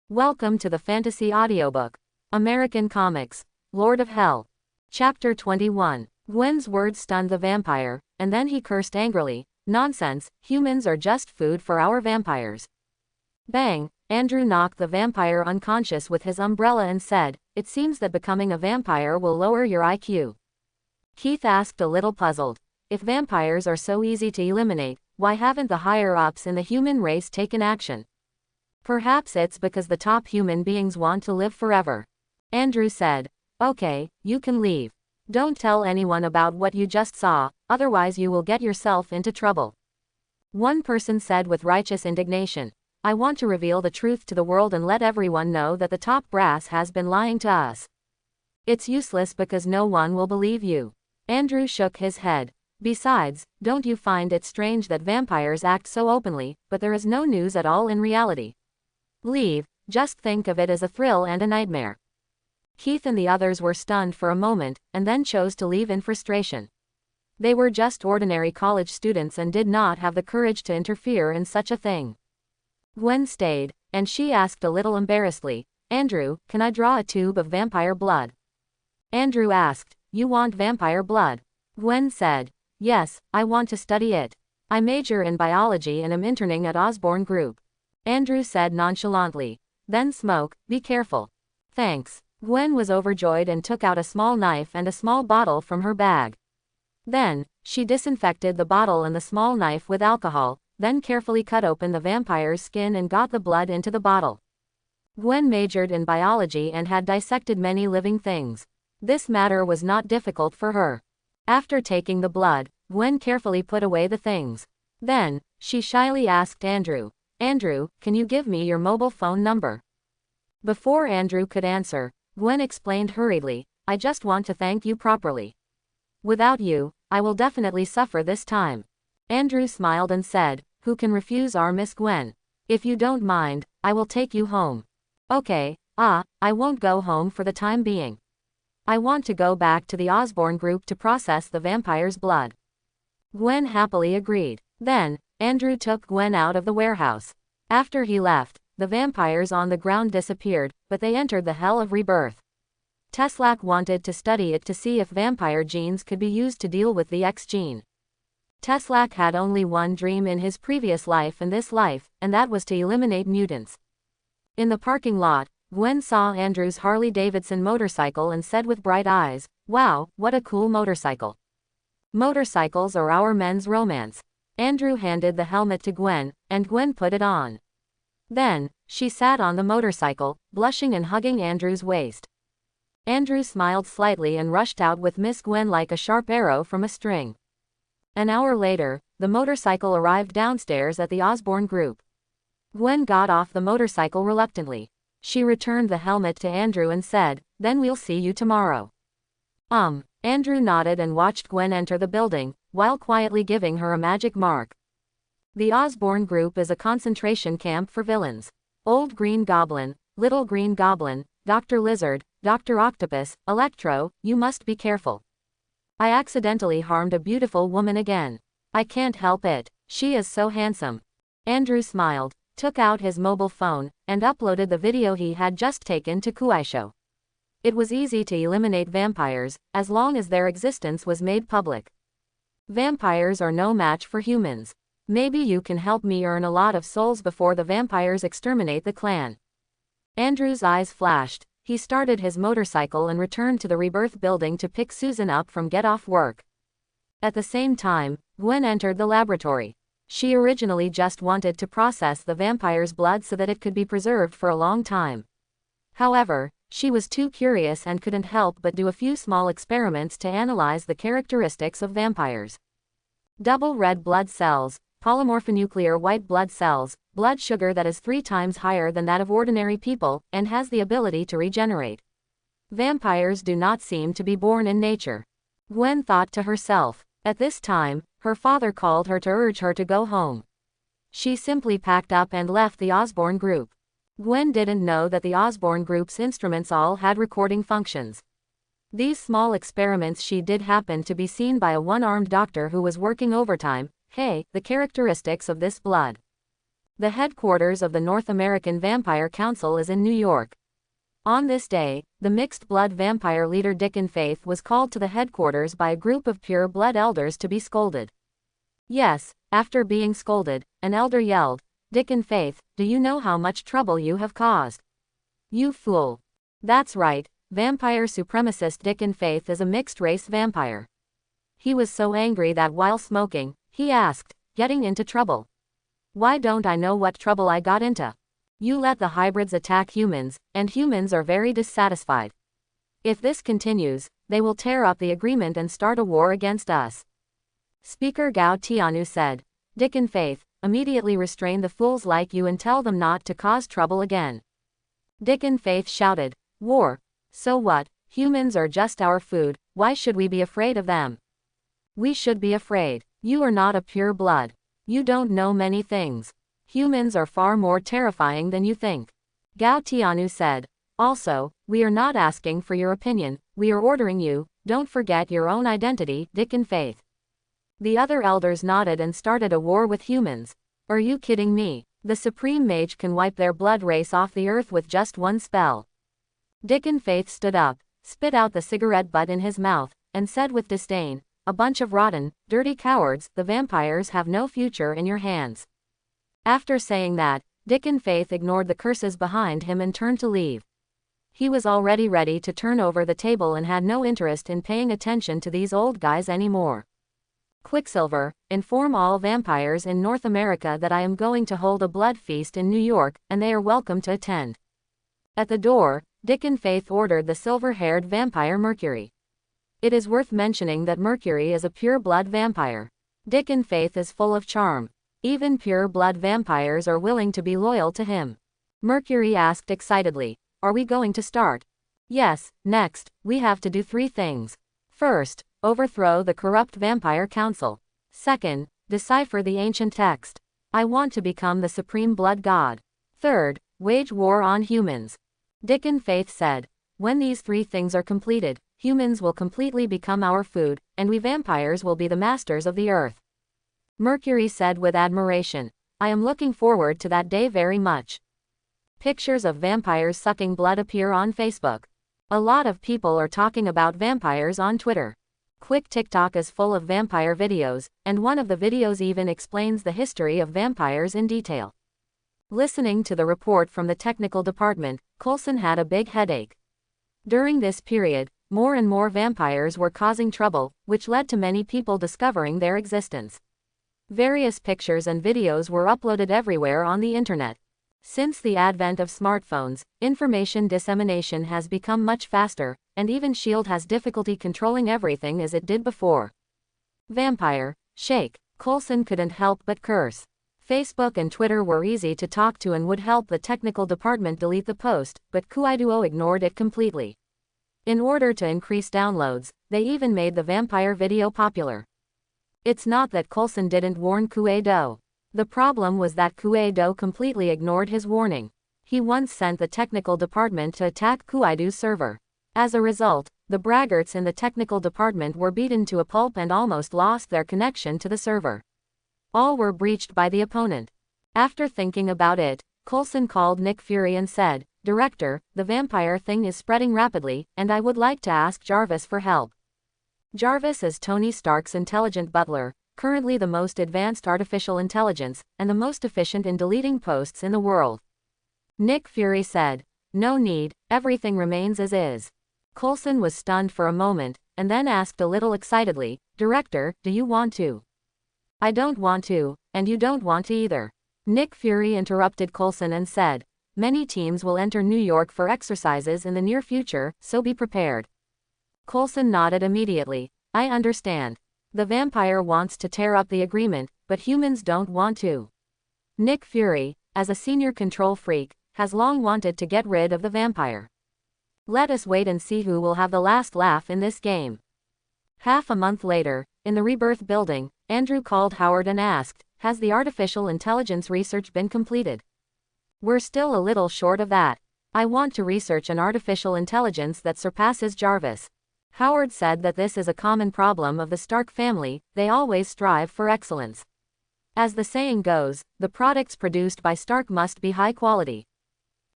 Welcome to the Fantasy Audiobook. American Comics. Lord of Hell. Chapter 21. Gwen's words stunned the vampire, and then he cursed angrily. Nonsense, humans are just food for our vampires. Bang! Andrew knocked the vampire unconscious with his umbrella and said, "It seems that becoming a vampire will lower your IQ. Keith asked, a little puzzled. If vampires are so easy to eliminate, why haven't the higher-ups in the human race taken action? Perhaps it's because the top human beings want to live forever. Andrew said. Okay, you can leave. Don't tell anyone about what you just saw, otherwise you will get yourself into trouble. One person said with righteous indignation. I want to reveal the truth to the world and let everyone know that the top brass has been lying to us. It's useless because no one will believe you. Andrew shook his head. Besides, don't you find it strange that vampires act so openly, but there is no news at all in reality? Leave, just think of it as a thrill and a nightmare. Keith and the others were stunned for a moment, and then chose to leave in frustration. They were just ordinary college students and did not have the courage to interfere in such a thing. Gwen stayed, and she asked a little embarrassedly, Andrew, can I draw a tube of vampire blood? Andrew asked, You want vampire blood? Gwen said, Yes, I want to study it. I major in biology and am interning at Osborne Group. Andrew said nonchalantly. Then smoke, be careful. Thanks. Gwen was overjoyed and took out a small knife and a small bottle from her bag. Then, she disinfected the bottle and the small knife with alcohol, then carefully cut open the vampire's skin and got the blood into the bottle. Gwen majored in biology and had dissected many living things. This matter was not difficult for her. After taking the blood, Gwen carefully put away the things. Then, she shyly asked Andrew, Andrew, can you give me your mobile phone number? Before Andrew could answer, Gwen explained hurriedly, I just want to thank you properly. Without you, I will definitely suffer this time. Andrew smiled and said, Who can refuse our Miss Gwen? If you don't mind, I will take you home. Okay, I won't go home for the time being. I want to go back to the Osborne group to process the vampire's blood. Gwen happily agreed. Then, Andrew took Gwen out of the warehouse. After he left, the vampires on the ground disappeared, but they entered the hell of rebirth. Teslac wanted to study it to see if vampire genes could be used to deal with the X gene. Teslac had only one dream in his previous life and this life, and that was to eliminate mutants. In the parking lot, Gwen saw Andrew's Harley-Davidson motorcycle and said with bright eyes, Wow, what a cool motorcycle. Motorcycles are our men's romance. Andrew handed the helmet to Gwen, and Gwen put it on. Then, she sat on the motorcycle, blushing and hugging Andrew's waist. Andrew smiled slightly and rushed out with Miss Gwen like a sharp arrow from a string. An hour later, the motorcycle arrived downstairs at the Osborne group. Gwen got off the motorcycle reluctantly. She returned the helmet to Andrew and said, Then we'll see you tomorrow. Andrew nodded and watched Gwen enter the building, while quietly giving her a magic mark. The Osborne group is a concentration camp for villains. Old Green Goblin, Little Green Goblin, Dr. Lizard, Dr. Octopus, Electro, you must be careful. I accidentally harmed a beautiful woman again. I can't help it, she is so handsome. Andrew smiled, took out his mobile phone, and uploaded the video he had just taken to Kuaishou. It was easy to eliminate vampires, as long as their existence was made public. Vampires are no match for humans. Maybe you can help me earn a lot of souls before the vampires exterminate the clan. Andrew's eyes flashed. He started his motorcycle and returned to the Rebirth building to pick Susan up from get off work. At the same time, Gwen entered the laboratory. She originally just wanted to process the vampire's blood so that it could be preserved for a long time. However, she was too curious and couldn't help but do a few small experiments to analyze the characteristics of vampires. Double red blood cells, polymorphonuclear white blood cells, blood sugar that is 3 times higher than that of ordinary people, and has the ability to regenerate. Vampires do not seem to be born in nature. Gwen thought to herself. At this time, her father called her to urge her to go home. She simply packed up and left the Osborne group. Gwen didn't know that the Osborne group's instruments all had recording functions. These small experiments she did happen to be seen by a one-armed doctor who was working overtime. Hey, the characteristics of this blood. The headquarters of the North American Vampire Council is in New York. On this day, the mixed-blood vampire leader Dicken was called to the headquarters by a group of pure-blood elders to be scolded. Yes, after being scolded, an elder yelled, "Dicken, do you know how much trouble you have caused? You fool." That's right, vampire supremacist Dicken is a mixed-race vampire. He was so angry that while smoking, he asked, "Getting into trouble? Why don't I know what trouble I got into? You let the hybrids attack humans, and humans are very dissatisfied. If this continues, they will tear up the agreement and start a war against us." Speaker Gao Tianu said, "Dicken, immediately restrain the fools like you and tell them not to cause trouble again." Dicken shouted, "War? So what? Humans are just our food, why should we be afraid of them? We should be afraid. You are not a pure blood. You don't know many things. Humans are far more terrifying than you think." Gao Tianu said, "Also, we are not asking for your opinion, we are ordering you, don't forget your own identity, Dicken." The other elders nodded and started a war with humans. Are you kidding me? The Supreme Mage can wipe their blood race off the earth with just one spell. Dicken stood up, spit out the cigarette butt in his mouth, and said with disdain, "A bunch of rotten, dirty cowards, the vampires have no future in your hands." After saying that, Dicken ignored the curses behind him and turned to leave. He was already ready to turn over the table and had no interest in paying attention to these old guys anymore. Quicksilver, inform all vampires in North America that I am going to hold a blood feast in New York, and they are welcome to attend. At the door, Dicken ordered the silver-haired vampire Mercury. It is worth mentioning that Mercury is a pure-blood vampire. Dicken is full of charm. Even pure-blood vampires are willing to be loyal to him. Mercury asked excitedly, "Are we going to start?" "Yes, next, we have to do 3 things. First, overthrow the corrupt vampire council. Second, decipher the ancient text. I want to become the supreme blood god. Third, wage war on humans." Dicken said, "When these 3 things are completed, humans will completely become our food, and we vampires will be the masters of the earth." Mercury said with admiration, "I am looking forward to that day very much." Pictures of vampires sucking blood appear on Facebook. A lot of people are talking about vampires on Twitter. Quick TikTok is full of vampire videos, and one of the videos even explains the history of vampires in detail. Listening to the report from the technical department, Coulson had a big headache. During this period, more and more vampires were causing trouble, which led to many people discovering their existence. Various pictures and videos were uploaded everywhere on the internet. Since the advent of smartphones, information dissemination has become much faster, and even S.H.I.E.L.D. has difficulty controlling everything as it did before. Vampire, shake. Coulson couldn't help but curse. Facebook and Twitter were easy to talk to and would help the technical department delete the post, but Kuaiduo ignored it completely. In order to increase downloads, they even made the vampire video popular. It's not that Coulson didn't warn Kuaiduo. The problem was that Kuaiduo completely ignored his warning. He once sent the technical department to attack Kuaiduo's server. As a result, the braggarts in the technical department were beaten to a pulp and almost lost their connection to the server. All were breached by the opponent. After thinking about it, Coulson called Nick Fury and said, "Director, the vampire thing is spreading rapidly, and I would like to ask Jarvis for help." Jarvis is Tony Stark's intelligent butler, currently the most advanced artificial intelligence, and the most efficient in deleting posts in the world. Nick Fury said, "No need, everything remains as is." Coulson was stunned for a moment, and then asked a little excitedly, "Director, do you want to?" "I don't want to, and you don't want to either." Nick Fury interrupted Coulson and said, "Many teams will enter New York for exercises in the near future, so be prepared." Coulson nodded immediately. "I understand. The vampire wants to tear up the agreement, but humans don't want to." Nick Fury, as a senior control freak, has long wanted to get rid of the vampire. Let us wait and see who will have the last laugh in this game. Half a month later, in the Rebirth building, Andrew called Howard and asked, "Has the artificial intelligence research been completed?" "We're still a little short of that. I want to research an artificial intelligence that surpasses Jarvis." Howard said that this is a common problem of the Stark family, they always strive for excellence. As the saying goes, the products produced by Stark must be high quality.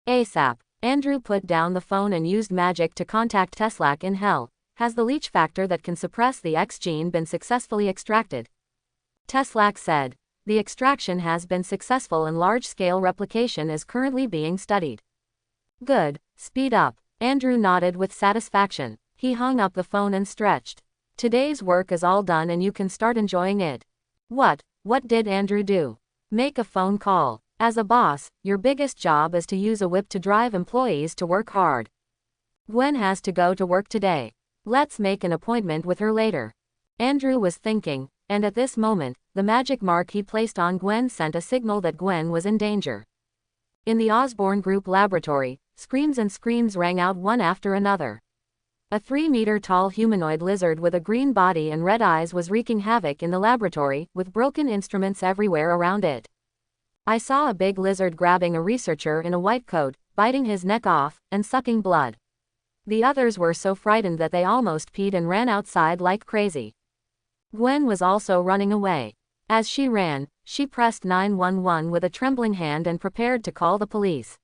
ASAP. Andrew put down the phone and used magic to contact Teslac in hell. Has the leech factor that can suppress the X gene been successfully extracted? Teslac said. The extraction has been successful and large-scale replication is currently being studied. Good. Speed up. Andrew nodded with satisfaction. He hung up the phone and stretched. Today's work is all done and you can start enjoying it. What did Andrew do? Make a phone call. As a boss, your biggest job is to use a whip to drive employees to work hard. Gwen has to go to work today. Let's make an appointment with her later. Andrew was thinking, and at this moment, the magic mark he placed on Gwen sent a signal that Gwen was in danger. In the Osborne Group laboratory, screams and screams rang out one after another. A 3-meter-tall humanoid lizard with a green body and red eyes was wreaking havoc in the laboratory, with broken instruments everywhere around it. I saw a big lizard grabbing a researcher in a white coat, biting his neck off, and sucking blood. The others were so frightened that they almost peed and ran outside like crazy. Gwen was also running away. As she ran, she pressed 911 with a trembling hand and prepared to call the police.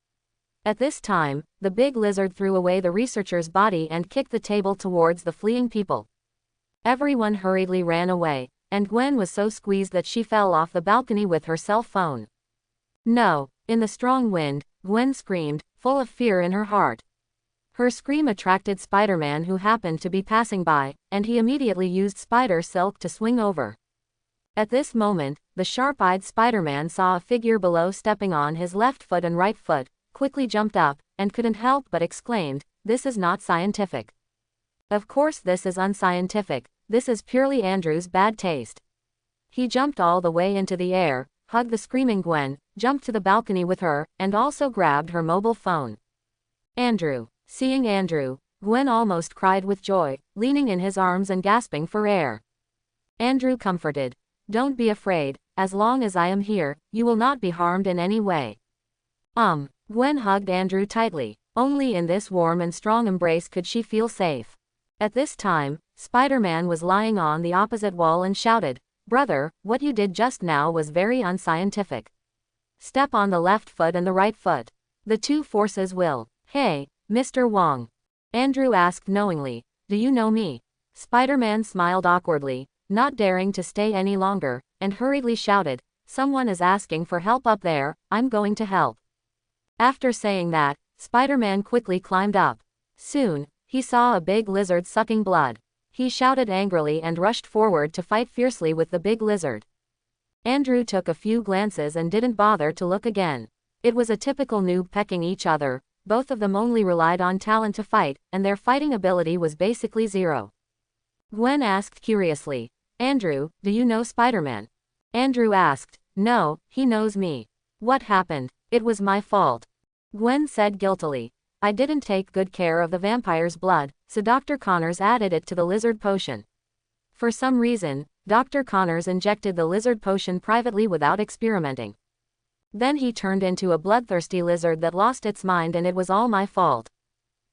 At this time, the big lizard threw away the researcher's body and kicked the table towards the fleeing people. Everyone hurriedly ran away, and Gwen was so squeezed that she fell off the balcony with her cell phone. No! In the strong wind, Gwen screamed, full of fear in her heart. Her scream attracted Spider-Man, who happened to be passing by, and he immediately used spider silk to swing over. At this moment, the sharp-eyed Spider-Man saw a figure below stepping on his left foot and right foot, quickly jumped up, and couldn't help but exclaimed, "This is not scientific. Of course this is unscientific, this is purely Andrew's bad taste." He jumped all the way into the air, hugged the screaming Gwen, jumped to the balcony with her, and also grabbed her mobile phone. Andrew. Seeing Andrew, Gwen almost cried with joy, leaning in his arms and gasping for air. Andrew comforted. "Don't be afraid, as long as I am here, you will not be harmed in any way." Gwen hugged Andrew tightly. Only in this warm and strong embrace could she feel safe. At this time, Spider-Man was lying on the opposite wall and shouted, "Brother, what you did just now was very unscientific. Step on the left foot and the right foot. The two forces will." "Hey, Mr. Wong." Andrew asked knowingly, "Do you know me?" Spider-Man smiled awkwardly, not daring to stay any longer, and hurriedly shouted, "Someone is asking for help up there, I'm going to help." After saying that, Spider-Man quickly climbed up. Soon, he saw a big lizard sucking blood. He shouted angrily and rushed forward to fight fiercely with the big lizard. Andrew took a few glances and didn't bother to look again. It was a typical noob pecking each other. Both of them only relied on talent to fight, and their fighting ability was basically zero. Gwen asked curiously, "Andrew, do you know Spider-Man?" Andrew asked, "No, he knows me." "What happened?" "It was my fault." Gwen said guiltily. "I didn't take good care of the vampire's blood, so Dr. Connors added it to the lizard potion. For some reason, Dr. Connors injected the lizard potion privately without experimenting. Then he turned into a bloodthirsty lizard that lost its mind, and it was all my fault."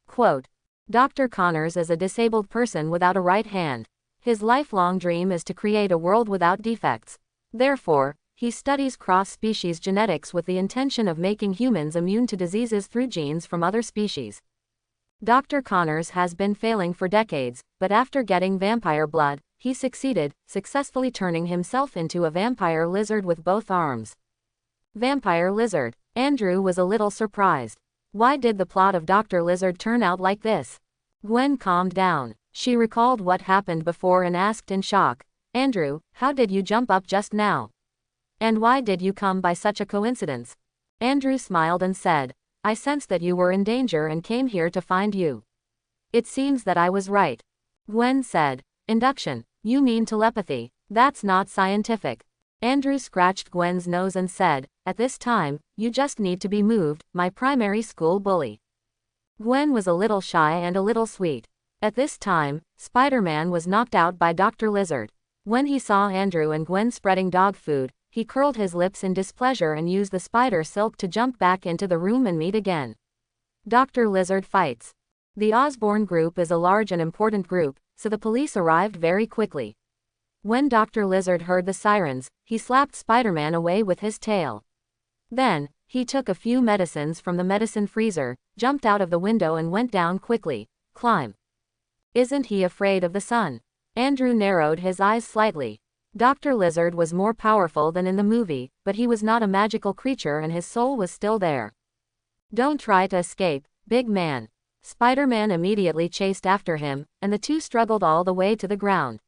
Quote, Dr. Connors is a disabled person without a right hand. His lifelong dream is to create a world without defects. Therefore, he studies cross-species genetics with the intention of making humans immune to diseases through genes from other species. Dr. Connors has been failing for decades, but after getting vampire blood, he succeeded, successfully turning himself into a vampire lizard with both arms. Vampire lizard. Andrew was a little surprised. Why did the plot of Dr. Lizard turn out like this? Gwen calmed down. She recalled what happened before and asked in shock, "Andrew, how did you jump up just now? And why did you come by such a coincidence?" Andrew smiled and said, "I sensed that you were in danger and came here to find you." "It seems that I was right." Gwen said, "Induction. You mean telepathy. That's not scientific." Andrew scratched Gwen's nose and said, "At this time, you just need to be moved, my primary school bully." Gwen was a little shy and a little sweet. At this time, Spider-Man was knocked out by Dr. Lizard. When he saw Andrew and Gwen spreading dog food, he curled his lips in displeasure and used the spider silk to jump back into the room and meet again. Dr. Lizard fights. The Osborne group is a large and important group, so the police arrived very quickly. When Dr. Lizard heard the sirens, he slapped Spider-Man away with his tail. Then, he took a few medicines from the medicine freezer, jumped out of the window and went down quickly. Climb. Isn't he afraid of the sun? Andrew narrowed his eyes slightly. Dr. Lizard was more powerful than in the movie, but he was not a magical creature and his soul was still there. Don't try to escape, big man. Spider-Man immediately chased after him, and the two struggled all the way to the ground.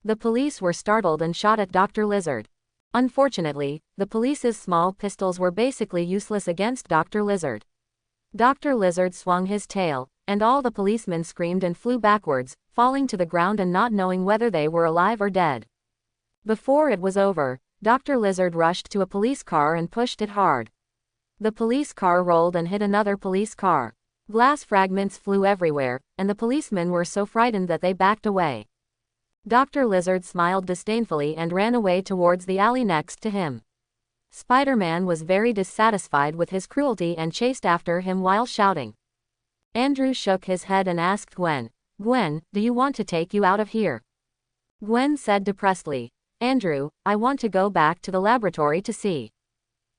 The police were startled and shot at Dr. Lizard. Unfortunately, the police's small pistols were basically useless against Dr. Lizard. Dr. Lizard swung his tail, and all the policemen screamed and flew backwards, falling to the ground and not knowing whether they were alive or dead. Before it was over, Dr. Lizard rushed to a police car and pushed it hard. The police car rolled and hit another police car. Glass fragments flew everywhere, and the policemen were so frightened that they backed away. Dr. Lizard smiled disdainfully and ran away towards the alley next to him. Spider-Man was very dissatisfied with his cruelty and chased after him while shouting. Andrew shook his head and asked Gwen, "Gwen, do you want to take you out of here?" Gwen said depressedly, "Andrew, I want to go back to the laboratory to see."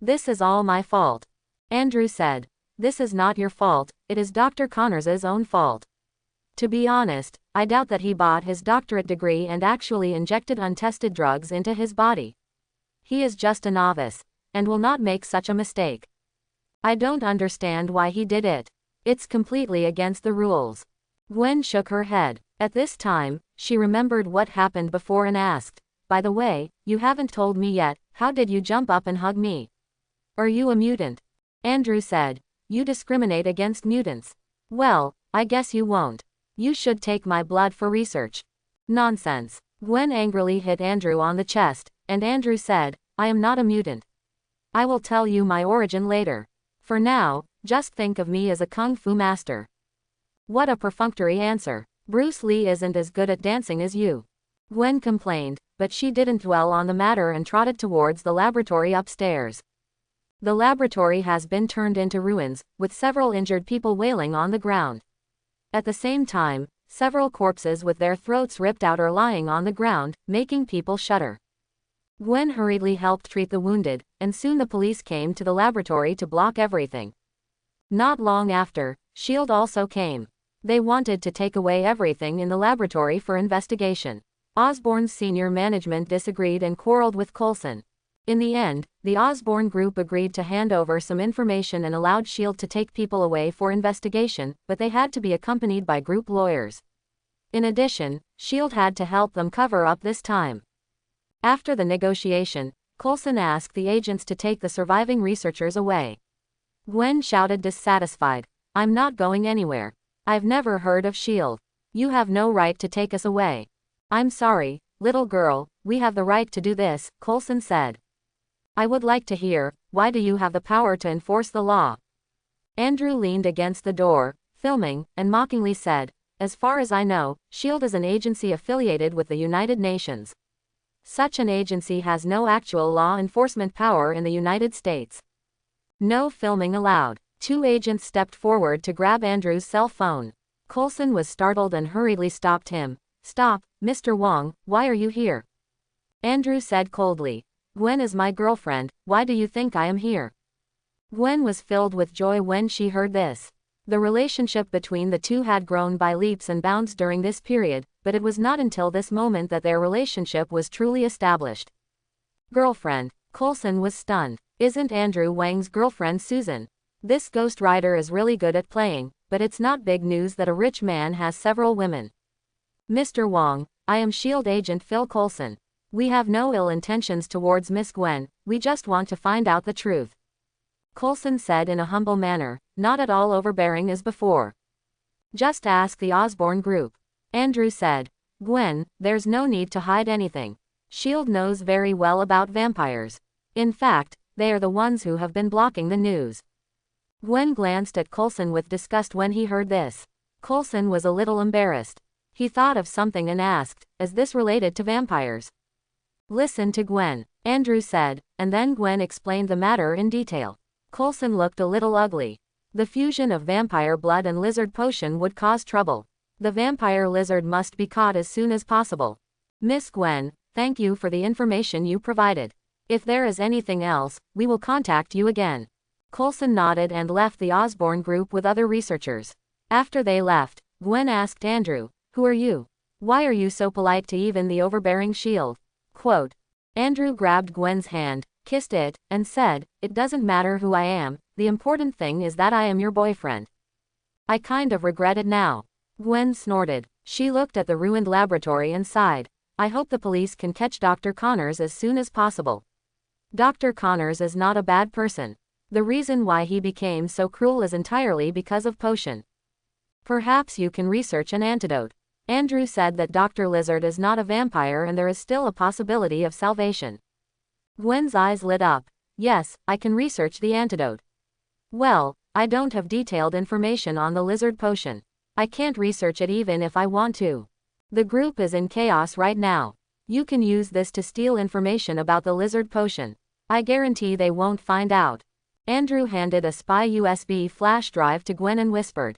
"This is all my fault." Andrew said, "This is not your fault, it is Dr. Connors's own fault. To be honest, I doubt that he bought his doctorate degree and actually injected untested drugs into his body. He is just a novice, and will not make such a mistake. I don't understand why he did it. It's completely against the rules." Gwen shook her head. At this time, she remembered what happened before and asked, "By the way, you haven't told me yet, how did you jump up and hug me? Are you a mutant?" Andrew said, "You discriminate against mutants. Well, I guess you won't. You should take my blood for research." "Nonsense." Gwen angrily hit Andrew on the chest, and Andrew said, "I am not a mutant. I will tell you my origin later. For now, just think of me as a kung fu master." "What a perfunctory answer. Bruce Lee isn't as good at dancing as you." Gwen complained, but she didn't dwell on the matter and trotted towards the laboratory upstairs. The laboratory has been turned into ruins, with several injured people wailing on the ground. At the same time, several corpses with their throats ripped out are lying on the ground, making people shudder. Gwen hurriedly helped treat the wounded, and soon the police came to the laboratory to block everything. Not long after, S.H.I.E.L.D. also came. They wanted to take away everything in the laboratory for investigation. Osborne's senior management disagreed and quarreled with Coulson. In the end, the Osborne group agreed to hand over some information and allowed S.H.I.E.L.D. to take people away for investigation, but they had to be accompanied by group lawyers. In addition, S.H.I.E.L.D. had to help them cover up this time. After the negotiation, Coulson asked the agents to take the surviving researchers away. Gwen shouted dissatisfied, "I'm not going anywhere. I've never heard of S.H.I.E.L.D. You have no right to take us away." "I'm sorry, little girl, we have the right to do this," Coulson said. "I would like to hear, why do you have the power to enforce the law?" Andrew leaned against the door, filming, and mockingly said, "As far as I know, S.H.I.E.L.D. is an agency affiliated with the United Nations. Such an agency has no actual law enforcement power in the United States. No filming allowed." Two agents stepped forward to grab Andrew's cell phone. Coulson was startled and hurriedly stopped him. "Stop, Mr. Wong, why are you here?" Andrew said coldly, "Gwen is my girlfriend, why do you think I am here?" Gwen was filled with joy when she heard this. The relationship between the two had grown by leaps and bounds during this period, but it was not until this moment that their relationship was truly established. "Girlfriend?" Coulson was stunned. "Isn't Andrew Wang's girlfriend Susan? This Ghost Rider is really good at playing, but it's not big news that a rich man has several women." "Mr. Wong, I am S.H.I.E.L.D. agent Phil Coulson. We have no ill intentions towards Miss Gwen, we just want to find out the truth," Coulson said in a humble manner, not at all overbearing as before. "Just ask the Osborne group." Andrew said, "Gwen, there's no need to hide anything. S.H.I.E.L.D. knows very well about vampires. In fact, they are the ones who have been blocking the news." Gwen glanced at Coulson with disgust when he heard this. Coulson was a little embarrassed. He thought of something and asked, "Is this related to vampires?" "Listen to Gwen," Andrew said, and then Gwen explained the matter in detail. Coulson looked a little ugly. The fusion of vampire blood and lizard potion would cause trouble. The vampire lizard must be caught as soon as possible. "Miss Gwen, Thank you for the information you provided. If there is anything else, we will contact you again. Coulson nodded and left the Osborne group with other researchers. After they left, Gwen asked Andrew, "Who are you? Why are you so polite to even the overbearing Shield?" Quote. Andrew grabbed Gwen's hand, kissed it, and said, "It doesn't matter who I am, the important thing is that I am your boyfriend. I kind of regret it now." Gwen snorted. She looked at the ruined laboratory and sighed. "I hope the police can catch Dr. Connors as soon as possible. Dr. Connors is not a bad person. The reason why he became so cruel is entirely because of potion. Perhaps you can research an antidote." Andrew said that Dr. Lizard is not a vampire and there is still a possibility of salvation. Gwen's eyes lit up. "Yes, I can research the antidote." "Well, I don't have detailed information on the lizard potion. I can't research it even if I want to. The group is in chaos right now. You can use this to steal information about the lizard potion. I guarantee they won't find out." Andrew handed a spy USB flash drive to Gwen and whispered.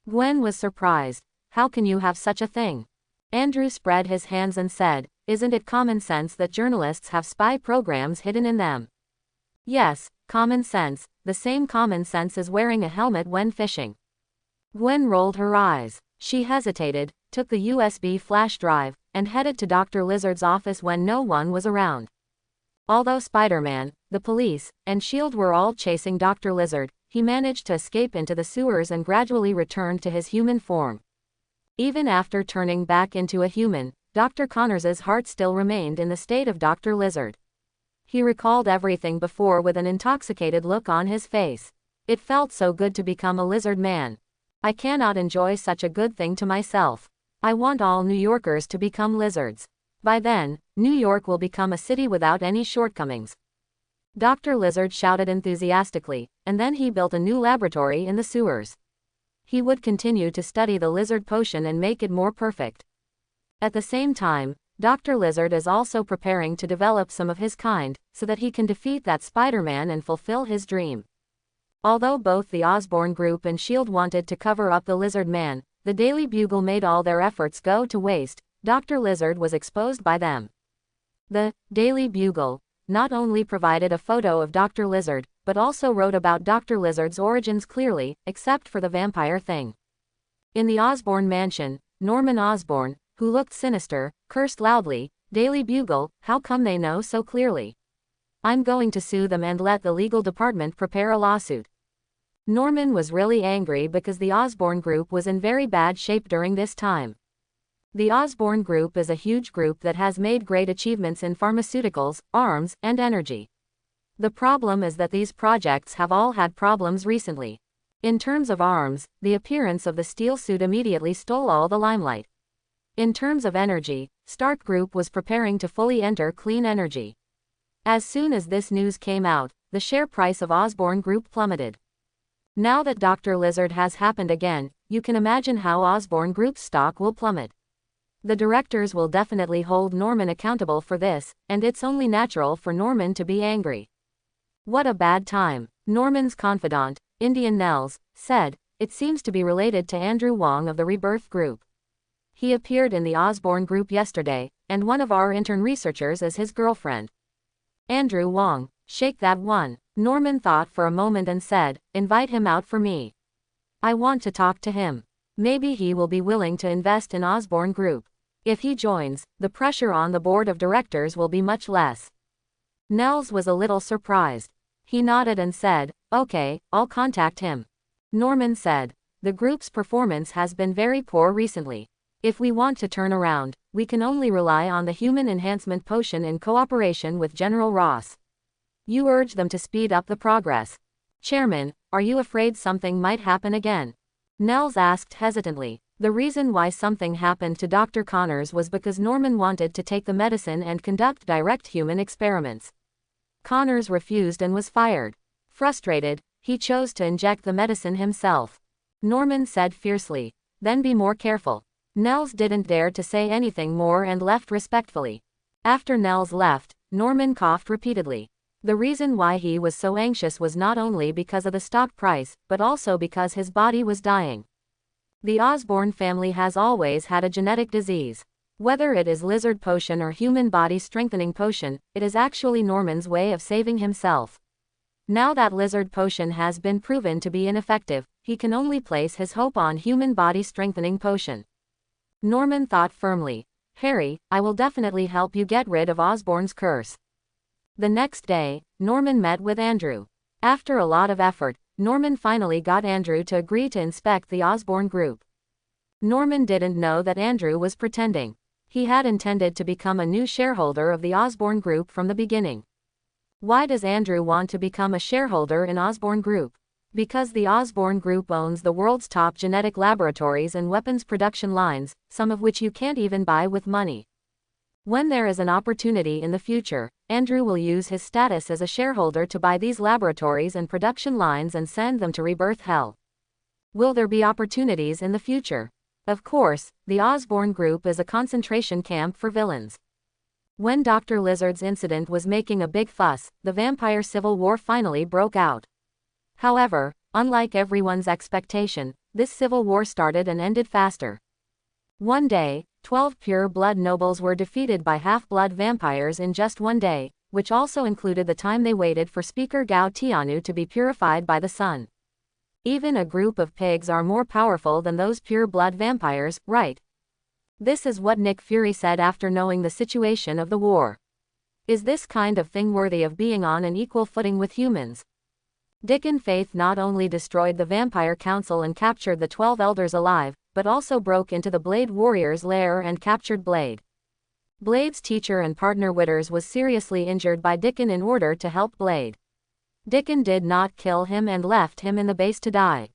Gwen was surprised. "How can you have such a thing?" Andrew spread his hands and said, "Isn't it common sense that journalists have spy programs hidden in them?" "Yes, common sense, the same common sense as wearing a helmet when fishing." Gwen rolled her eyes. She hesitated, took the USB flash drive, and headed to Dr. Lizard's office when no one was around. Although Spider-Man, the police, and S.H.I.E.L.D. were all chasing Dr. Lizard, he managed to escape into the sewers and gradually returned to his human form. Even after turning back into a human, Dr. Connors's heart still remained in the state of Dr. Lizard. He recalled everything before with an intoxicated look on his face. It felt so good to become a lizard man. I cannot enjoy such a good thing to myself. I want all New Yorkers to become lizards. By then, New York will become a city without any shortcomings. Dr. Lizard shouted enthusiastically, and then he built a new laboratory in the sewers. He would continue to study the lizard potion and make it more perfect. At the same time, Dr. Lizard is also preparing to develop some of his kind, so that he can defeat that Spider-Man and fulfill his dream. Although both the Osborne group and S.H.I.E.L.D. wanted to cover up the Lizard Man, the Daily Bugle made all their efforts go to waste. Dr. Lizard was exposed by them. The Daily Bugle not only provided a photo of Dr. Lizard, but also wrote about Dr. Lizard's origins clearly, except for the vampire thing. In the Osborne mansion, Norman Osborne, who looked sinister, cursed loudly, "Daily Bugle, how come they know so clearly? I'm going to sue them and let the legal department prepare a lawsuit." Norman was really angry because the Osborne group was in very bad shape during this time. The Osborne group is a huge group that has made great achievements in pharmaceuticals, arms, and energy. The problem is that these projects have all had problems recently. In terms of arms, the appearance of the steel suit immediately stole all the limelight. In terms of energy, Stark Group was preparing to fully enter clean energy. As soon as this news came out, the share price of Osborne Group plummeted. Now that Dr. Lizard has happened again, you can imagine how Osborne Group's stock will plummet. The directors will definitely hold Norman accountable for this, and it's only natural for Norman to be angry. "What a bad time," Norman's confidant, Indian Nels, said. "It seems to be related to Andrew Wong of the Rebirth Group. He appeared in the Osborne Group yesterday, and one of our intern researchers is his girlfriend." Andrew Wong, shake that one. Norman thought for a moment and said, "Invite him out for me. I want to talk to him. Maybe he will be willing to invest in Osborne Group. If he joins, the pressure on the board of directors will be much less." Nels was a little surprised. He nodded and said, "Okay, I'll contact him." Norman said, "The group's performance has been very poor recently. If we want to turn around, we can only rely on the human enhancement potion in cooperation with General Ross. You urge them to speed up the progress. Chairman, are you afraid something might happen again?" Nels asked hesitantly. The reason why something happened to Dr. Connors was because Norman wanted to take the medicine and conduct direct human experiments. Connors refused and was fired. Frustrated, he chose to inject the medicine himself. Norman said fiercely, "Then be more careful." Nels didn't dare to say anything more and left respectfully. After Nels left, Norman coughed repeatedly. The reason why he was so anxious was not only because of the stock price, but also because his body was dying. The Osborne family has always had a genetic disease. Whether it is lizard potion or human body strengthening potion, it is actually Norman's way of saving himself. Now that lizard potion has been proven to be ineffective, he can only place his hope on human body strengthening potion. Norman thought firmly. Harry, I will definitely help you get rid of Osborne's curse. The next day, Norman met with Andrew. After a lot of effort, Norman finally got Andrew to agree to inspect the Osborne group. Norman didn't know that Andrew was pretending. He had intended to become a new shareholder of the Osborne group from the beginning. Why does Andrew want to become a shareholder in Osborne Group? Because the Osborne Group owns the world's top genetic laboratories and weapons production lines, some of which you can't even buy with money. When there is an opportunity in the future, Andrew will use his status as a shareholder to buy these laboratories and production lines and send them to rebirth hell. Will there be opportunities in the future? Of course, the Osborne Group is a concentration camp for villains. When Dr. Lizard's incident was making a big fuss, the vampire civil war finally broke out. However, unlike everyone's expectation, this civil war started and ended faster. One day, 12 pure-blood nobles were defeated by half-blood vampires in just one day, which also included the time they waited for Speaker Gao Tianu to be purified by the sun. Even a group of pigs are more powerful than those pure-blood vampires, right? This is what Nick Fury said after knowing the situation of the war. Is this kind of thing worthy of being on an equal footing with humans? Dicken Faith not only destroyed the Vampire Council and captured the 12 elders alive, but also broke into the Blade Warrior's lair and captured Blade. Blade's teacher and partner Withers was seriously injured by Dicken in order to help Blade. Dicken did not kill him and left him in the base to die.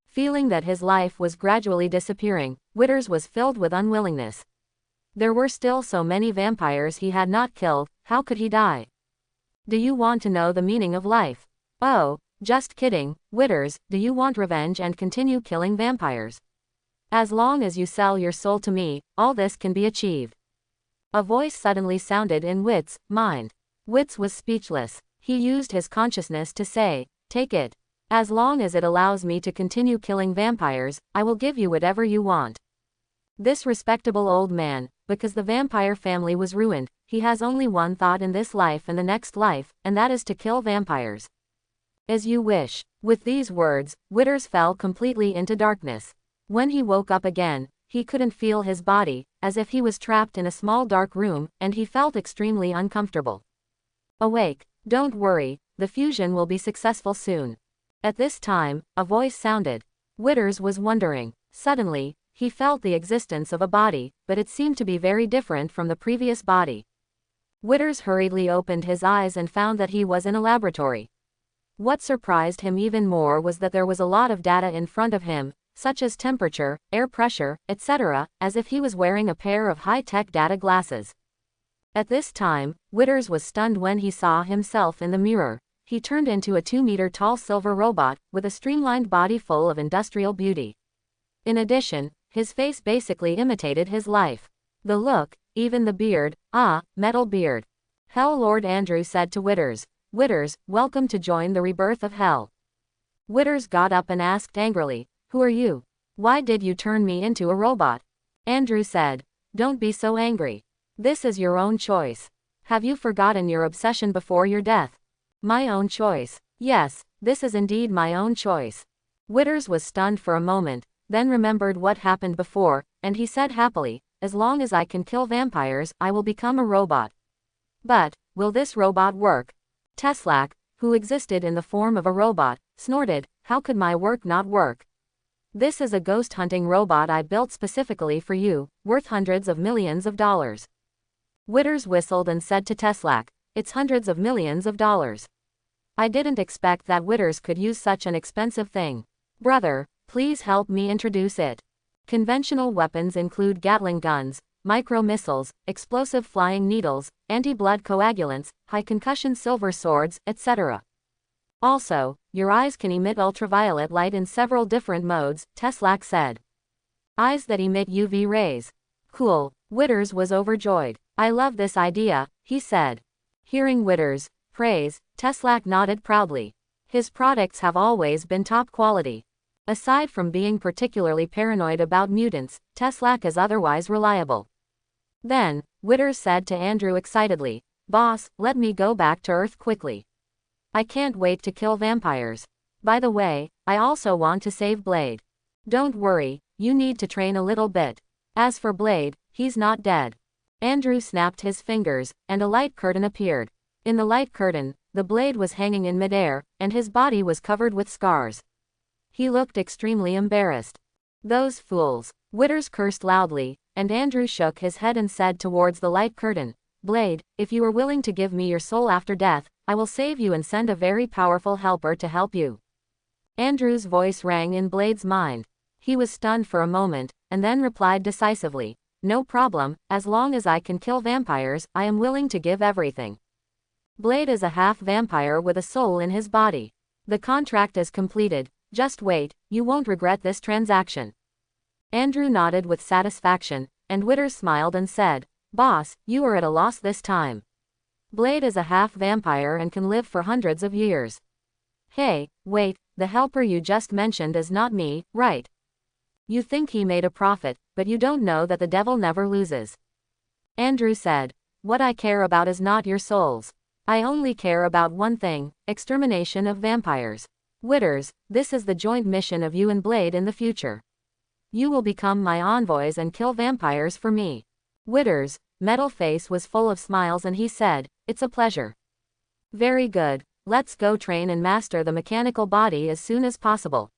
Feeling that his life was gradually disappearing, Withers was filled with unwillingness. There were still so many vampires he had not killed, how could he die? Do you want to know the meaning of life? Oh, just kidding, Withers, do you want revenge and continue killing vampires? As long as you sell your soul to me, all this can be achieved. A voice suddenly sounded in Wit's mind. Witz was speechless. He used his consciousness to say, take it. As long as it allows me to continue killing vampires, I will give you whatever you want. This respectable old man, because the vampire family was ruined, he has only one thought in this life and the next life, and that is to kill vampires. As you wish. With these words, Withers fell completely into darkness. When he woke up again, he couldn't feel his body, as if he was trapped in a small dark room, and he felt extremely uncomfortable. Awake. Don't worry, the fusion will be successful soon. At this time, a voice sounded. Withers was wondering. Suddenly, he felt the existence of a body, but it seemed to be very different from the previous body. Withers hurriedly opened his eyes and found that he was in a laboratory. What surprised him even more was that there was a lot of data in front of him, such as temperature, air pressure, etc., as if he was wearing a pair of high-tech data glasses. At this time, Withers was stunned when he saw himself in the mirror. He turned into a 2-meter-tall silver robot, with a streamlined body full of industrial beauty. In addition, his face basically imitated his life. The look, even the beard, metal beard. Hell Lord Andrew said to Withers. Withers, welcome to join the rebirth of hell. Withers got up and asked angrily, who are you? Why did you turn me into a robot? Andrew said, don't be so angry. This is your own choice. Have you forgotten your obsession before your death? My own choice. Yes, this is indeed my own choice. Withers was stunned for a moment, then remembered what happened before, and he said happily, as long as I can kill vampires, I will become a robot. But, will this robot work? Teslac, who existed in the form of a robot, snorted, how could my work not work? This is a ghost hunting robot I built specifically for you, worth hundreds of millions of dollars. Withers whistled and said to Teslac, it's hundreds of millions of dollars. I didn't expect that Withers could use such an expensive thing. Brother, please help me introduce it. Conventional weapons include Gatling guns, micro-missiles, explosive flying needles, anti-blood coagulants, high-concussion silver swords, etc. Also, your eyes can emit ultraviolet light in several different modes, Teslac said. Eyes that emit UV rays. Cool. Withers was overjoyed. I love this idea, he said. Hearing Withers' praise, Teslac nodded proudly. His products have always been top quality. Aside from being particularly paranoid about mutants, Teslac is otherwise reliable. Then, Withers said to Andrew excitedly, "Boss, let me go back to Earth quickly. I can't wait to kill vampires. By the way, I also want to save Blade. Don't worry, you need to train a little bit. As for Blade, he's not dead." Andrew snapped his fingers, and a light curtain appeared. In the light curtain, the Blade was hanging in midair, and his body was covered with scars. He looked extremely embarrassed. "Those fools." Withers cursed loudly, and Andrew shook his head and said towards the light curtain, "Blade, if you are willing to give me your soul after death, I will save you and send a very powerful helper to help you." Andrew's voice rang in Blade's mind. He was stunned for a moment, and then replied decisively, "No problem, as long as I can kill vampires, I am willing to give everything." Blade is a half-vampire with a soul in his body. The contract is completed, just wait, you won't regret this transaction. Andrew nodded with satisfaction, and Withers smiled and said, "Boss, you are at a loss this time. Blade is a half-vampire and can live for hundreds of years." "Hey, wait, the helper you just mentioned is not me, right? You think he made a profit, but you don't know that the devil never loses." Andrew said, "What I care about is not your souls. I only care about one thing, extermination of vampires. Withers, this is the joint mission of you and Blade in the future. You will become my envoys and kill vampires for me." Withers' metal face was full of smiles and he said, "It's a pleasure." "Very good, let's go train and master the mechanical body as soon as possible."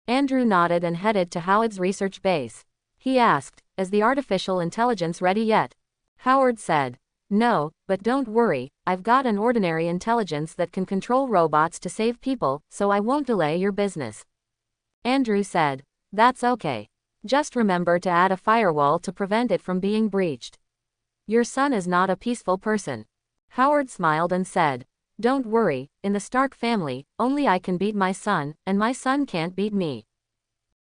Andrew nodded and headed to Howard's research base. He asked, "Is the artificial intelligence ready yet?" Howard said, "No, but don't worry, I've got an ordinary intelligence that can control robots to save people, so I won't delay your business." Andrew said, "That's okay. Just remember to add a firewall to prevent it from being breached. Your son is not a peaceful person." Howard smiled and said, "Don't worry, in the Stark family, only I can beat my son, and my son can't beat me."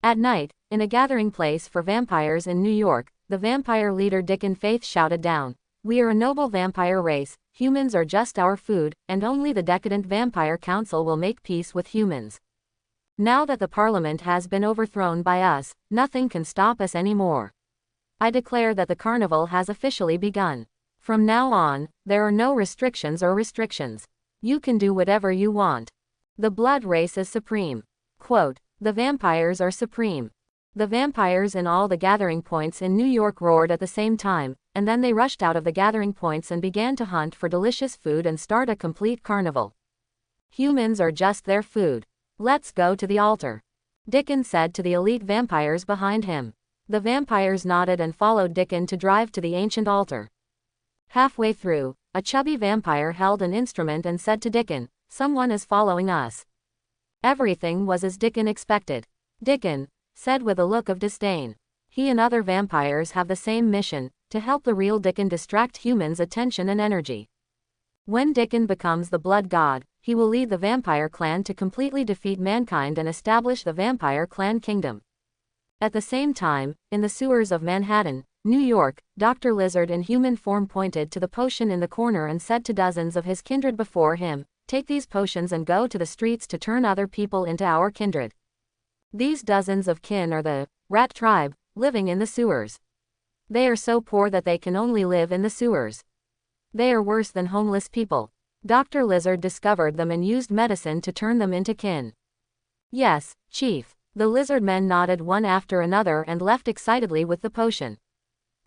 At night, in a gathering place for vampires in New York, the vampire leader Dicken Faith shouted down, "We are a noble vampire race, humans are just our food, and only the decadent vampire council will make peace with humans. Now that the parliament has been overthrown by us, nothing can stop us anymore. I declare that the carnival has officially begun. From now on, there are no restrictions or restrictions. You can do whatever you want. The blood race is supreme. Quote, the vampires are supreme." The vampires in all the gathering points in New York roared at the same time, and then they rushed out of the gathering points and began to hunt for delicious food and start a complete carnival. Humans are just their food. "Let's go to the altar," Dicken said to the elite vampires behind him. The vampires nodded and followed Dicken to drive to the ancient altar. Halfway through, a chubby vampire held an instrument and said to Dicken, "Someone is following us." Everything was as Dicken expected. Dicken said with a look of disdain, "He and other vampires have the same mission, to help the real Dicken distract humans' attention and energy. When Dicken becomes the blood god, he will lead the vampire clan to completely defeat mankind and establish the vampire clan kingdom." At the same time, in the sewers of Manhattan, New York, Dr. Lizard in human form pointed to the potion in the corner and said to dozens of his kindred before him, "Take these potions and go to the streets to turn other people into our kindred." These dozens of kin are the rat tribe, living in the sewers. They are so poor that they can only live in the sewers. They are worse than homeless people. Dr. Lizard discovered them and used medicine to turn them into kin. "Yes, Chief." The lizard men nodded one after another and left excitedly with the potion.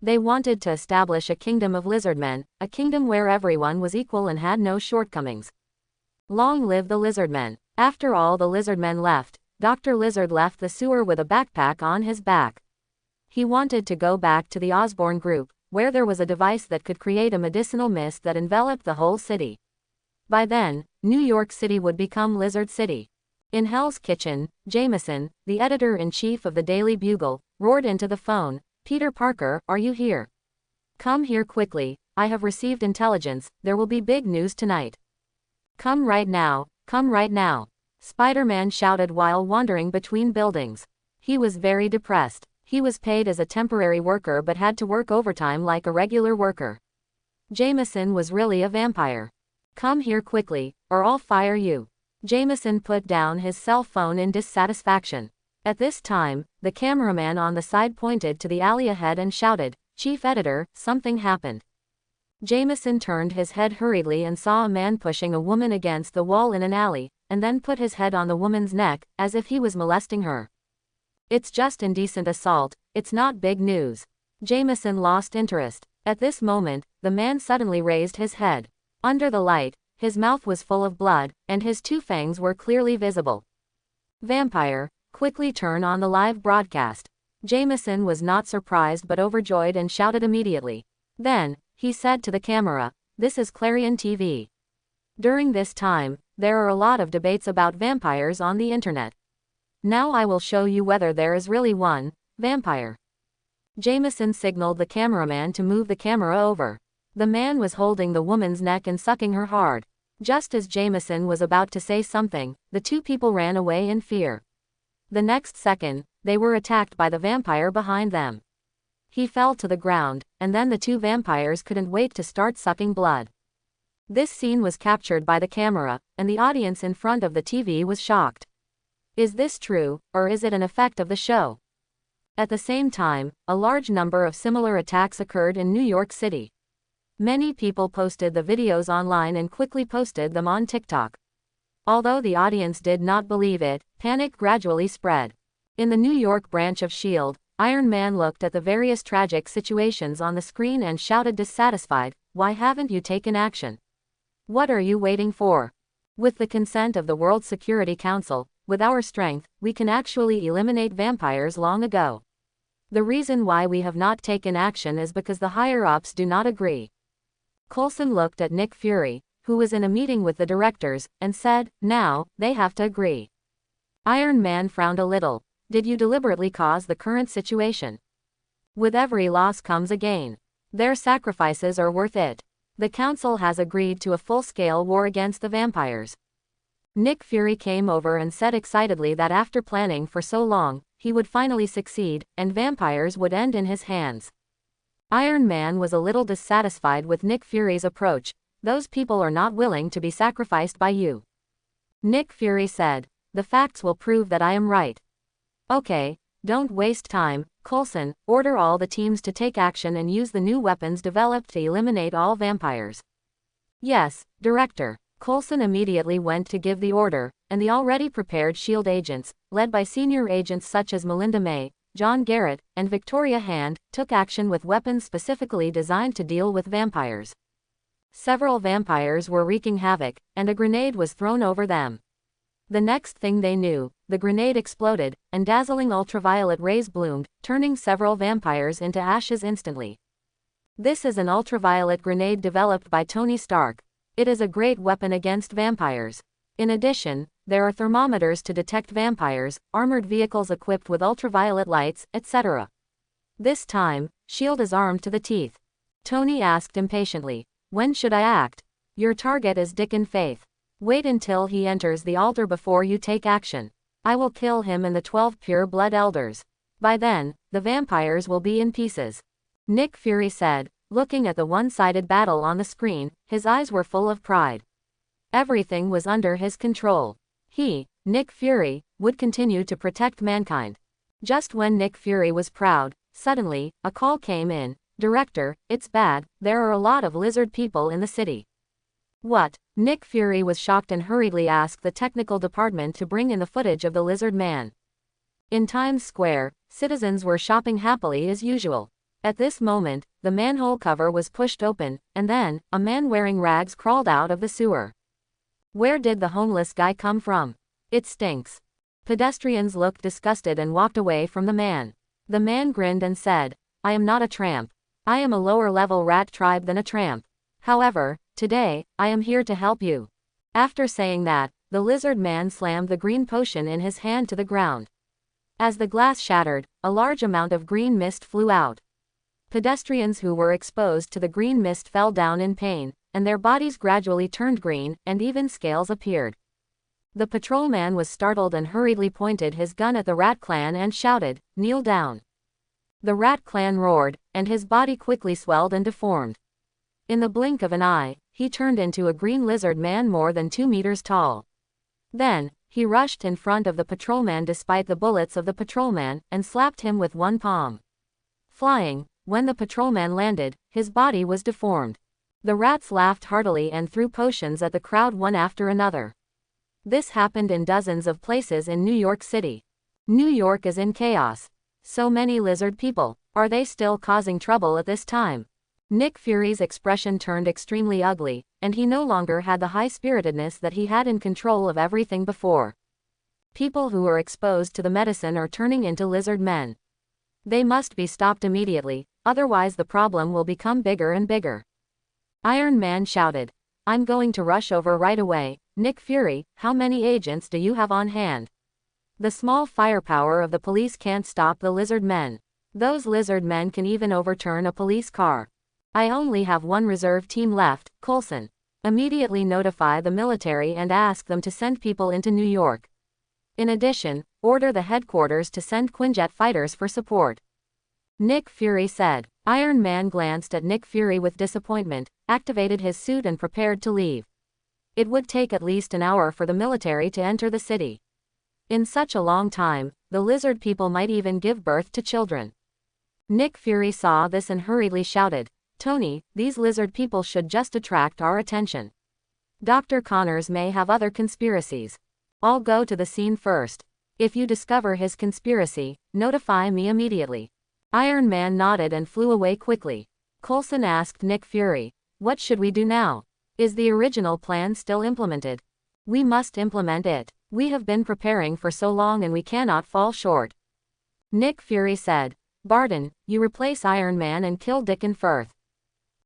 They wanted to establish a kingdom of lizard men, a kingdom where everyone was equal and had no shortcomings. Long live the lizard men. After all the lizard men left, Dr. Lizard left the sewer with a backpack on his back. He wanted to go back to the Osborne group, where there was a device that could create a medicinal mist that enveloped the whole city. By then, New York City would become Lizard City. In Hell's Kitchen, Jameson, the editor-in-chief of the Daily Bugle, roared into the phone, "Peter Parker, are you here? Come here quickly, I have received intelligence, there will be big news tonight. Come right now, come right now." Spider-Man shouted while wandering between buildings. He was very depressed. He was paid as a temporary worker but had to work overtime like a regular worker. Jameson was really a vampire. "Come here quickly, or I'll fire you." Jameson put down his cell phone in dissatisfaction. At this time, the cameraman on the side pointed to the alley ahead and shouted, Chief Editor, something happened. Jameson turned his head hurriedly and saw a man pushing a woman against the wall in an alley, and then put his head on the woman's neck, as if he was molesting her. It's just indecent assault, it's not big news. Jameson lost interest. At this moment, the man suddenly raised his head. Under the light, his mouth was full of blood, and his two fangs were clearly visible. Vampire, quickly turn on the live broadcast. Jameson was not surprised but overjoyed and shouted immediately. Then, he said to the camera, "This is Clarion TV." During this time, there are a lot of debates about vampires on the internet. Now I will show you whether there is really one vampire. Jameson signaled the cameraman to move the camera over. The man was holding the woman's neck and sucking her hard. Just as Jameson was about to say something, the two people ran away in fear. The next second, they were attacked by the vampire behind them. He fell to the ground, and then the two vampires couldn't wait to start sucking blood. This scene was captured by the camera, and the audience in front of the TV was shocked. Is this true, or is it an effect of the show? At the same time, a large number of similar attacks occurred in New York City. Many people posted the videos online and quickly posted them on TikTok. Although the audience did not believe it, panic gradually spread. In the New York branch of S.H.I.E.L.D., Iron Man looked at the various tragic situations on the screen and shouted dissatisfied, "Why haven't you taken action? What are you waiting for? With the consent of the World Security Council, with our strength, we can actually eliminate vampires long ago. The reason why we have not taken action is because the higher-ups do not agree." Coulson looked at Nick Fury, who was in a meeting with the directors, and said, "Now, they have to agree." Iron Man frowned a little. "Did you deliberately cause the current situation? With every loss comes a gain. Their sacrifices are worth it. The council has agreed to a full-scale war against the vampires." Nick Fury came over and said excitedly that after planning for so long, he would finally succeed, and vampires would end in his hands. Iron Man was a little dissatisfied with Nick Fury's approach. "Those people are not willing to be sacrificed by you." Nick Fury said, "The facts will prove that I am right." "Okay, don't waste time, Coulson, order all the teams to take action and use the new weapons developed to eliminate all vampires." "Yes, Director." Coulson immediately went to give the order, and the already prepared S.H.I.E.L.D. agents, led by senior agents such as Melinda May, John Garrett, and Victoria Hand, took action with weapons specifically designed to deal with vampires. Several vampires were wreaking havoc, and a grenade was thrown over them. The next thing they knew, the grenade exploded, and dazzling ultraviolet rays bloomed, turning several vampires into ashes instantly. This is an ultraviolet grenade developed by Tony Stark. It is a great weapon against vampires. In addition, there are thermometers to detect vampires, armored vehicles equipped with ultraviolet lights, etc. This time, S.H.I.E.L.D. is armed to the teeth. Tony asked impatiently, "When should I act? Your target is Dicken Faith. Wait until he enters the altar before you take action. I will kill him and the 12 pure blood elders. By then, the vampires will be in pieces." Nick Fury said, looking at the one-sided battle on the screen. His eyes were full of pride. Everything was under his control. He, Nick Fury, would continue to protect mankind. Just when Nick Fury was proud, suddenly, a call came in. "Director, it's bad, there are a lot of lizard people in the city." "What?" Nick Fury was shocked and hurriedly asked the technical department to bring in the footage of the lizard man. In Times Square, citizens were shopping happily as usual. At this moment, the manhole cover was pushed open, and then, a man wearing rags crawled out of the sewer. Where did the homeless guy come from? It stinks. Pedestrians looked disgusted and walked away from the man. The man grinned and said, "I am not a tramp. I am a lower-level rat tribe than a tramp. However, today, I am here to help you." After saying that, the lizard man slammed the green potion in his hand to the ground. As the glass shattered, a large amount of green mist flew out. Pedestrians who were exposed to the green mist fell down in pain, and their bodies gradually turned green, and even scales appeared. The patrolman was startled and hurriedly pointed his gun at the Rat Clan and shouted, "Kneel down." The Rat Clan roared, and his body quickly swelled and deformed. In the blink of an eye, he turned into a green lizard man more than 2 meters tall. Then, he rushed in front of the patrolman despite the bullets of the patrolman, and slapped him with one palm. Flying, When the patrolman landed, his body was deformed. The rats laughed heartily and threw potions at the crowd one after another. This happened in dozens of places in New York City. New York is in chaos. So many lizard people. Are they still causing trouble at this time? Nick Fury's expression turned extremely ugly, and he no longer had the high-spiritedness that he had in control of everything before. People who are exposed to the medicine are turning into lizard men. They must be stopped immediately, otherwise the problem will become bigger and bigger. Iron Man shouted. I'm going to rush over right away. Nick Fury, how many agents do you have on hand? The small firepower of the police can't stop the lizard men. Those lizard men can even overturn a police car. I only have one reserve team left, Coulson. Immediately notify the military and ask them to send people into New York. In addition, order the headquarters to send Quinjet fighters for support. Nick Fury said. Iron Man glanced at Nick Fury with disappointment, activated his suit and prepared to leave. It would take at least an hour for the military to enter the city. In such a long time, the lizard people might even give birth to children. Nick Fury saw this and hurriedly shouted, Tony, these lizard people should just attract our attention. Dr. Connors may have other conspiracies. I'll go to the scene first. If you discover his conspiracy, notify me immediately. Iron Man nodded and flew away quickly. Coulson asked Nick Fury, what should we do now? Is the original plan still implemented? We must implement it. We have been preparing for so long and we cannot fall short. Nick Fury said. Barton, you replace Iron Man and kill Dicken first.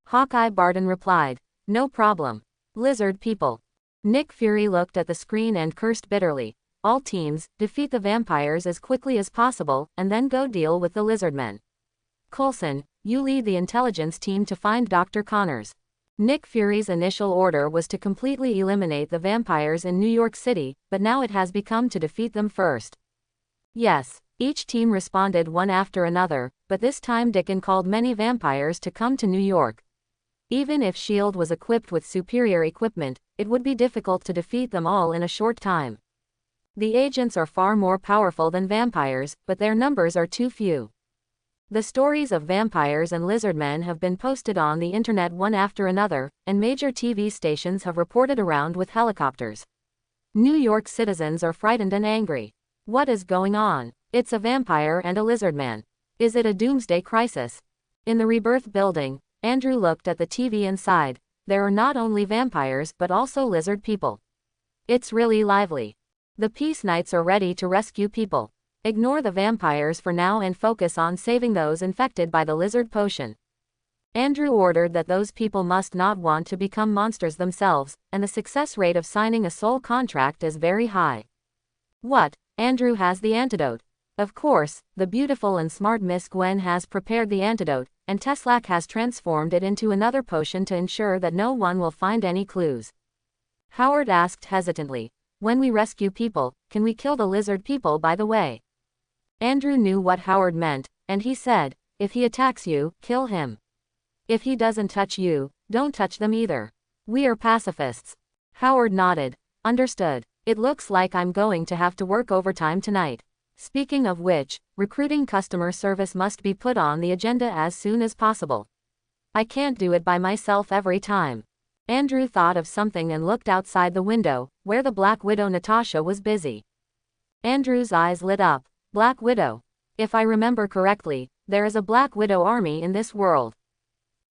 Hawkeye Barton replied. No problem. Lizard people. Nick Fury looked at the screen and cursed bitterly. All teams, defeat the vampires as quickly as possible, and then go deal with the lizardmen. Coulson, you lead the intelligence team to find Dr. Connors. Nick Fury's initial order was to completely eliminate the vampires in New York City, but now it has become to defeat them first. Yes, each team responded one after another, but this time Dicken called many vampires to come to New York. Even if S.H.I.E.L.D. was equipped with superior equipment, it would be difficult to defeat them all in a short time. The agents are far more powerful than vampires, but their numbers are too few. The stories of vampires and lizardmen have been posted on the internet one after another, and major TV stations have reported around with helicopters. New York citizens are frightened and angry. What is going on? It's a vampire and a lizardman. Is it a doomsday crisis? In the Rebirth building, Andrew looked at the TV and sighed. There are not only vampires but also lizard people. It's really lively. The Peace Knights are ready to rescue people. Ignore the vampires for now and focus on saving those infected by the lizard potion. Andrew ordered that those people must not want to become monsters themselves, and the success rate of signing a soul contract is very high. What? Andrew has the antidote. Of course, the beautiful and smart Miss Gwen has prepared the antidote, and Teslac has transformed it into another potion to ensure that no one will find any clues. Howard asked hesitantly. When we rescue people, can we kill the lizard people by the way? Andrew knew what Howard meant, and he said, if he attacks you, kill him. If he doesn't touch you, don't touch them either. We are pacifists. Howard nodded. Understood. It looks like I'm going to have to work overtime tonight. Speaking of which, recruiting customer service must be put on the agenda as soon as possible. I can't do it by myself every time. Andrew thought of something and looked outside the window, where the Black Widow Natasha was busy. Andrew's eyes lit up. Black Widow. If I remember correctly, there is a Black Widow army in this world.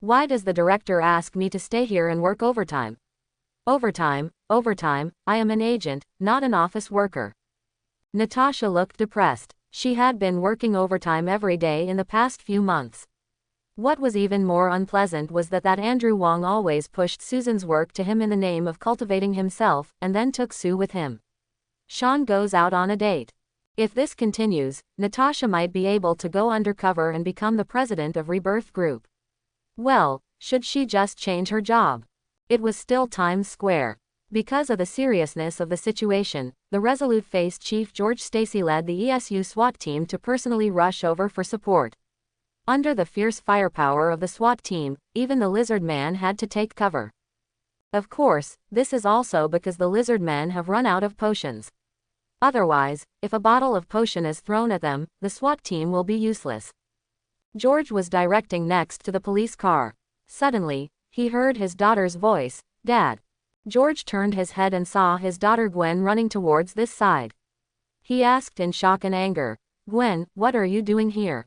Why does the director ask me to stay here and work overtime? Overtime, I am an agent, not an office worker. Natasha looked depressed. She had been working overtime every day in the past few months. What was even more unpleasant was that Andrew Wong always pushed Susan's work to him in the name of cultivating himself, and then took Sue with him. Sean goes out on a date. If this continues, Natasha might be able to go undercover and become the president of Rebirth Group. Well, should she just change her job? It was still Times Square. Because of the seriousness of the situation, the resolute-faced Chief George Stacy led the ESU SWAT team to personally rush over for support. Under the fierce firepower of the SWAT team, even the lizard man had to take cover. Of course, this is also because the lizard men have run out of potions. Otherwise, if a bottle of potion is thrown at them, the SWAT team will be useless. George was directing next to the police car. Suddenly, he heard his daughter's voice, "Dad." George turned his head and saw his daughter Gwen running towards this side. He asked in shock and anger, "Gwen, what are you doing here?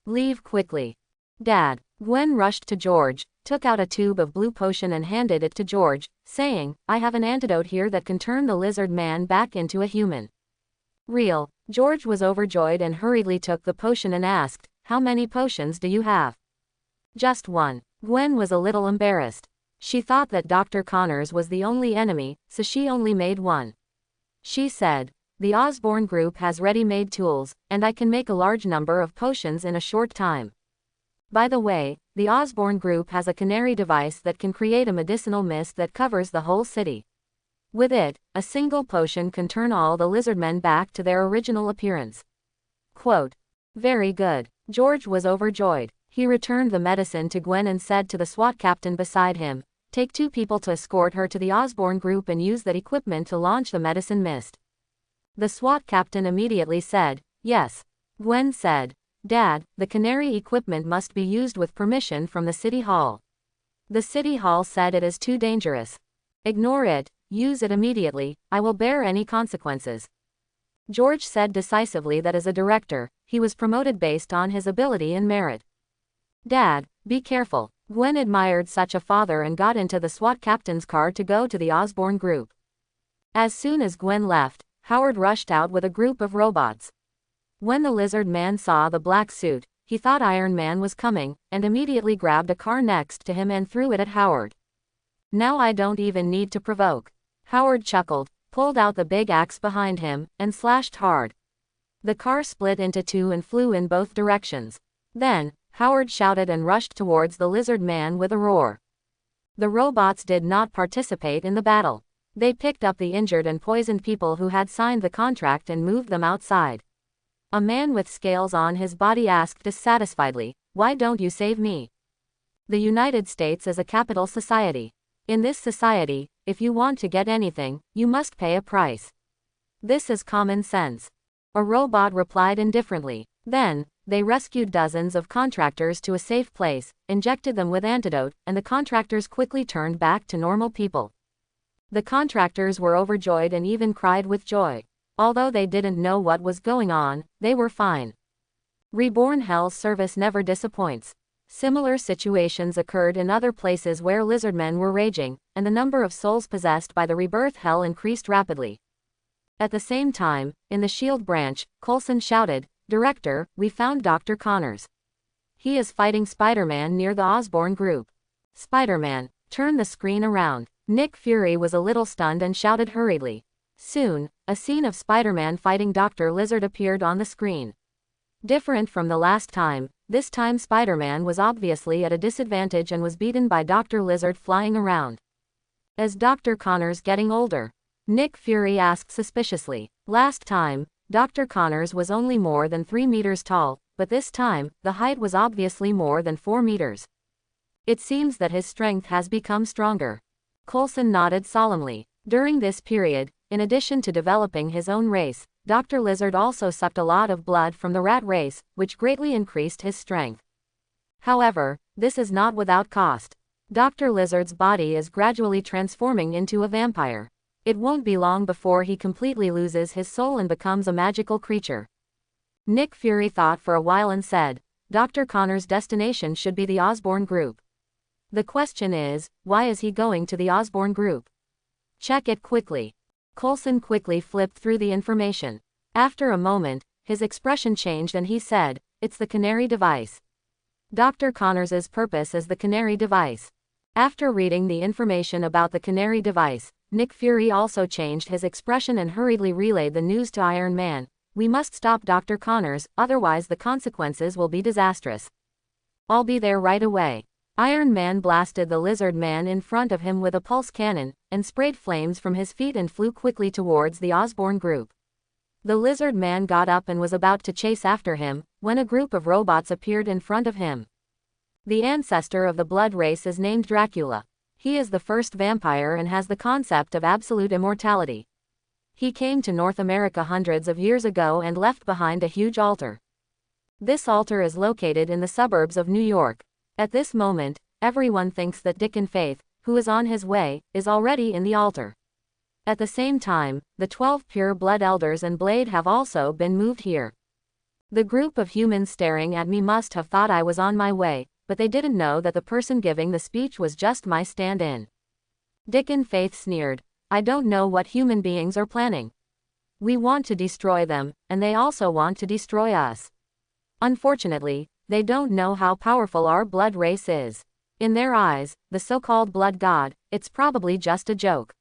Leave quickly." "Dad." Gwen rushed to George, took out a tube of blue potion and handed it to George, saying, "I have an antidote here that can turn the lizard man back into a human." "Real?" George was overjoyed and hurriedly took the potion and asked, "How many potions do you have?" "Just one." Gwen was a little embarrassed. She thought that Dr. Connors was the only enemy, so she only made one. She said, "The Osborne group has ready-made tools, and I can make a large number of potions in a short time. By the way, the Osborne group has a canary device that can create a medicinal mist that covers the whole city. With it, a single potion can turn all the lizardmen back to their original appearance." Quote. "Very good." George was overjoyed. He returned the medicine to Gwen and said to the SWAT captain beside him, "Take 2 people to escort her to the Osborne group and use that equipment to launch the medicine mist." The SWAT captain immediately said, "Yes." Gwen said, "Dad, the canary equipment must be used with permission from the city hall." The city hall said it is too dangerous. "Ignore it, use it immediately, I will bear any consequences." George said decisively that as a director, he was promoted based on his ability and merit. "Dad, be careful." Gwen admired such a father and got into the SWAT captain's car to go to the Osborne group. As soon as Gwen left, Howard rushed out with a group of robots. When the lizard man saw the black suit, he thought Iron Man was coming, and immediately grabbed a car next to him and threw it at Howard. "Now I don't even need to provoke." Howard chuckled, pulled out the big axe behind him, and slashed hard. The car split into 2 and flew in both directions. Then, Howard shouted and rushed towards the lizard man with a roar. The robots did not participate in the battle. They picked up the injured and poisoned people who had signed the contract and moved them outside. A man with scales on his body asked dissatisfiedly, "Why don't you save me?" The United States is a capital society. In this society, if you want to get anything, you must pay a price. This is common sense. A robot replied indifferently. Then, they rescued dozens of contractors to a safe place, injected them with antidote, and the contractors quickly turned back to normal people. The contractors were overjoyed and even cried with joy. Although they didn't know what was going on, they were fine. Reborn Hell's service never disappoints. Similar situations occurred in other places where lizardmen were raging, and the number of souls possessed by the rebirth hell increased rapidly. At the same time, in the Shield branch, Coulson shouted, "Director, we found Dr. Connors. He is fighting Spider-Man near the Osborne group." "Spider-Man, turn the screen around." Nick Fury was a little stunned and shouted hurriedly. Soon, a scene of Spider-Man fighting Dr. Lizard appeared on the screen. Different from the last time, this time Spider-Man was obviously at a disadvantage and was beaten by Dr. Lizard flying around. "Is Dr. Connors getting older?" Nick Fury asked suspiciously. Last time, Dr. Connors was only more than 3 meters tall, but this time, the height was obviously more than 4 meters. "It seems that his strength has become stronger." Coulson nodded solemnly. During this period, in addition to developing his own race, Dr. Lizard also sucked a lot of blood from the rat race, which greatly increased his strength. However, this is not without cost. Dr. Lizard's body is gradually transforming into a vampire. It won't be long before he completely loses his soul and becomes a magical creature. Nick Fury thought for a while and said, "Dr. Connors' destination should be the Osborne group. The question is, why is he going to the Osborne group? Check it quickly." Coulson quickly flipped through the information. After a moment, his expression changed and he said, "It's the canary device. Dr. Connors' purpose is the canary device." After reading the information about the canary device, Nick Fury also changed his expression and hurriedly relayed the news to Iron Man. "We must stop Dr. Connors, otherwise the consequences will be disastrous." "I'll be there right away." Iron Man blasted the lizard man in front of him with a pulse cannon, and sprayed flames from his feet and flew quickly towards the Osborne group. The lizard man got up and was about to chase after him, when a group of robots appeared in front of him. The ancestor of the blood race is named Dracula. He is the first vampire and has the concept of absolute immortality. He came to North America hundreds of years ago and left behind a huge altar. This altar is located in the suburbs of New York. At this moment, everyone thinks that Dicken Faith, who is on his way, is already in the altar. At the same time, the 12 pure blood elders and Blade have also been moved here. The group of humans staring at me must have thought I was on my way, but they didn't know that the person giving the speech was just my stand-in. Dicken Faith sneered. I don't know what human beings are planning. We want to destroy them, and they also want to destroy us. Unfortunately, they don't know how powerful our blood race is. In their eyes, the so-called blood god, it's probably just a joke.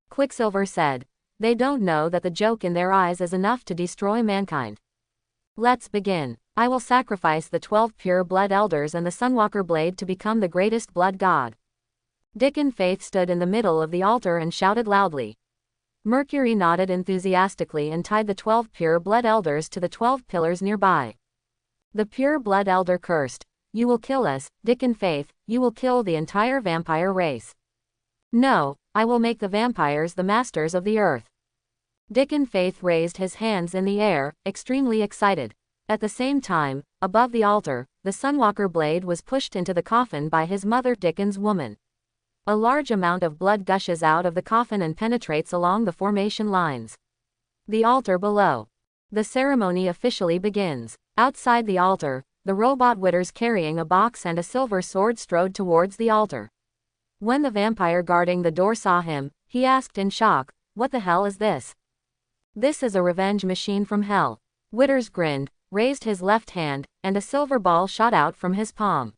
Quicksilver said. They don't know that the joke in their eyes is enough to destroy mankind. Let's begin. I will sacrifice the 12 pure blood elders and the Sunwalker Blade to become the greatest blood god. Dicken Faith stood in the middle of the altar and shouted loudly. Mercury nodded enthusiastically and tied the 12 pure blood elders to the 12 pillars nearby. The pure blood elder cursed. You will kill us, Dicken Faith, you will kill the entire vampire race. No, I will make the vampires the masters of the earth. Dicken Faith raised his hands in the air, extremely excited. At the same time, above the altar, the Sunwalker Blade was pushed into the coffin by his mother Dicken's woman. A large amount of blood gushes out of the coffin and penetrates along the formation lines. The altar below. The ceremony officially begins. Outside the altar, the robot Witters carrying a box and a silver sword strode towards the altar. When the vampire guarding the door saw him, he asked in shock, "What the hell is this?" "This is a revenge machine from hell." Witters grinned, raised his left hand, and a silver ball shot out from his palm.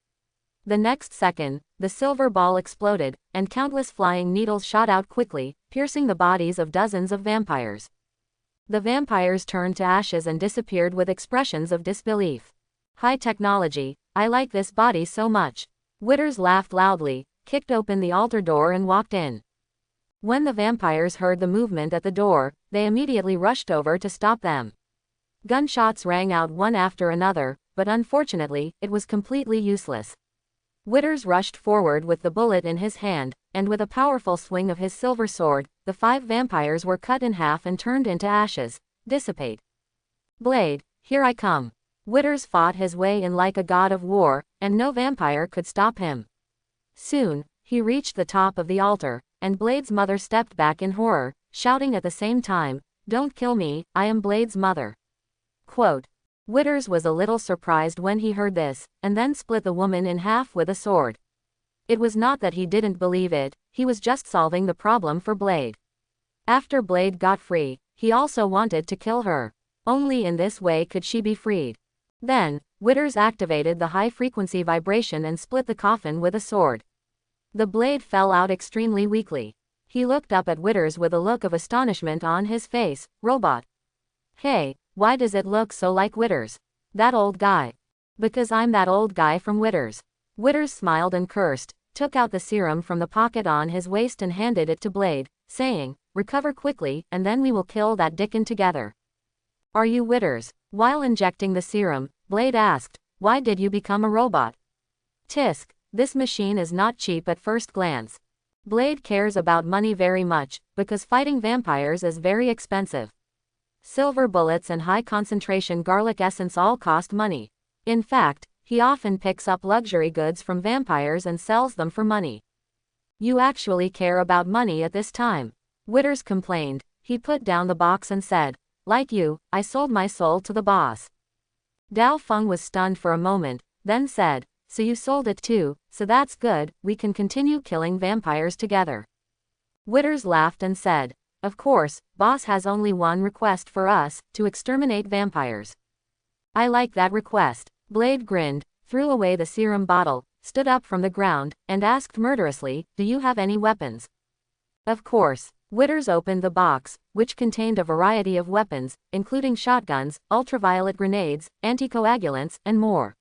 The next second, the silver ball exploded, and countless flying needles shot out quickly, piercing the bodies of dozens of vampires. The vampires turned to ashes and disappeared with expressions of disbelief. High technology, I like this body so much. Witters laughed loudly, kicked open the altar door and walked in. When the vampires heard the movement at the door, they immediately rushed over to stop them. Gunshots rang out one after another, but unfortunately, it was completely useless. Witters rushed forward with the bullet in his hand, and with a powerful swing of his silver sword, the 5 vampires were cut in half and turned into ashes. Dissipate. Blade, here I come. Witters fought his way in like a god of war, and no vampire could stop him. Soon, he reached the top of the altar, and Blade's mother stepped back in horror, shouting at the same time, "Don't kill me, I am Blade's mother." Quote. Witters was a little surprised when he heard this, and then split the woman in half with a sword. It was not that he didn't believe it, he was just solving the problem for Blade. After Blade got free, he also wanted to kill her. Only in this way could she be freed. Then, Witters activated the high-frequency vibration and split the coffin with a sword. The blade fell out extremely weakly. He looked up at Witters with a look of astonishment on his face. "Robot. Hey, why does it look so like Witters? That old guy." "Because I'm that old guy from Witters." Witters smiled and cursed, took out the serum from the pocket on his waist and handed it to Blade, saying, "Recover quickly, and then we will kill that Dicken together." "Are you Witters?" While injecting the serum, Blade asked, "Why did you become a robot?" "Tisk, this machine is not cheap at first glance." Blade cares about money very much, because fighting vampires is very expensive. Silver bullets and high-concentration garlic essence all cost money. In fact, he often picks up luxury goods from vampires and sells them for money. "You actually care about money at this time," Witters complained. He put down the box and said, "Like you, I sold my soul to the boss." Dao Feng was stunned for a moment, then said, "So you sold it too, so that's good, we can continue killing vampires together." Witters laughed and said, "Of course, boss has only one request for us, to exterminate vampires." "I like that request." Blade grinned, threw away the serum bottle, stood up from the ground, and asked murderously, "Do you have any weapons?" "Of course." Witters opened the box, which contained a variety of weapons, including shotguns, ultraviolet grenades, anticoagulants, and more.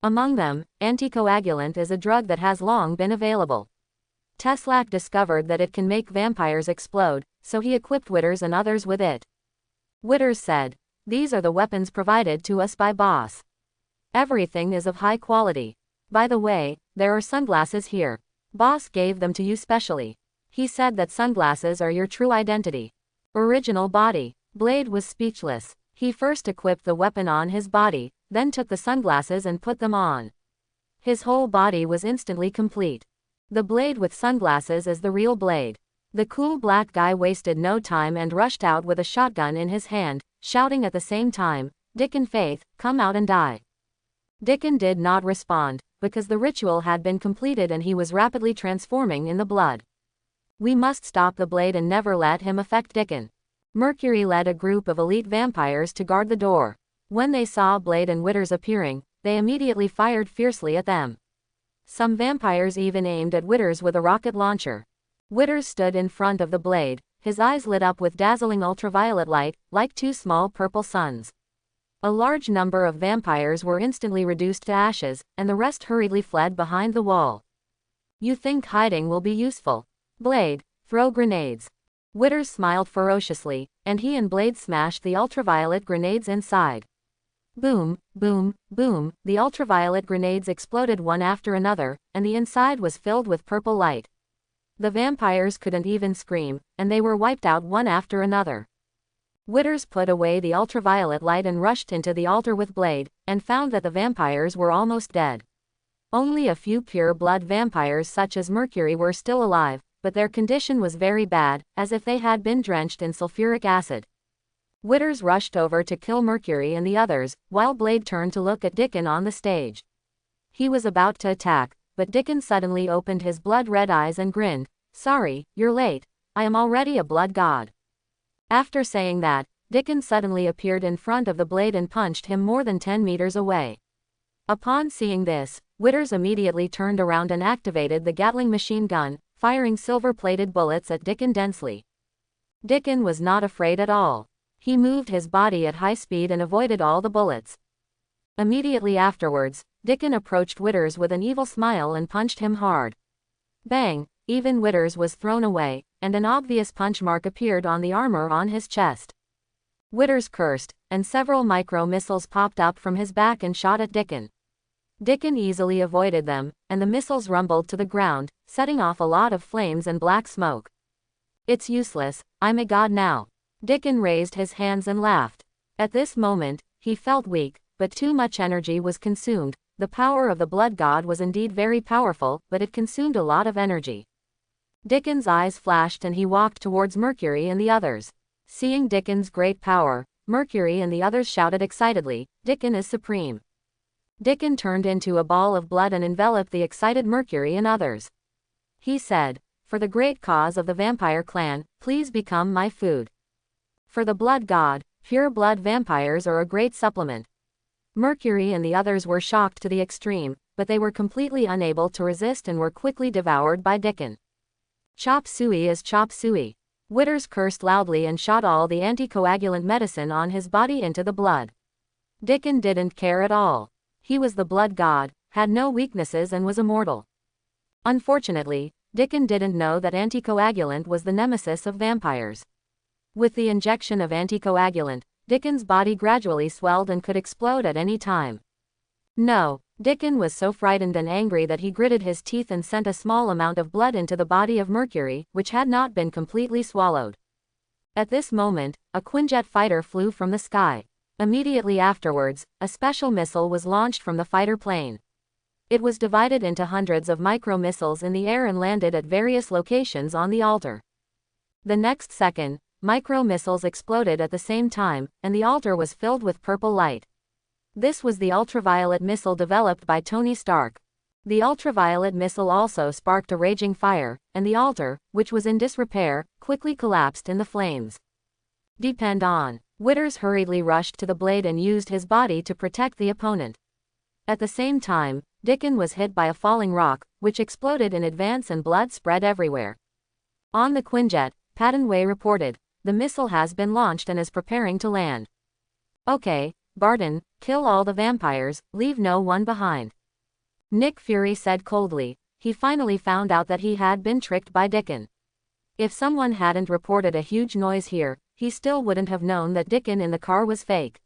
Among them, anticoagulant is a drug that has long been available. Teslac discovered that it can make vampires explode, so he equipped Witters and others with it. Witters said, "These are the weapons provided to us by boss. Everything is of high quality. By the way, there are sunglasses here. Boss gave them to you specially. He said that sunglasses are your true identity." Original body. Blade was speechless. He first equipped the weapon on his body, then took the sunglasses and put them on. His whole body was instantly complete. The Blade with sunglasses is the real Blade. The cool black guy wasted no time and rushed out with a shotgun in his hand, shouting at the same time, "Dicken Faith, come out and die." Dicken did not respond, because the ritual had been completed and he was rapidly transforming in the blood. We must stop the Blade and never let him affect Dicken. Mercury led a group of elite vampires to guard the door. When they saw Blade and Withers appearing, they immediately fired fiercely at them. Some vampires even aimed at Withers with a rocket launcher. Withers stood in front of the Blade, his eyes lit up with dazzling ultraviolet light, like two small purple suns. A large number of vampires were instantly reduced to ashes, and the rest hurriedly fled behind the wall. "You think hiding will be useful? Blade, throw grenades." Withers smiled ferociously, and he and Blade smashed the ultraviolet grenades inside. Boom, boom, boom, the ultraviolet grenades exploded one after another, and the inside was filled with purple light. The vampires couldn't even scream, and they were wiped out one after another. Withers put away the ultraviolet light and rushed into the altar with Blade, and found that the vampires were almost dead. Only a few pure-blood vampires such as Mercury were still alive, but their condition was very bad, as if they had been drenched in sulfuric acid. Withers rushed over to kill Mercury and the others, while Blade turned to look at Dicken on the stage. He was about to attack, but Dicken suddenly opened his blood-red eyes and grinned. "Sorry, you're late. I am already a blood god." After saying that, Dicken suddenly appeared in front of the Blade and punched him more than 10 meters away. Upon seeing this, Withers immediately turned around and activated the Gatling machine gun, firing silver-plated bullets at Dicken densely. Dicken was not afraid at all. He moved his body at high speed and avoided all the bullets. Immediately afterwards, Dicken approached Withers with an evil smile and punched him hard. Bang! Even Withers was thrown away, and an obvious punch mark appeared on the armor on his chest. Withers cursed, and several micro-missiles popped up from his back and shot at Dicken. Dicken easily avoided them, and the missiles rumbled to the ground, setting off a lot of flames and black smoke. "It's useless, I'm a god now." Dicken raised his hands and laughed. At this moment, he felt weak, but too much energy was consumed. The power of the blood god was indeed very powerful, but it consumed a lot of energy. Dicken's eyes flashed and he walked towards Mercury and the others. Seeing Dicken's great power, Mercury and the others shouted excitedly, "Dicken is supreme." Dicken turned into a ball of blood and enveloped the excited Mercury and others. He said, "For the great cause of the vampire clan, please become my food." For the blood god, pure blood vampires are a great supplement. Mercury and the others were shocked to the extreme, but they were completely unable to resist and were quickly devoured by Dicken. "Chop suey is chop suey." Withers cursed loudly and shot all the anticoagulant medicine on his body into the blood. Dicken didn't care at all. He was the blood god, had no weaknesses and was immortal. Unfortunately, Dicken didn't know that anticoagulant was the nemesis of vampires. With the injection of anticoagulant, Dicken's body gradually swelled and could explode at any time. No, Dicken was so frightened and angry that he gritted his teeth and sent a small amount of blood into the body of Mercury, which had not been completely swallowed. At this moment, a Quinjet fighter flew from the sky. Immediately afterwards, a special missile was launched from the fighter plane. It was divided into hundreds of micro-missiles in the air and landed at various locations on the altar. The next second, micro-missiles exploded at the same time, and the altar was filled with purple light. This was the ultraviolet missile developed by Tony Stark. The ultraviolet missile also sparked a raging fire, and the altar, which was in disrepair, quickly collapsed in the flames. Depend on. Withers hurriedly rushed to the Blade and used his body to protect the opponent. At the same time, Dicken was hit by a falling rock, which exploded in advance and blood spread everywhere. On the Quinjet, Patton Way reported, "The missile has been launched and is preparing to land." "Okay, Barton, kill all the vampires, leave no one behind." Nick Fury said coldly. He finally found out that he had been tricked by Dicken. If someone hadn't reported a huge noise here, he still wouldn't have known that Dicken in the car was fake.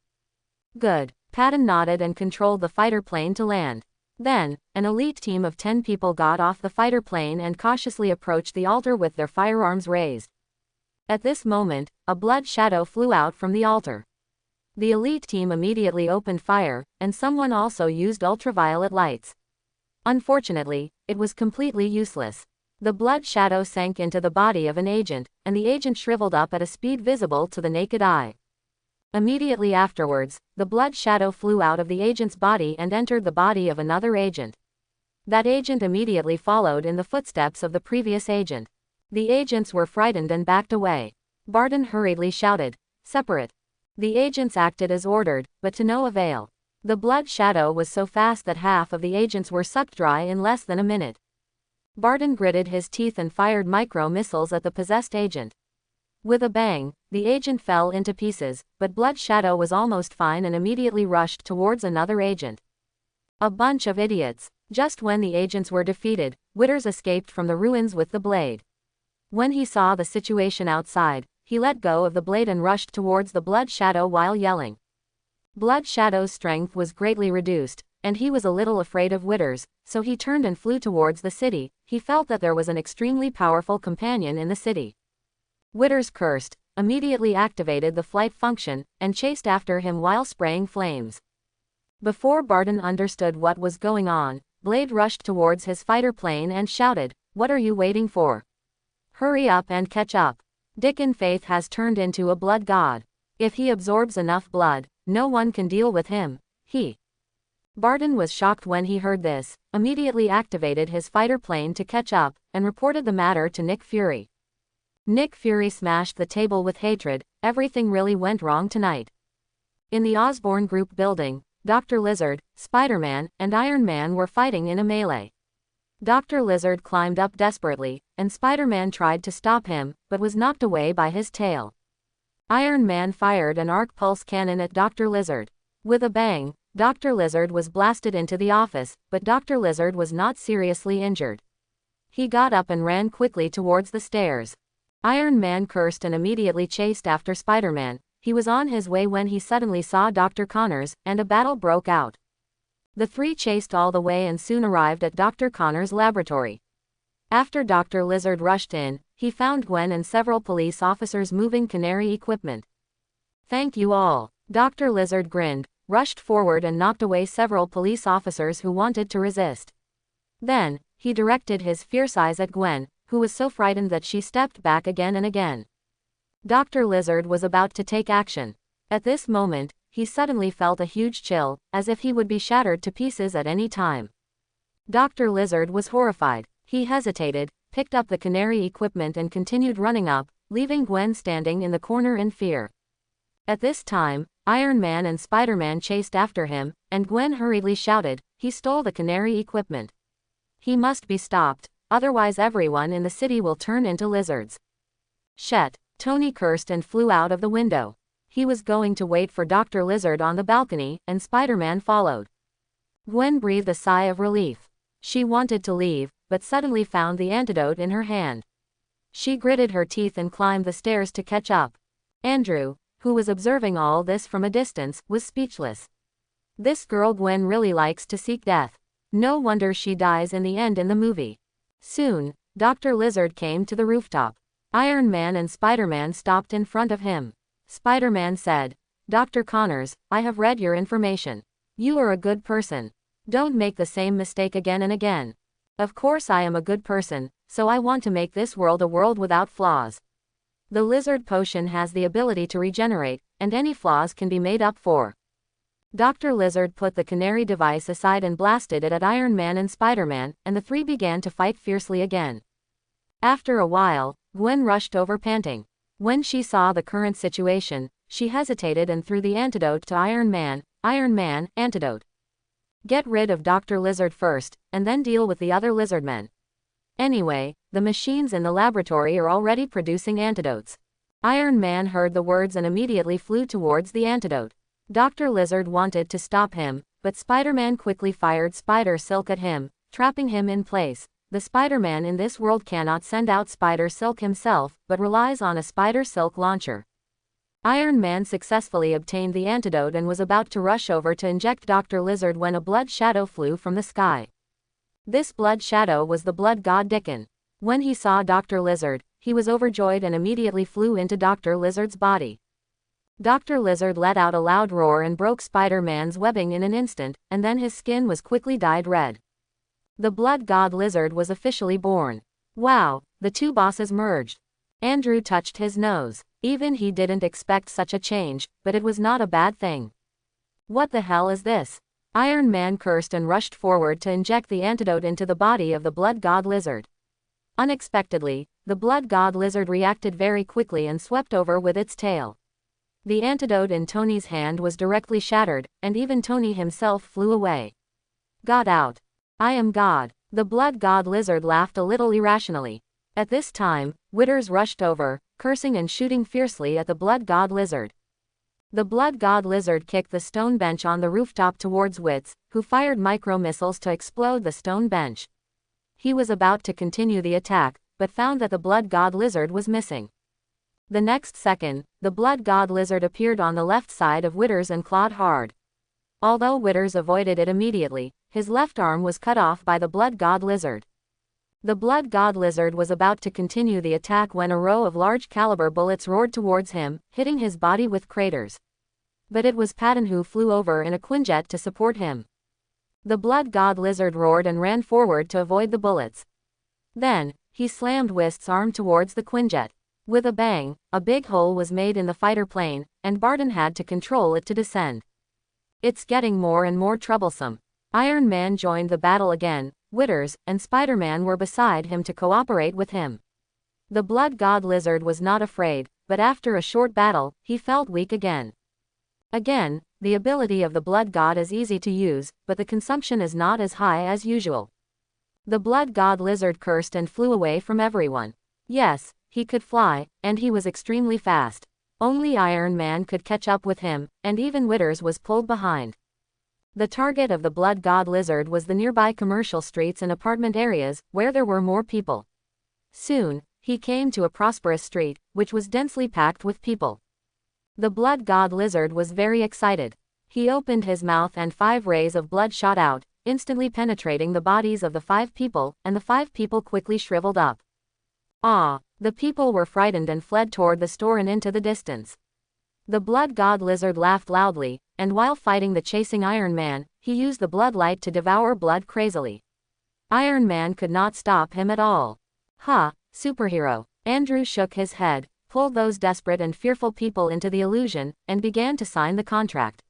Good. Patton nodded and controlled the fighter plane to land. Then, an elite team of 10 people got off the fighter plane and cautiously approached the altar with their firearms raised. At this moment, a blood shadow flew out from the altar. The elite team immediately opened fire, and someone also used ultraviolet lights. Unfortunately, it was completely useless. The blood shadow sank into the body of an agent, and the agent shriveled up at a speed visible to the naked eye. Immediately afterwards, the blood shadow flew out of the agent's body and entered the body of another agent. That agent immediately followed in the footsteps of the previous agent. The agents were frightened and backed away. Barton hurriedly shouted, "Separate!" The agents acted as ordered, but to no avail. The blood shadow was so fast that half of the agents were sucked dry in less than a minute. Barton gritted his teeth and fired micro-missiles at the possessed agent. With a bang, the agent fell into pieces, but Blood Shadow was almost fine and immediately rushed towards another agent. A bunch of idiots. Just when the agents were defeated, Withers escaped from the ruins with the blade. When he saw the situation outside, he let go of the blade and rushed towards the Blood Shadow while yelling. Blood Shadow's strength was greatly reduced, and he was a little afraid of Withers, so he turned and flew towards the city. He felt that there was an extremely powerful companion in the city. Withers cursed, immediately activated the flight function, and chased after him while spraying flames. Before Barton understood what was going on, Blade rushed towards his fighter plane and shouted, "What are you waiting for? Hurry up and catch up. Dicken Faith has turned into a blood god. If he absorbs enough blood, no one can deal with him." Barton was shocked when he heard this, immediately activated his fighter plane to catch up, and reported the matter to Nick Fury. Nick Fury smashed the table with hatred. Everything really went wrong tonight. In the Osborne Group building, Dr. Lizard, Spider-Man, and Iron Man were fighting in a melee. Dr. Lizard climbed up desperately, and Spider-Man tried to stop him, but was knocked away by his tail. Iron Man fired an arc pulse cannon at Dr. Lizard. With a bang, Dr. Lizard was blasted into the office, but Dr. Lizard was not seriously injured. He got up and ran quickly towards the stairs. Iron Man cursed and immediately chased after Spider-Man. He was on his way when he suddenly saw Dr. Connors, and a battle broke out. The three chased all the way and soon arrived at Dr. Connors' laboratory. After Dr. Lizard rushed in, he found Gwen and several police officers moving Canary equipment. "Thank you all." Dr. Lizard grinned, rushed forward and knocked away several police officers who wanted to resist. Then, he directed his fierce eyes at Gwen, who was so frightened that she stepped back again and again. Dr. Lizard was about to take action. At this moment, he suddenly felt a huge chill, as if he would be shattered to pieces at any time. Dr. Lizard was horrified. He hesitated, picked up the Canary equipment and continued running up, leaving Gwen standing in the corner in fear. At this time, Iron Man and Spider-Man chased after him, and Gwen hurriedly shouted, "He stole the Canary equipment. He must be stopped, otherwise everyone in the city will turn into lizards." "Shet!" Tony cursed and flew out of the window. He was going to wait for Dr. Lizard on the balcony, and Spider-Man followed. Gwen breathed a sigh of relief. She wanted to leave, but suddenly found the antidote in her hand. She gritted her teeth and climbed the stairs to catch up. Andrew, who was observing all this from a distance, was speechless. This girl Gwen really likes to seek death. No wonder she dies in the end in the movie. Soon, Dr. Lizard came to the rooftop. Iron Man and Spider-Man stopped in front of him. Spider-Man said, "Dr. Connors, I have read your information. You are a good person. Don't make the same mistake again and again." "Of course I am a good person, so I want to make this world a world without flaws. The lizard potion has the ability to regenerate, and any flaws can be made up for." Dr. Lizard put the Canary device aside and blasted it at Iron Man and Spider-Man, and the three began to fight fiercely again. After a while, Gwen rushed over panting. When she saw the current situation, she hesitated and threw the antidote to Iron Man. "Iron Man, antidote. Get rid of Dr. Lizard first, and then deal with the other lizardmen. Anyway, the machines in the laboratory are already producing antidotes." Iron Man heard the words and immediately flew towards the antidote. Dr. Lizard wanted to stop him, but Spider-Man quickly fired spider silk at him, trapping him in place. The Spider-Man in this world cannot send out spider silk himself, but relies on a spider silk launcher. Iron Man successfully obtained the antidote and was about to rush over to inject Dr. Lizard when a blood shadow flew from the sky. This blood shadow was the blood god Dicken. When he saw Dr. Lizard, he was overjoyed and immediately flew into Dr. Lizard's body. Dr. Lizard let out a loud roar and broke Spider-Man's webbing in an instant, and then his skin was quickly dyed red. The Blood God Lizard was officially born. Wow, the two bosses merged. Andrew touched his nose. Even he didn't expect such a change, but it was not a bad thing. What the hell is this? Iron Man cursed and rushed forward to inject the antidote into the body of the Blood God Lizard. Unexpectedly, the Blood God Lizard reacted very quickly and swept over with its tail. The antidote in Tony's hand was directly shattered, and even Tony himself flew away. Got out. I am God. The Blood God Lizard laughed a little irrationally. At this time, Withers rushed over, cursing and shooting fiercely at the Blood God Lizard. The Blood God Lizard kicked the stone bench on the rooftop towards Wits, who fired micro-missiles to explode the stone bench. He was about to continue the attack, but found that the Blood God Lizard was missing. The next second, the Blood God Lizard appeared on the left side of Withers and clawed hard. Although Withers avoided it immediately, his left arm was cut off by the Blood God Lizard. The Blood God Lizard was about to continue the attack when a row of large-caliber bullets roared towards him, hitting his body with craters. But it was Patton who flew over in a Quinjet to support him. The Blood God Lizard roared and ran forward to avoid the bullets. Then, he slammed Wist's arm towards the Quinjet. With a bang, a big hole was made in the fighter plane, and Barton had to control it to descend. It's getting more and more troublesome. Iron Man joined the battle again. Withers and Spider-Man were beside him to cooperate with him. The Blood God Lizard was not afraid, but after a short battle, he felt weak again. Again, the ability of the Blood God is easy to use, but the consumption is not as high as usual. The Blood God Lizard cursed and flew away from everyone. Yes, he could fly, and he was extremely fast. Only Iron Man could catch up with him, and even Withers was pulled behind. The target of the Blood God Lizard was the nearby commercial streets and apartment areas, where there were more people. Soon, he came to a prosperous street, which was densely packed with people. The Blood God Lizard was very excited. He opened his mouth and 5 rays of blood shot out, instantly penetrating the bodies of the 5 people, and the 5 people quickly shriveled up. Ah! The people were frightened and fled toward the store and into the distance. The Blood God Lizard laughed loudly, and while fighting the chasing Iron Man, he used the blood light to devour blood crazily. Iron Man could not stop him at all. Ha! Superhero. Andrew shook his head, pulled those desperate and fearful people into the illusion, and began to sign the contract.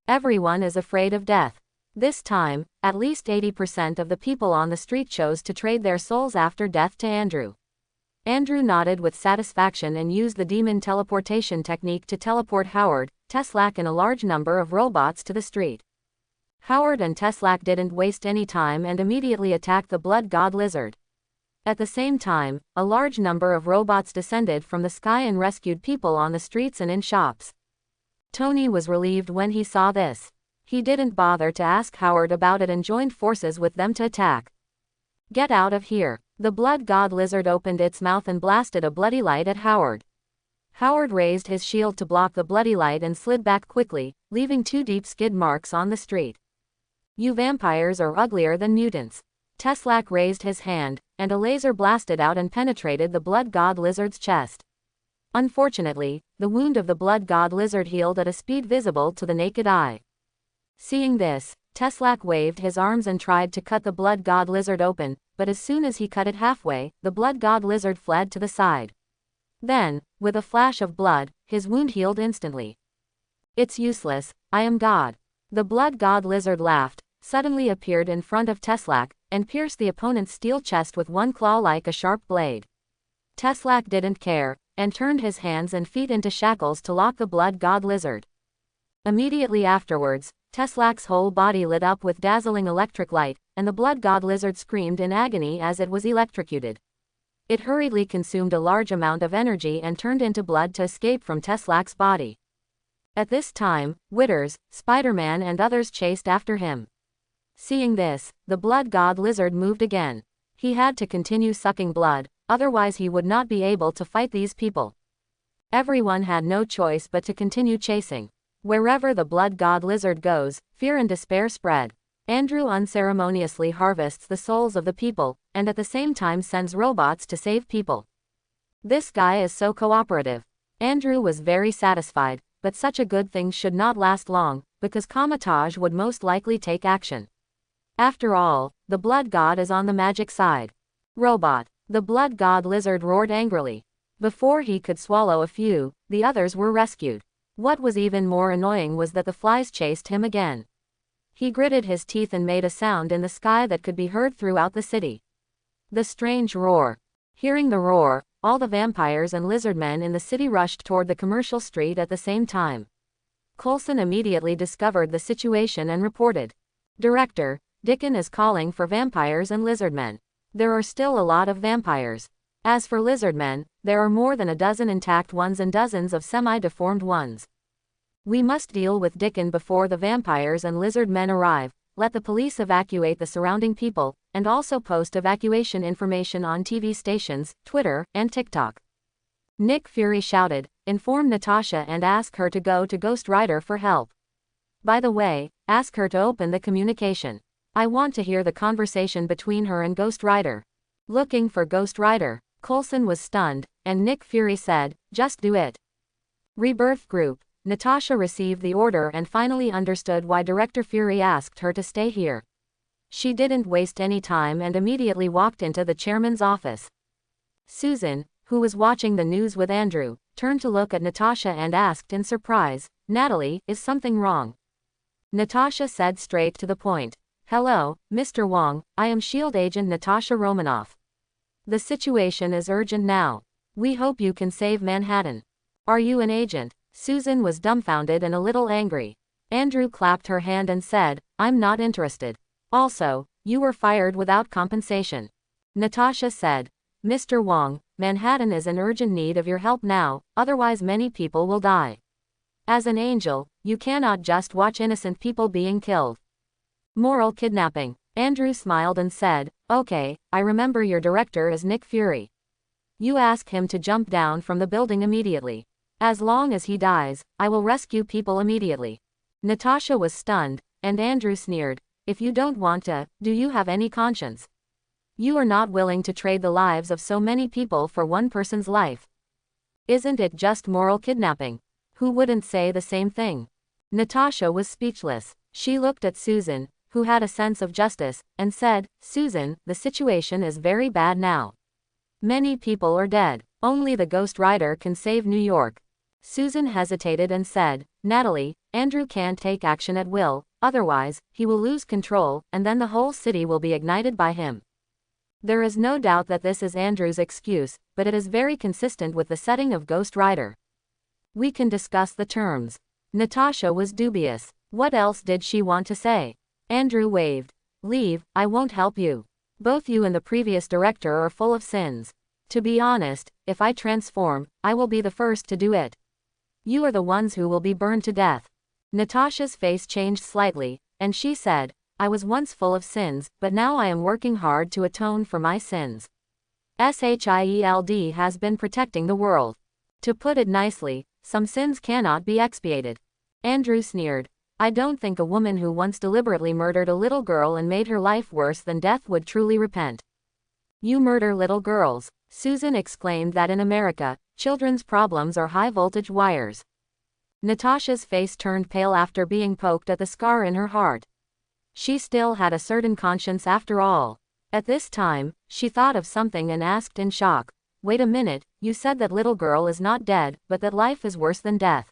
Everyone is afraid of death. This time, at least 80% of the people on the street chose to trade their souls after death to Andrew. Andrew nodded with satisfaction and used the demon teleportation technique to teleport Howard, Teslac and a large number of robots to the street. Howard and Teslac didn't waste any time and immediately attacked the Blood God Lizard. At the same time, a large number of robots descended from the sky and rescued people on the streets and in shops. Tony was relieved when he saw this. He didn't bother to ask Howard about it and joined forces with them to attack. Get out of here. The Blood God Lizard opened its mouth and blasted a bloody light at Howard. Howard raised his shield to block the bloody light and slid back quickly, leaving 2 deep skid marks on the street. You vampires are uglier than mutants. Teslac raised his hand, and a laser blasted out and penetrated the Blood God Lizard's chest. Unfortunately, the wound of the Blood God Lizard healed at a speed visible to the naked eye. Seeing this, Teslac waved his arms and tried to cut the Blood God Lizard open, but as soon as he cut it halfway, the Blood God Lizard fled to the side. Then, with a flash of blood, his wound healed instantly. It's useless, I am God. The Blood God Lizard laughed, suddenly appeared in front of Teslac, and pierced the opponent's steel chest with one claw like a sharp blade. Teslac didn't care, and turned his hands and feet into shackles to lock the Blood God Lizard. Immediately afterwards, Teslac's whole body lit up with dazzling electric light, and the Blood God Lizard screamed in agony as it was electrocuted. It hurriedly consumed a large amount of energy and turned into blood to escape from Teslac's body. At this time, Withers, Spider-Man and others chased after him. Seeing this, the Blood God Lizard moved again. He had to continue sucking blood, otherwise he would not be able to fight these people. Everyone had no choice but to continue chasing. Wherever the Blood God Lizard goes, fear and despair spread. Andrew unceremoniously harvests the souls of the people, and at the same time sends robots to save people. This guy is so cooperative. Andrew was very satisfied, but such a good thing should not last long, because Comatage would most likely take action. After all, the blood god is on the magic side. Robot. The blood god lizard roared angrily. Before he could swallow a few, the others were rescued. What was even more annoying was that the flies chased him again. He gritted his teeth and made a sound in the sky that could be heard throughout the city. The strange roar. Hearing the roar, all the vampires and lizardmen in the city rushed toward the commercial street at the same time. Coulson immediately discovered the situation and reported. Director, Dicken is calling for vampires and lizardmen. There are still a lot of vampires. As for lizardmen, there are more than a dozen intact ones and dozens of semi-deformed ones. We must deal with Dicken before the vampires and lizard men arrive. Let the police evacuate the surrounding people, and also post evacuation information on TV stations, Twitter, and TikTok. Nick Fury shouted, inform Natasha and ask her to go to Ghost Rider for help. By the way, ask her to open the communication. I want to hear the conversation between her and Ghost Rider. Looking for Ghost Rider. Coulson was stunned, and Nick Fury said, just do it. Rebirth Group. Natasha received the order and finally understood why Director Fury asked her to stay here. She didn't waste any time and immediately walked into the chairman's office. Susan, who was watching the news with Andrew, turned to look at Natasha and asked in surprise, Natalie, is something wrong? Natasha said straight to the point. Hello, Mr. Wong, I am SHIELD agent Natasha Romanoff. The situation is urgent now. We hope you can save Manhattan. Are you an agent? Susan was dumbfounded and a little angry. Andrew clapped her hand and said, I'm not interested. Also, you were fired without compensation. Natasha said, Mr. Wong, Manhattan is in urgent need of your help now, otherwise many people will die. As an angel, you cannot just watch innocent people being killed. Moral kidnapping. Andrew smiled and said, okay, I remember your director is Nick Fury. You ask him to jump down from the building immediately. As long as he dies, I will rescue people immediately. Natasha was stunned, and Andrew sneered, if you don't want to, do you have any conscience? You are not willing to trade the lives of so many people for one person's life. Isn't it just moral kidnapping? Who wouldn't say the same thing? Natasha was speechless. She looked at Susan, who had a sense of justice, and said, Susan, the situation is very bad now. Many people are dead. Only the Ghost Rider can save New York. Susan hesitated and said, Natalie, Andrew can't take action at will, otherwise, he will lose control, and then the whole city will be ignited by him. There is no doubt that this is Andrew's excuse, but it is very consistent with the setting of Ghost Rider. We can discuss the terms. Natasha was dubious. What else did she want to say? Andrew waved. Leave, I won't help you. Both you and the previous director are full of sins. To be honest, if I transform, I will be the first to do it. You are the ones who will be burned to death. Natasha's face changed slightly, and she said, I was once full of sins, but now I am working hard to atone for my sins. SHIELD has been protecting the world. To put it nicely, some sins cannot be expiated. Andrew sneered. I don't think a woman who once deliberately murdered a little girl and made her life worse than death would truly repent. You murder little girls. Susan exclaimed that in America, children's problems are high-voltage wires. Natasha's face turned pale after being poked at the scar in her heart. She still had a certain conscience after all. At this time, she thought of something and asked in shock, wait a minute, you said that little girl is not dead, but that life is worse than death.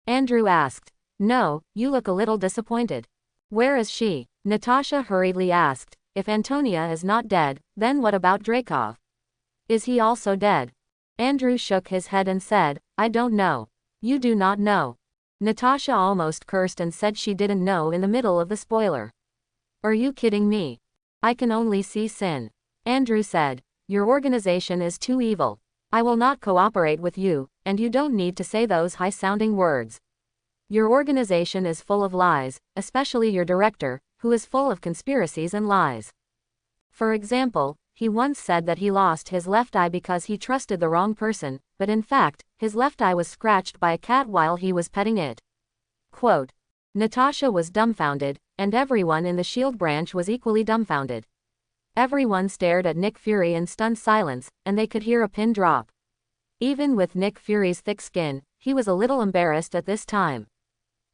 Andrew asked. No, you look a little disappointed. Where is she? Natasha hurriedly asked. If Antonia is not dead, then what about Dreykov? Is he also dead? Andrew shook his head and said, I don't know. You do not know. Natasha almost cursed and said she didn't know in the middle of the spoiler. Are you kidding me? I can only see sin. Andrew said, your organization is too evil. I will not cooperate with you, and you don't need to say those high-sounding words. Your organization is full of lies, especially your director, who is full of conspiracies and lies. For example, he once said that he lost his left eye because he trusted the wrong person, but in fact, his left eye was scratched by a cat while he was petting it. Quote. Natasha was dumbfounded, and everyone in the SHIELD branch was equally dumbfounded. Everyone stared at Nick Fury in stunned silence, and they could hear a pin drop. Even with Nick Fury's thick skin, he was a little embarrassed at this time.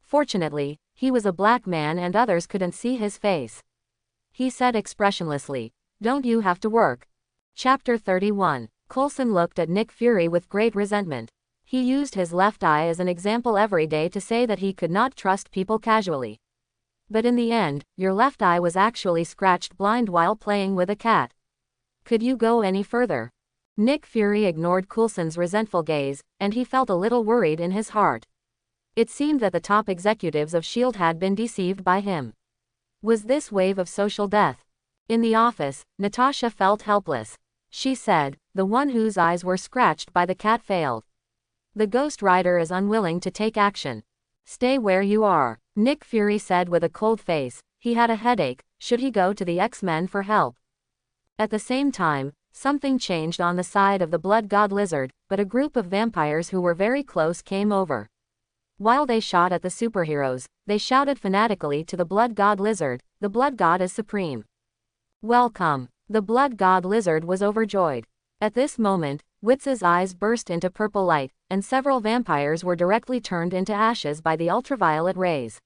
Fortunately, he was a black man and others couldn't see his face. He said expressionlessly, "Don't you have to work?" Chapter 31. Coulson looked at Nick Fury with great resentment. He used his left eye as an example every day to say that he could not trust people casually. But in the end, your left eye was actually scratched blind while playing with a cat. Could you go any further? Nick Fury ignored Coulson's resentful gaze, and he felt a little worried in his heart. It seemed that the top executives of S.H.I.E.L.D. had been deceived by him. Was this wave of social death? In the office, Natasha felt helpless. She said, "The one whose eyes were scratched by the cat failed. The Ghost Rider is unwilling to take action. Stay where you are." Nick Fury said with a cold face. He had a headache. Should he go to the X-Men for help? At the same time, something changed on the side of the Blood God Lizard, but a group of vampires who were very close came over. While they shot at the superheroes, they shouted fanatically to the Blood God Lizard, "The Blood God is supreme. Welcome." The Blood God Lizard was overjoyed. At this moment, Witz's eyes burst into purple light, and several vampires were directly turned into ashes by the ultraviolet rays.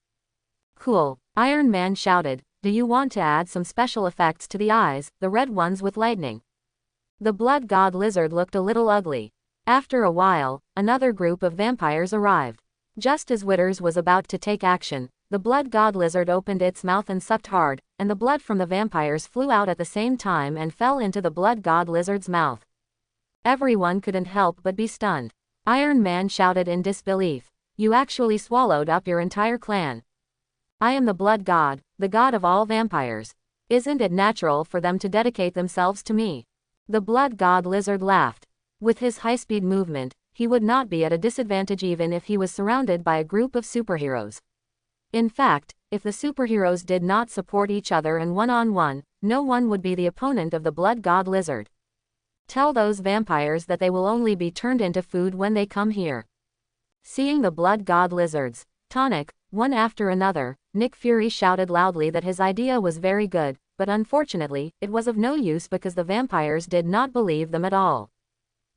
"Cool," Iron Man shouted. "Do you want to add some special effects to the eyes, the red ones with lightning?" The Blood God Lizard looked a little ugly. After a while, another group of vampires arrived. Just as Withers was about to take action, the Blood God Lizard opened its mouth and sucked hard, and the blood from the vampires flew out at the same time and fell into the Blood God Lizard's mouth. Everyone couldn't help but be stunned. Iron Man shouted in disbelief, "You actually swallowed up your entire clan. I am the Blood God, the god of all vampires. Isn't it natural for them to dedicate themselves to me?" The Blood God Lizard laughed. With his high-speed movement, he would not be at a disadvantage even if he was surrounded by a group of superheroes. In fact, if the superheroes did not support each other and one-on-one, no one would be the opponent of the Blood God Lizard. "Tell those vampires that they will only be turned into food when they come here." Seeing the Blood God Lizards, tonic, one after another, Nick Fury shouted loudly that his idea was very good, but unfortunately, it was of no use because the vampires did not believe them at all.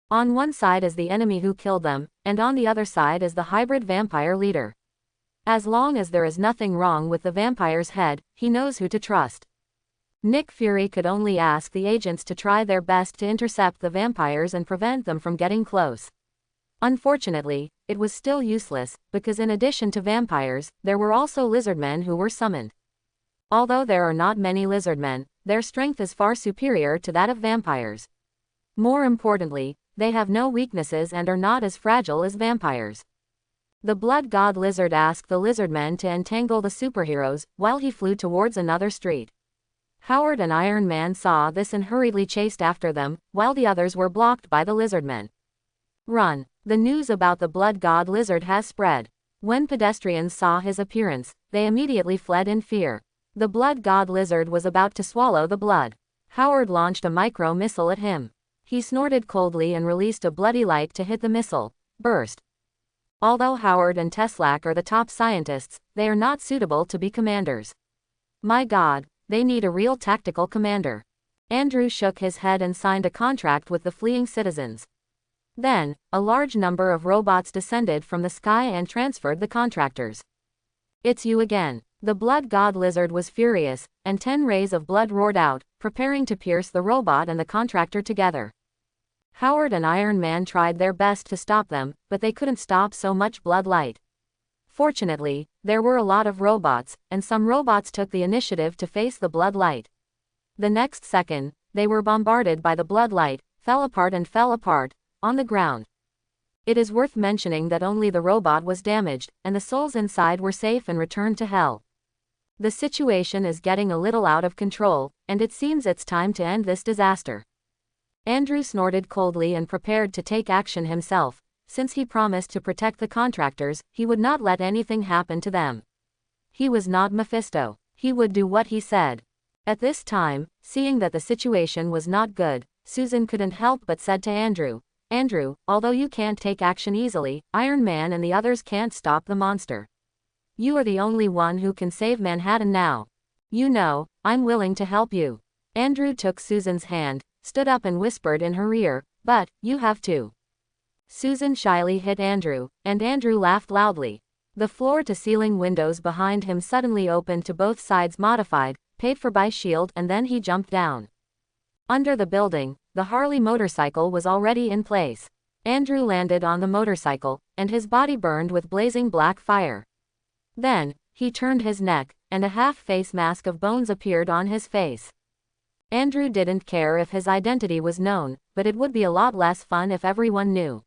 On one side is the enemy who killed them, and on the other side is the hybrid vampire leader. As long as there is nothing wrong with the vampire's head, he knows who to trust. Nick Fury could only ask the agents to try their best to intercept the vampires and prevent them from getting close. Unfortunately, it was still useless, because in addition to vampires, there were also lizardmen who were summoned. Although there are not many lizardmen, their strength is far superior to that of vampires. More importantly, they have no weaknesses and are not as fragile as vampires. The Blood God Lizard asked the lizardmen to entangle the superheroes, while he flew towards another street. Howard and Iron Man saw this and hurriedly chased after them, while the others were blocked by the lizardmen. Run! The news about the Blood God Lizard has spread. When pedestrians saw his appearance, they immediately fled in fear. The Blood God Lizard was about to swallow the blood. Howard launched a micro-missile at him. He snorted coldly and released a bloody light to hit the missile. Burst. Although Howard and Teslac are the top scientists, they are not suitable to be commanders. My God, they need a real tactical commander. Andrew shook his head and signed a contract with the fleeing citizens. Then, a large number of robots descended from the sky and transferred the contractors. "It's you again." The Blood God Lizard was furious, and 10 rays of blood roared out, preparing to pierce the robot and the contractor together. Howard and Iron Man tried their best to stop them, but they couldn't stop so much blood light. Fortunately, there were a lot of robots, and some robots took the initiative to face the blood light. The next second, they were bombarded by the blood light, fell apart, on the ground. It is worth mentioning that only the robot was damaged, and the souls inside were safe and returned to hell. The situation is getting a little out of control, and it seems it's time to end this disaster. Andrew snorted coldly and prepared to take action himself. Since he promised to protect the contractors, he would not let anything happen to them. He was not Mephisto. He would do what he said. At this time, seeing that the situation was not good, Susan couldn't help but said to Andrew, "Andrew, although you can't take action easily, Iron Man and the others can't stop the monster. You are the only one who can save Manhattan now. You know, I'm willing to help you." Andrew took Susan's hand, stood up and whispered in her ear, "But, you have to." Susan shyly hit Andrew, and Andrew laughed loudly. The floor-to-ceiling windows behind him suddenly opened to both sides modified, paid for by shield, and then he jumped down. Under the building, the Harley motorcycle was already in place. Andrew landed on the motorcycle, and his body burned with blazing black fire. Then, he turned his neck, and a half-face mask of bones appeared on his face. Andrew didn't care if his identity was known, but it would be a lot less fun if everyone knew.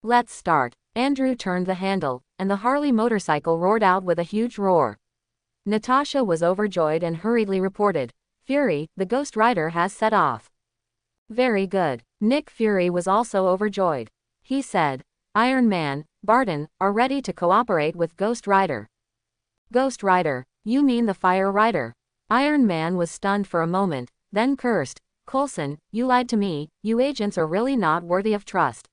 Let's start. Andrew turned the handle, and the Harley motorcycle roared out with a huge roar. Natasha was overjoyed and hurriedly reported, "Fury, the Ghost Rider has set off." Very good. Nick Fury was also overjoyed. He said, "Iron Man, Barton, are ready to cooperate with Ghost Rider." "Ghost Rider? You mean the Fire Rider?" Iron Man was stunned for a moment, then cursed, "Coulson, you lied to me, you agents are really not worthy of trust."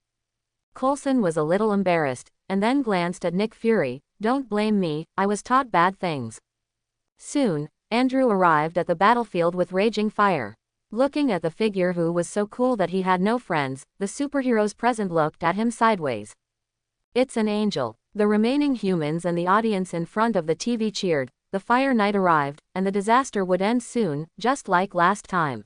Coulson was a little embarrassed, and then glanced at Nick Fury, "Don't blame me, I was taught bad things." Soon, Andrew arrived at the battlefield with raging fire. Looking at the figure who was so cool that he had no friends, the superheroes present looked at him sideways. "It's an angel." The remaining humans and the audience in front of the TV cheered. The Fire Knight arrived, and the disaster would end soon, just like last time.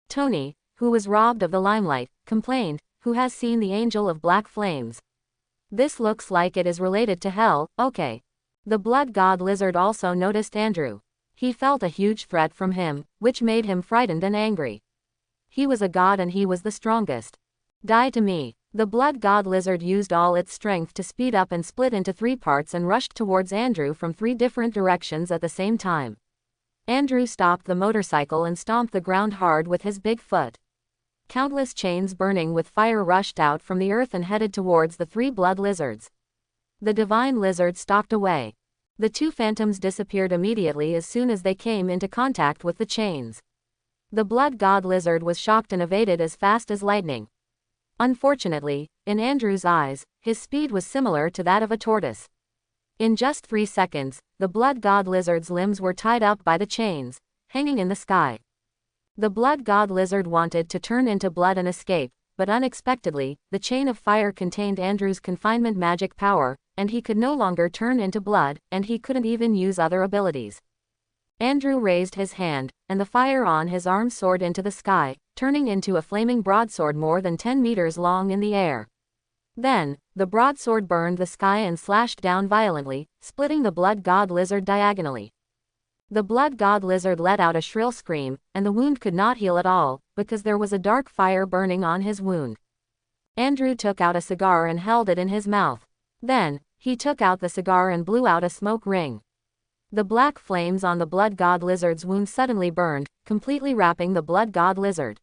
Tony, who was robbed of the limelight, complained, "Who has seen the Angel of Black Flames? This looks like it is related to hell, okay." The Blood God Lizard also noticed Andrew. He felt a huge threat from him, which made him frightened and angry. He was a god and he was the strongest. "Die to me." The Blood God Lizard used all its strength to speed up and split into 3 parts and rushed towards Andrew from 3 different directions at the same time. Andrew stopped the motorcycle and stomped the ground hard with his big foot. Countless chains burning with fire rushed out from the earth and headed towards the 3 blood lizards. The divine lizard stalked away. The 2 phantoms disappeared immediately as soon as they came into contact with the chains. The Blood God Lizard was shocked and evaded as fast as lightning. Unfortunately, in Andrew's eyes, his speed was similar to that of a tortoise. In just 3 seconds, the Blood God Lizard's limbs were tied up by the chains, hanging in the sky. The Blood God Lizard wanted to turn into blood and escape, but unexpectedly, the chain of fire contained Andrew's confinement magic power, and he could no longer turn into blood, and he couldn't even use other abilities. Andrew raised his hand, and the fire on his arm soared into the sky, turning into a flaming broadsword more than 10 meters long in the air. Then, the broadsword burned the sky and slashed down violently, splitting the Blood God Lizard diagonally. The Blood God Lizard let out a shrill scream, and the wound could not heal at all, because there was a dark fire burning on his wound. Andrew took out a cigar and held it in his mouth. Then, he took out the cigar and blew out a smoke ring. The black flames on the Blood God Lizard's wound suddenly burned, completely wrapping the Blood God Lizard.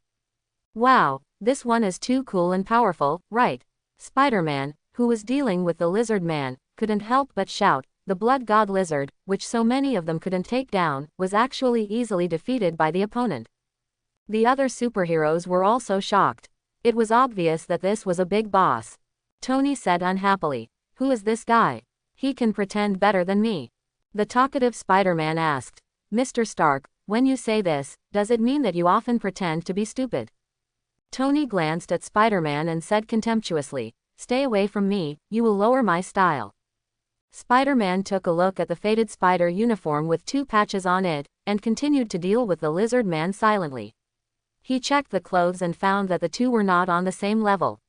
"Wow, this one is too cool and powerful, right?" Spider-Man, who was dealing with the Lizard Man, couldn't help but shout. The Blood God Lizard, which so many of them couldn't take down, was actually easily defeated by the opponent. The other superheroes were also shocked. It was obvious that this was a big boss. Tony said unhappily, "Who is this guy? He can pretend better than me." The talkative Spider-Man asked, "Mr. Stark, when you say this, does it mean that you often pretend to be stupid?" Tony glanced at Spider-Man and said contemptuously, "Stay away from me, you will lower my style." Spider-Man took a look at the faded spider uniform with 2 patches on it, and continued to deal with the Lizard Man silently. He checked the clothes and found that the 2 were not on the same level.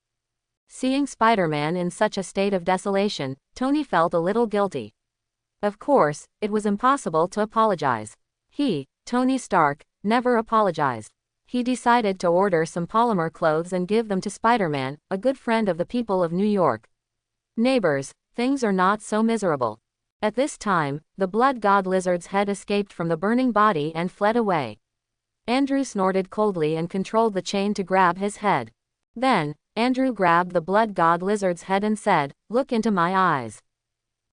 Seeing Spider-Man in such a state of desolation, Tony felt a little guilty. Of course, it was impossible to apologize. He, Tony Stark, never apologized. He decided to order some polymer clothes and give them to Spider-Man, a good friend of the people of New York. "Neighbors, things are not so miserable." At this time, the Blood God Lizard's head escaped from the burning body and fled away. Andrew snorted coldly and controlled the chain to grab his head. Then, Andrew grabbed the Blood God Lizard's head and said, "Look into my eyes."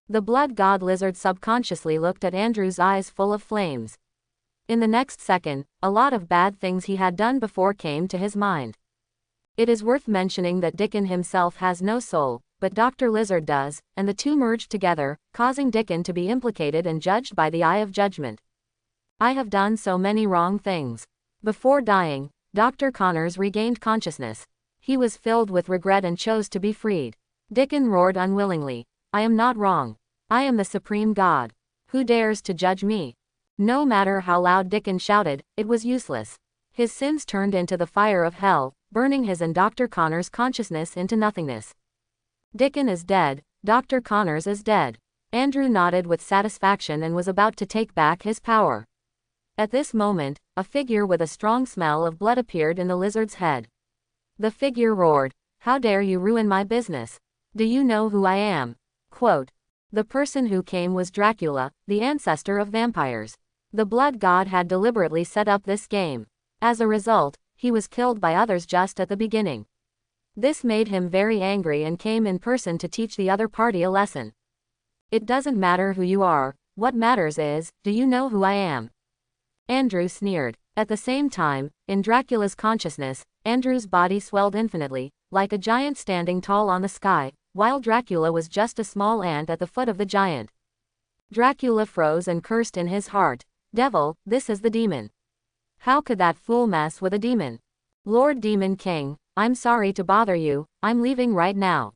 The Blood God Lizard subconsciously looked at Andrew's eyes full of flames. In the next second, a lot of bad things he had done before came to his mind. It is worth mentioning that Dicken himself has no soul, but Dr. Lizard does, and the 2 merged together, causing Dicken to be implicated and judged by the Eye of Judgment. "I have done so many wrong things." Before dying, Dr. Connors regained consciousness. He was filled with regret and chose to be freed. Dicken roared unwillingly. I am not wrong. I am the supreme god. Who dares to judge me? No matter how loud Dicken shouted, it was useless. His sins turned into the fire of hell, burning his and Dr. Connor's consciousness into nothingness. Dicken is dead, Dr. Connors is dead. Andrew nodded with satisfaction and was about to take back his power. At this moment, a figure with a strong smell of blood appeared in the lizard's head. The figure roared, How dare you ruin my business? Do you know who I am? Quote, the person who came was Dracula, the ancestor of vampires. The blood god had deliberately set up this game. As a result, he was killed by others just at the beginning. This made him very angry and came in person to teach the other party a lesson. It doesn't matter who you are, what matters is, do you know who I am? Andrew sneered. At the same time, in Dracula's consciousness, Andrew's body swelled infinitely, like a giant standing tall on the sky, while Dracula was just a small ant at the foot of the giant. Dracula froze and cursed in his heart, Devil, this is the demon. How could that fool mess with a demon? Lord Demon King, I'm sorry to bother you, I'm leaving right now.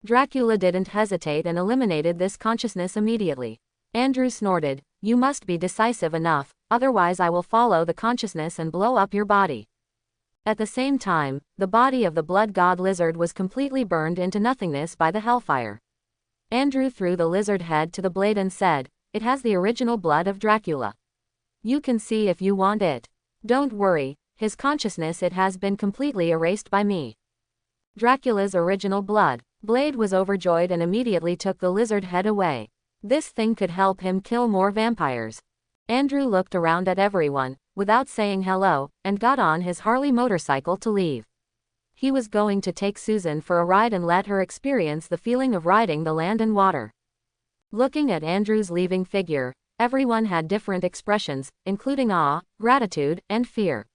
Dracula didn't hesitate and eliminated this consciousness immediately. Andrew snorted, You must be decisive enough, otherwise I will follow the consciousness and blow up your body. At the same time, the body of the blood god lizard was completely burned into nothingness by the hellfire. Andrew threw the lizard head to the blade and said, It has the original blood of Dracula. You can see if you want it. Don't worry, his consciousness it has been completely erased by me. Dracula's original blood. Blade was overjoyed and immediately took the lizard head away. This thing could help him kill more vampires. Andrew looked around at everyone, without saying hello, and got on his Harley motorcycle to leave. He was going to take Susan for a ride and let her experience the feeling of riding the land and water. Looking at Andrew's leaving figure, everyone had different expressions, including awe, gratitude, and fear.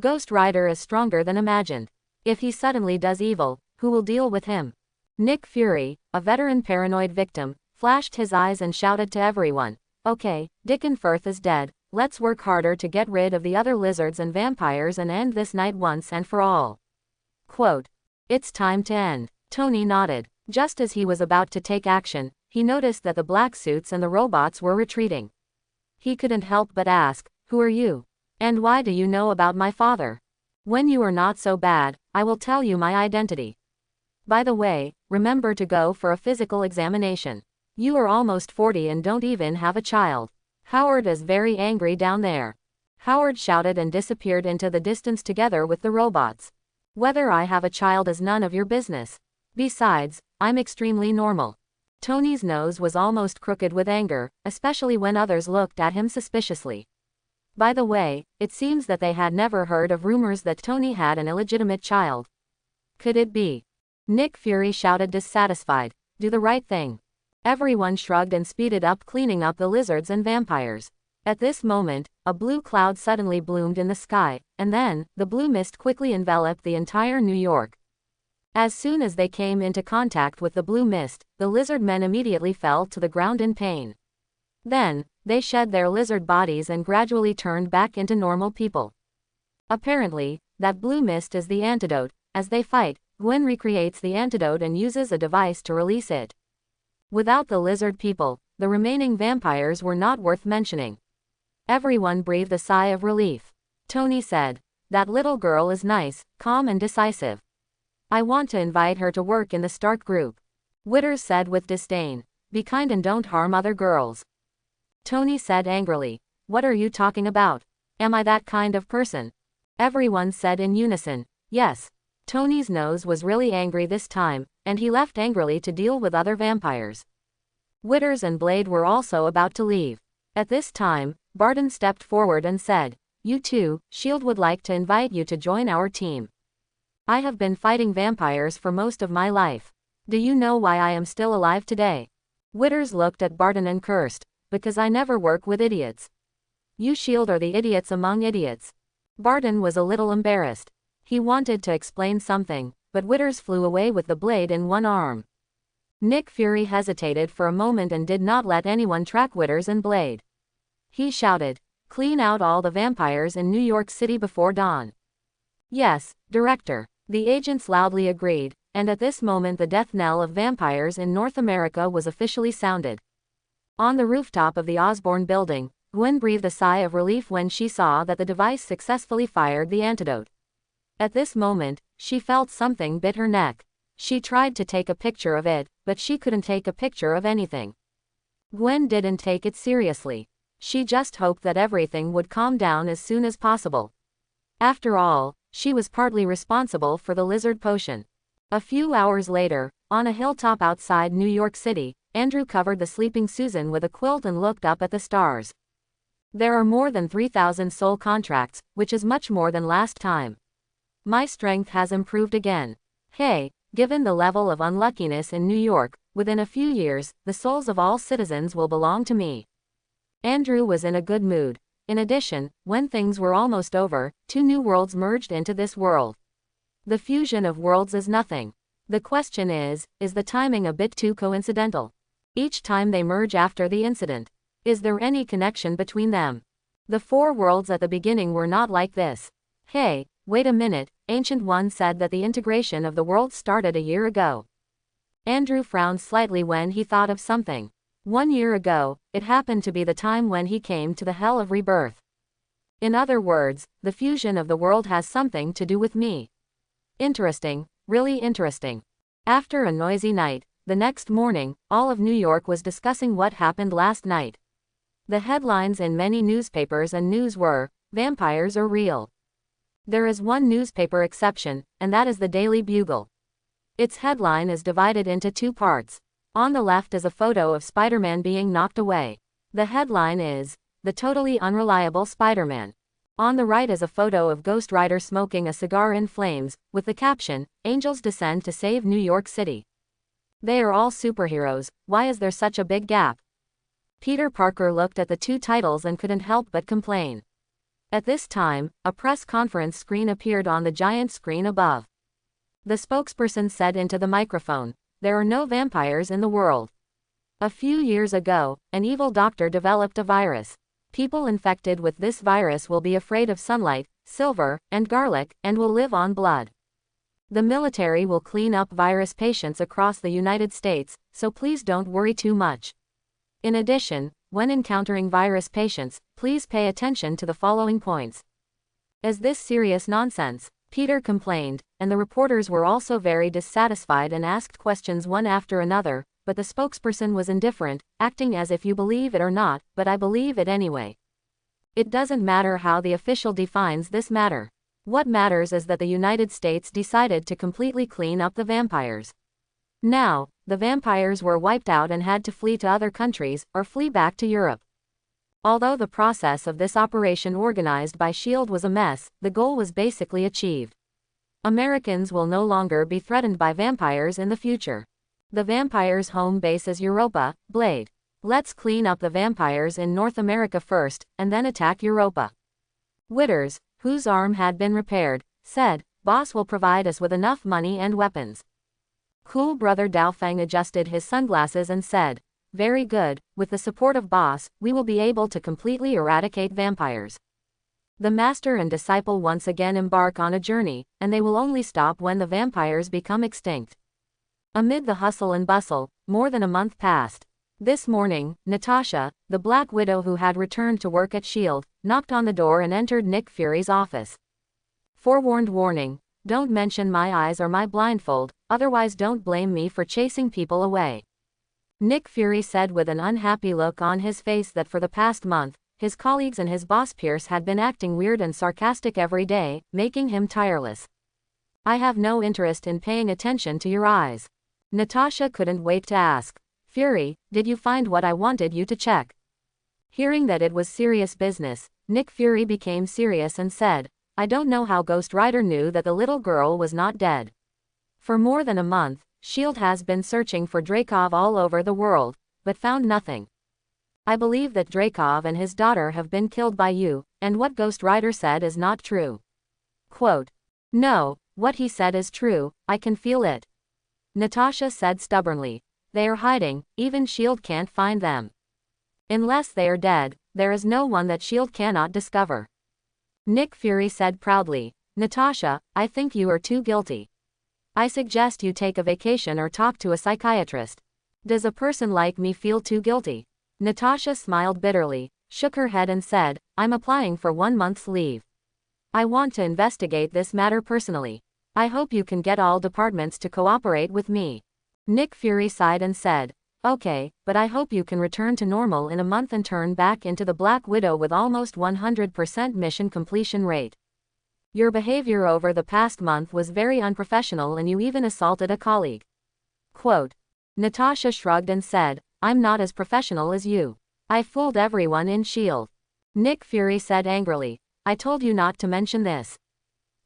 Ghost Rider is stronger than imagined. If he suddenly does evil, who will deal with him? Nick Fury, a veteran paranoid victim, flashed his eyes and shouted to everyone, Okay, Dicken Firth is dead, let's work harder to get rid of the other lizards and vampires and end this night once and for all. Quote, It's time to end. Tony nodded. Just as he was about to take action, he noticed that the black suits and the robots were retreating. He couldn't help but ask, Who are you? And why do you know about my father? When you are not so bad, I will tell you my identity. By the way, remember to go for a physical examination. You are almost 40 and don't even have a child. Howard is very angry down there. Howard shouted and disappeared into the distance together with the robots. Whether I have a child is none of your business. Besides, I'm extremely normal. Tony's nose was almost crooked with anger, especially when others looked at him suspiciously. By the way, it seems that they had never heard of rumors that Tony had an illegitimate child. Could it be? Nick Fury shouted dissatisfied, Do the right thing. Everyone shrugged and speeded up cleaning up the lizards and vampires. At this moment, a blue cloud suddenly bloomed in the sky, and then, the blue mist quickly enveloped the entire New York. As soon as they came into contact with the blue mist, the lizard men immediately fell to the ground in pain. Then, they shed their lizard bodies and gradually turned back into normal people. Apparently, that blue mist is the antidote. As they fight, Gwen recreates the antidote and uses a device to release it. Without the lizard people, the remaining vampires were not worth mentioning. Everyone breathed a sigh of relief. Tony said, That little girl is nice, calm and decisive. I want to invite her to work in the Stark group. Withers said with disdain, Be kind and don't harm other girls. Tony said angrily, What are you talking about? Am I that kind of person? Everyone said in unison, Yes. Tony's nose was really angry this time, and he left angrily to deal with other vampires. Withers and Blade were also about to leave. At this time, Barton stepped forward and said, You too, S.H.I.E.L.D. would like to invite you to join our team. I have been fighting vampires for most of my life. Do you know why I am still alive today? Withers looked at Barton and cursed, Because I never work with idiots. You S.H.I.E.L.D. are the idiots among idiots. Barton was a little embarrassed. He wanted to explain something, but Withers flew away with the blade in one arm. Nick Fury hesitated for a moment and did not let anyone track Withers and Blade. He shouted, Clean out all the vampires in New York City before dawn. Yes, Director. The agents loudly agreed, and at this moment the death knell of vampires in North America was officially sounded. On the rooftop of the Osborne building, Gwen breathed a sigh of relief when she saw that the device successfully fired the antidote. At this moment, she felt something bit her neck. She tried to take a picture of it, but she couldn't take a picture of anything. Gwen didn't take it seriously. She just hoped that everything would calm down as soon as possible. After all, she was partly responsible for the lizard potion. A few hours later, on a hilltop outside New York City, Andrew covered the sleeping Susan with a quilt and looked up at the stars. There are more than 3,000 soul contracts, which is much more than last time. My strength has improved again. Hey, given the level of unluckiness in New York, within a few years, the souls of all citizens will belong to me. Andrew was in a good mood. In addition, when things were almost over, two new worlds merged into this world. The fusion of worlds is nothing. The question is the timing a bit too coincidental? Each time they merge after the incident. Is there any connection between them? The four worlds at the beginning were not like this. Hey, wait a minute, Ancient One said that the integration of the worlds started a year ago. Andrew frowned slightly when he thought of something. 1 year ago, it happened to be the time when he came to the hell of rebirth. In other words, the fusion of the world has something to do with me. Interesting, really interesting. After a noisy night, the next morning, all of New York was discussing what happened last night. The headlines in many newspapers and news were, "Vampires are real." There is one newspaper exception, and that is the Daily Bugle. Its headline is divided into two parts. On the left is a photo of Spider-Man being knocked away. The headline is, "The Totally Unreliable Spider-Man." On the right is a photo of Ghost Rider smoking a cigar in flames, with the caption, "Angels descend to save New York City." They are all superheroes, why is there such a big gap? Peter Parker looked at the two titles and couldn't help but complain. At this time, a press conference screen appeared on the giant screen above. The spokesperson said into the microphone, "There are no vampires in the world. A few years ago, an evil doctor developed a virus. People infected with this virus will be afraid of sunlight, silver, and garlic, and will live on blood. The military will clean up virus patients across the United States, so please don't worry too much. In addition, when encountering virus patients, please pay attention to the following points. Is this serious nonsense?" Peter complained, and the reporters were also very dissatisfied and asked questions one after another, but the spokesperson was indifferent, acting as if you believe it or not, but I believe it anyway. It doesn't matter how the official defines this matter. What matters is that the United States decided to completely clean up the vampires. Now, the vampires were wiped out and had to flee to other countries, or flee back to Europe. Although the process of this operation organized by S.H.I.E.L.D. was a mess, the goal was basically achieved. Americans will no longer be threatened by vampires in the future. The vampires' home base is Europa, Blade. Let's clean up the vampires in North America first, and then attack Europa. Withers, whose arm had been repaired, said, "Boss will provide us with enough money and weapons." Cool Brother Daofang adjusted his sunglasses and said, "Very good, with the support of Boss, we will be able to completely eradicate vampires." The master and disciple once again embark on a journey, and they will only stop when the vampires become extinct. Amid the hustle and bustle, more than a month passed. This morning, Natasha, the Black Widow who had returned to work at S.H.I.E.L.D., knocked on the door and entered Nick Fury's office. Forewarned warning, don't mention my eyes or my blindfold, otherwise don't blame me for chasing people away. Nick Fury said with an unhappy look on his face that for the past month, his colleagues and his boss Pierce had been acting weird and sarcastic every day, making him tireless. "I have no interest in paying attention to your eyes." Natasha couldn't wait to ask, "Fury, did you find what I wanted you to check?" Hearing that it was serious business, Nick Fury became serious and said, "I don't know how Ghost Rider knew that the little girl was not dead. For more than a month, S.H.I.E.L.D. has been searching for Dreykov all over the world, but found nothing. I believe that Dreykov and his daughter have been killed by you, and what Ghost Rider said is not true." Quote, "No, what he said is true, I can feel it." Natasha said stubbornly, "They are hiding, even S.H.I.E.L.D. can't find them. Unless they are dead, there is no one that S.H.I.E.L.D. cannot discover." Nick Fury said proudly, Natasha, I think you are too guilty. I suggest you take a vacation or talk to a psychiatrist. Does a person like me feel too guilty? Natasha smiled bitterly, shook her head and said, I'm applying for 1 month's leave. I want to investigate this matter personally. I hope you can get all departments to cooperate with me. Nick Fury sighed and said, okay, but I hope you can return to normal in a month and turn back into the Black Widow with almost 100% mission completion rate. Your behavior over the past month was very unprofessional and you even assaulted a colleague. Quote. Natasha shrugged and said, I'm not as professional as you. I fooled everyone in S.H.I.E.L.D. Nick Fury said angrily, I told you not to mention this.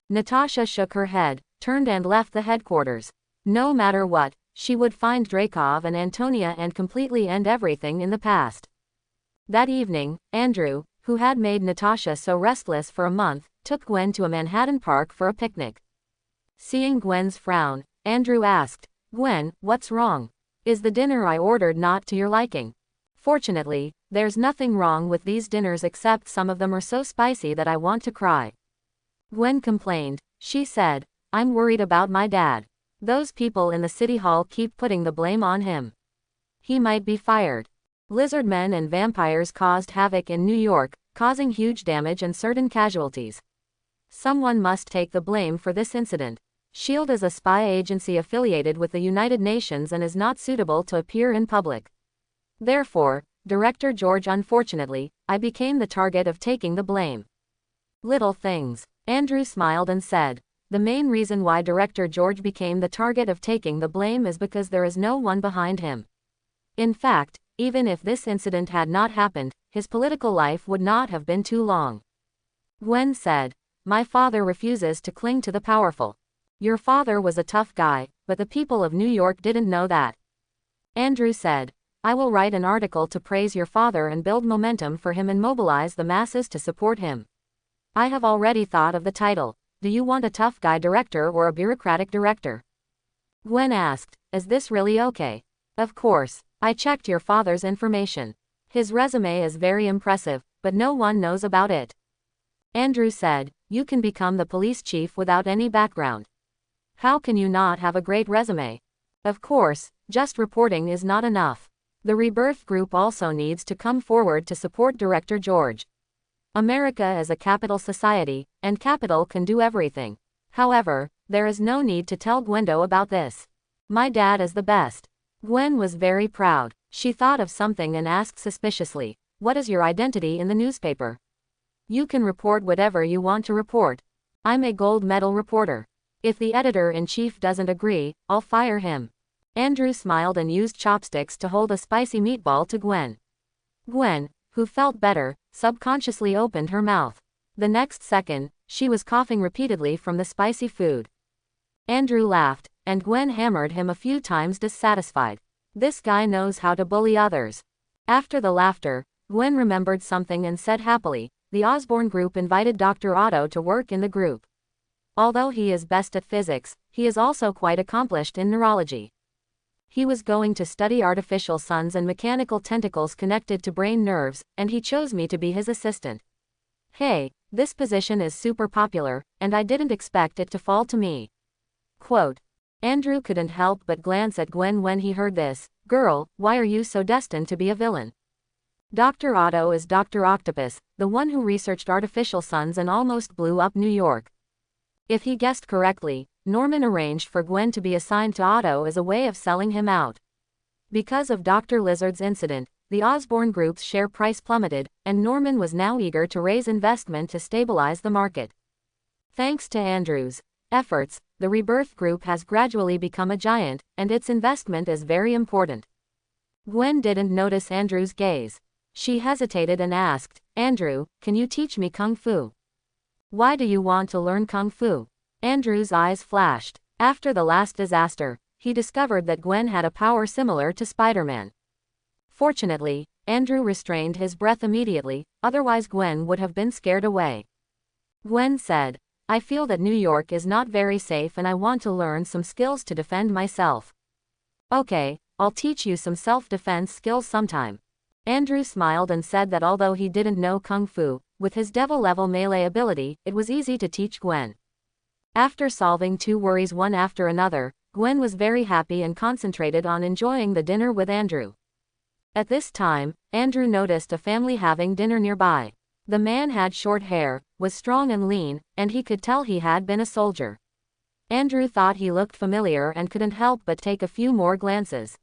Natasha shook her head, turned and left the headquarters. No matter what, she would find Dreykov and Antonia and completely end everything in the past. That evening, Andrew, who had made Natasha so restless for a month, took Gwen to a Manhattan park for a picnic. Seeing Gwen's frown, Andrew asked, Gwen, what's wrong? Is the dinner I ordered not to your liking? Fortunately, there's nothing wrong with these dinners except some of them are so spicy that I want to cry. Gwen complained. She said, I'm worried about my dad. Those people in the city hall keep putting the blame on him. He might be fired. Lizardmen and vampires caused havoc in New York, causing huge damage and certain casualties. Someone must take the blame for this incident. S.H.I.E.L.D. is a spy agency affiliated with the United Nations and is not suitable to appear in public. Therefore, Director George, unfortunately, I became the target of taking the blame. Little things. Andrew smiled and said, the main reason why Director George became the target of taking the blame is because there is no one behind him. In fact, even if this incident had not happened, his political life would not have been too long. Gwen said, my father refuses to cling to the powerful. Your father was a tough guy, but the people of New York didn't know that. Andrew said, I will write an article to praise your father and build momentum for him and mobilize the masses to support him. I have already thought of the title. Do you want a tough guy director or a bureaucratic director? Gwen asked, is this really okay? Of course, I checked your father's information. His resume is very impressive, but no one knows about it. Andrew said, you can become the police chief without any background. How can you not have a great resume? Of course, just reporting is not enough. The Rebirth Group also needs to come forward to support Director George. America is a capital society, and capital can do everything. However, there is no need to tell Gwendo about this. My dad is the best. Gwen was very proud. She thought of something and asked suspiciously, what is your identity in the newspaper? You can report whatever you want to report. I'm a gold medal reporter. If the editor-in-chief doesn't agree, I'll fire him. Andrew smiled and used chopsticks to hold a spicy meatball to Gwen. Gwen, who felt better, subconsciously opened her mouth. The next second, she was coughing repeatedly from the spicy food. Andrew laughed, and Gwen hammered him a few times dissatisfied. This guy knows how to bully others. After the laughter, Gwen remembered something and said happily, the Osborne group invited Dr. Otto to work in the group. Although he is best at physics, he is also quite accomplished in neurology. He was going to study artificial suns and mechanical tentacles connected to brain nerves, and he chose me to be his assistant. Hey, this position is super popular, and I didn't expect it to fall to me. Quote. Andrew couldn't help but glance at Gwen when he heard this. Girl, why are you so destined to be a villain? Dr. Otto is Dr. Octopus, the one who researched artificial suns and almost blew up New York. If he guessed correctly, Norman arranged for Gwen to be assigned to Otto as a way of selling him out. Because of Dr. Lizard's incident, the Osborne Group's share price plummeted, and Norman was now eager to raise investment to stabilize the market. Thanks to Andrew's efforts, the Rebirth Group has gradually become a giant, and its investment is very important. Gwen didn't notice Andrew's gaze. She hesitated and asked, Andrew, can you teach me Kung Fu? Why do you want to learn Kung Fu? Andrew's eyes flashed. After the last disaster, he discovered that Gwen had a power similar to Spider-Man. Fortunately, Andrew restrained his breath immediately, otherwise Gwen would have been scared away. Gwen said, I feel that New York is not very safe and I want to learn some skills to defend myself. Okay, I'll teach you some self-defense skills sometime. Andrew smiled and said that although he didn't know Kung Fu, with his devil-level melee ability, it was easy to teach Gwen. After solving 2 worries one after another, Gwen was very happy and concentrated on enjoying the dinner with Andrew. At this time, Andrew noticed a family having dinner nearby. The man had short hair, was strong and lean, and he could tell he had been a soldier. Andrew thought he looked familiar and couldn't help but take a few more glances.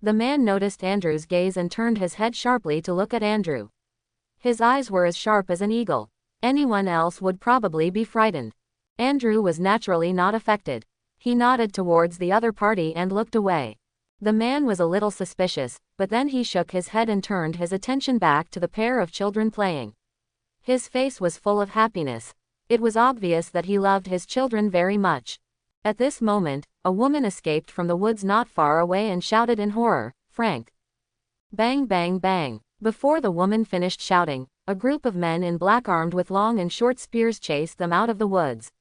The man noticed Andrew's gaze and turned his head sharply to look at Andrew. His eyes were as sharp as an eagle. Anyone else would probably be frightened. Andrew was naturally not affected. He nodded towards the other party and looked away. The man was a little suspicious, but then he shook his head and turned his attention back to the pair of children playing. His face was full of happiness. It was obvious that he loved his children very much. At this moment, a woman escaped from the woods not far away and shouted in horror, "Frank!" Bang bang bang. Before the woman finished shouting, a group of men in black armed with long and short spears chased them out of the woods.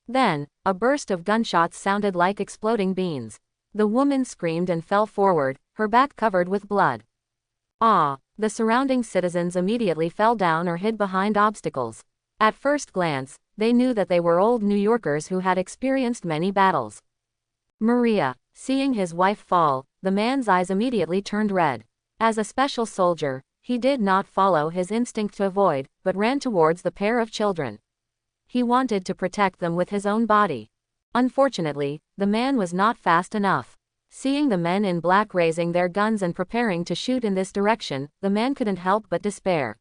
Then, a burst of gunshots sounded like exploding beans. The woman screamed and fell forward, her back covered with blood. The surrounding citizens immediately fell down or hid behind obstacles. At first glance, they knew that they were old New Yorkers who had experienced many battles. Maria, seeing his wife fall, the man's eyes immediately turned red. As a special soldier, he did not follow his instinct to avoid, but ran towards the pair of children. He wanted to protect them with his own body. Unfortunately, the man was not fast enough. Seeing the men in black raising their guns and preparing to shoot in this direction, the man couldn't help but despair.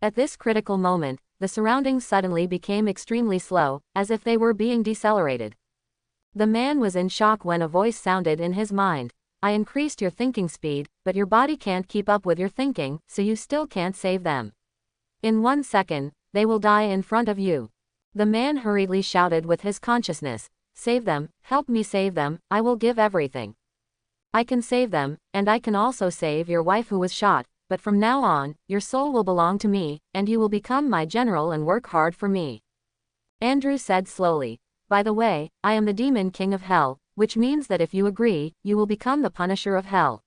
At this critical moment, the surroundings suddenly became extremely slow, as if they were being decelerated. The man was in shock when a voice sounded in his mind. "I increased your thinking speed, but your body can't keep up with your thinking, so you still can't save them. In 1 second, they will die in front of you." The man hurriedly shouted with his consciousness, "Save them, help me save them, I will give everything. I can save them, and I can also save your wife who was shot, but from now on, your soul will belong to me, and you will become my general and work hard for me." Andrew said slowly, "By the way, I am the Demon King of Hell, which means that if you agree, you will become the Punisher of Hell."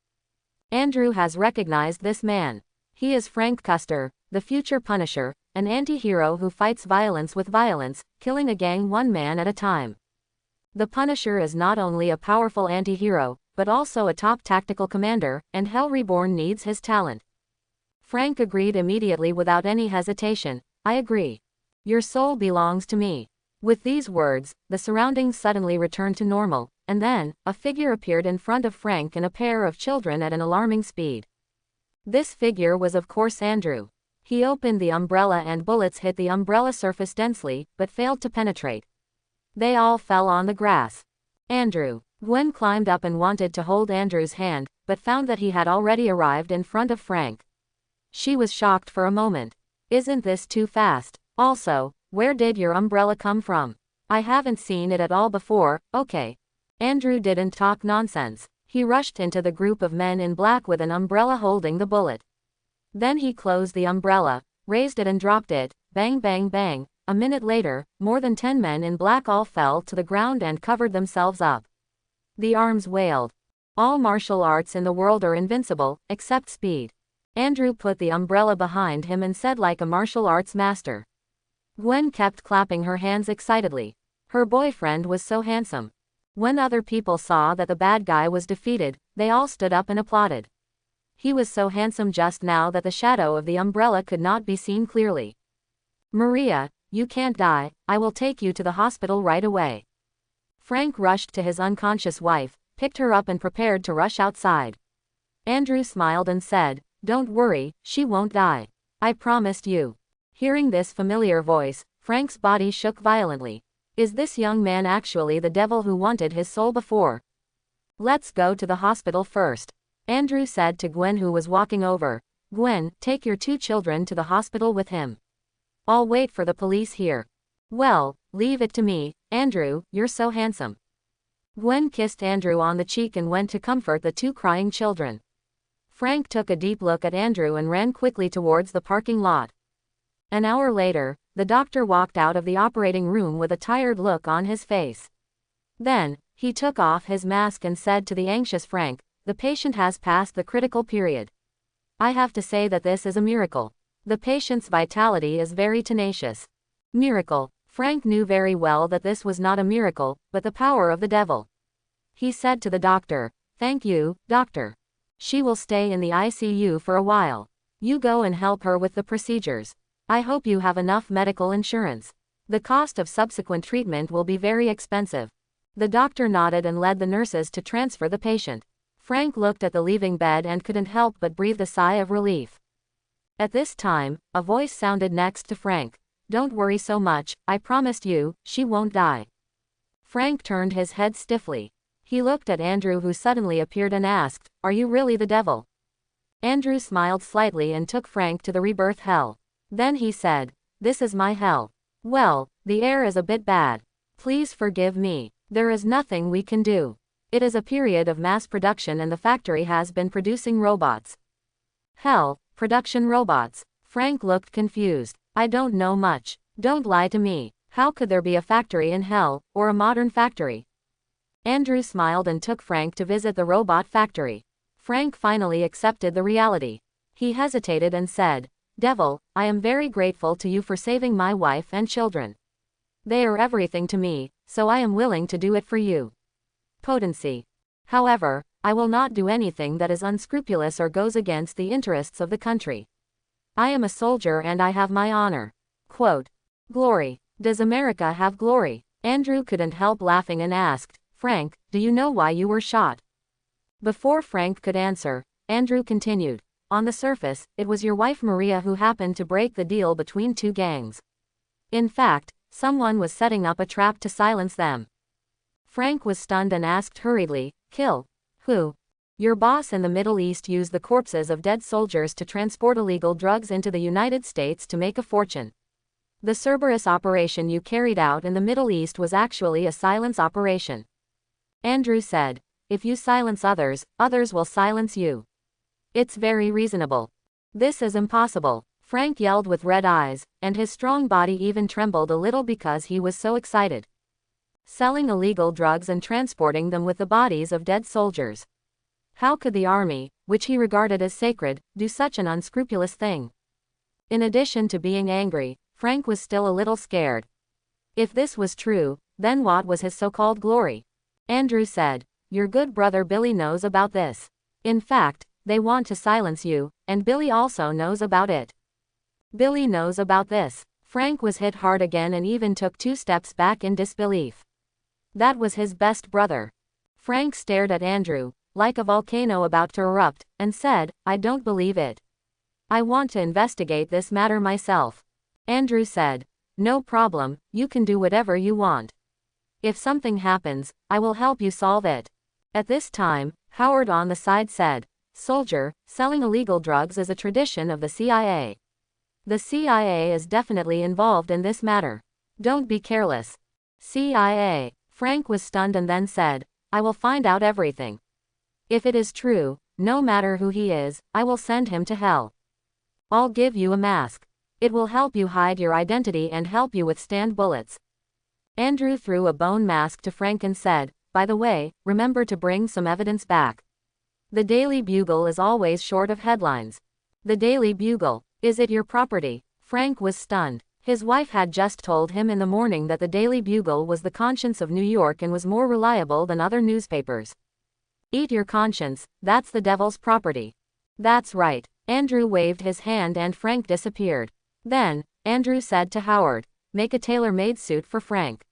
Andrew has recognized this man. He is Frank Custer, the future Punisher, an anti-hero who fights violence with violence, killing a gang one man at a time. The Punisher is not only a powerful anti-hero, but also a top tactical commander, and Hell Reborn needs his talent. Frank agreed immediately without any hesitation. "I agree. Your soul belongs to me." With these words, the surroundings suddenly returned to normal, and then, a figure appeared in front of Frank and a pair of children at an alarming speed. This figure was of course Andrew. He opened the umbrella and bullets hit the umbrella surface densely, but failed to penetrate. They all fell on the grass. Gwen climbed up and wanted to hold Andrew's hand, but found that he had already arrived in front of Frank. She was shocked for a moment. "Isn't this too fast? Also, where did your umbrella come from? I haven't seen it at all before." "Okay." Andrew didn't talk nonsense. He rushed into the group of men in black with an umbrella holding the bullet. Then he closed the umbrella, raised it and dropped it, bang bang bang. A minute later, more than 10 men in black all fell to the ground and covered themselves up. The arms wailed. All martial arts in the world are invincible, except speed. Andrew put the umbrella behind him and said like a martial arts master. Gwen kept clapping her hands excitedly. Her boyfriend was so handsome. When other people saw that the bad guy was defeated, they all stood up and applauded. He was so handsome just now that the shadow of the umbrella could not be seen clearly. "Maria, you can't die, I will take you to the hospital right away." Frank rushed to his unconscious wife, picked her up and prepared to rush outside. Andrew smiled and said, "Don't worry, she won't die. I promised you." Hearing this familiar voice, Frank's body shook violently. Is this young man actually the devil who wanted his soul before? "Let's go to the hospital first," Andrew said to Gwen who was walking over. "Gwen, take your 2 children to the hospital with him. I'll wait for the police here." "Well, leave it to me, Andrew, you're so handsome." Gwen kissed Andrew on the cheek and went to comfort the 2 crying children. Frank took a deep look at Andrew and ran quickly towards the parking lot. An hour later, the doctor walked out of the operating room with a tired look on his face. Then, he took off his mask and said to the anxious Frank, "The patient has passed the critical period. I have to say that this is a miracle. The patient's vitality is very tenacious." "Miracle," Frank knew very well that this was not a miracle, but the power of the devil. He said to the doctor, "Thank you, doctor. She will stay in the ICU for a while. You go and help her with the procedures. I hope you have enough medical insurance. The cost of subsequent treatment will be very expensive." The doctor nodded and led the nurses to transfer the patient. Frank looked at the leaving bed and couldn't help but breathe a sigh of relief. At this time, a voice sounded next to Frank. "Don't worry so much, I promised you, she won't die." Frank turned his head stiffly. He looked at Andrew, who suddenly appeared, and asked, "Are you really the devil?" Andrew smiled slightly and took Frank to the rebirth hell. Then he said, "This is my hell. Well, the air is a bit bad. Please forgive me. There is nothing we can do. It is a period of mass production and the factory has been producing robots." Hell, production robots. Frank looked confused. "I don't know much. Don't lie to me. How could there be a factory in hell, or a modern factory?" Andrew smiled and took Frank to visit the robot factory. Frank finally accepted the reality. He hesitated and said, "Devil, I am very grateful to you for saving my wife and children. They are everything to me, so I am willing to do it for you. Potency. However, I will not do anything that is unscrupulous or goes against the interests of the country. I am a soldier and I have my honor." Quote. Glory. Does America have glory? Andrew couldn't help laughing and asked, "Frank, do you know why you were shot?" Before Frank could answer, Andrew continued, "On the surface, it was your wife Maria who happened to break the deal between two gangs. In fact, someone was setting up a trap to silence them." Frank was stunned and asked hurriedly, "Kill? Who?" "Your boss in the Middle East used the corpses of dead soldiers to transport illegal drugs into the United States to make a fortune. The Cerberus operation you carried out in the Middle East was actually a silence operation." Andrew said, "If you silence others, others will silence you. It's very reasonable." "This is impossible," Frank yelled with red eyes, and his strong body even trembled a little because he was so excited. Selling illegal drugs and transporting them with the bodies of dead soldiers. How could the army, which he regarded as sacred, do such an unscrupulous thing? In addition to being angry, Frank was still a little scared. If this was true, then what was his so-called glory? Andrew said, "Your good brother Billy knows about this. In fact, they want to silence you, and Billy also knows about it." "Billy knows about this." Frank was hit hard again and even took 2 steps back in disbelief. That was his best brother. Frank stared at Andrew, like a volcano about to erupt, and said, "I don't believe it. I want to investigate this matter myself." Andrew said, "No problem, you can do whatever you want. If something happens, I will help you solve it." At this time, Howard on the side said, "Soldier, selling illegal drugs is a tradition of the CIA. The CIA is definitely involved in this matter. Don't be careless." CIA. Frank was stunned and then said, "I will find out everything. If it is true, no matter who he is, I will send him to hell. I'll give you a mask. It will help you hide your identity and help you withstand bullets." Andrew threw a bone mask to Frank and said, "By the way, remember to bring some evidence back. The Daily Bugle is always short of headlines." The Daily Bugle. Is it your property? Frank was stunned. His wife had just told him in the morning that the Daily Bugle was the conscience of New York and was more reliable than other newspapers. Eat your conscience, that's the devil's property. That's right. Andrew waved his hand and Frank disappeared. Then, Andrew said to Howard, "Make a tailor-made suit for Frank.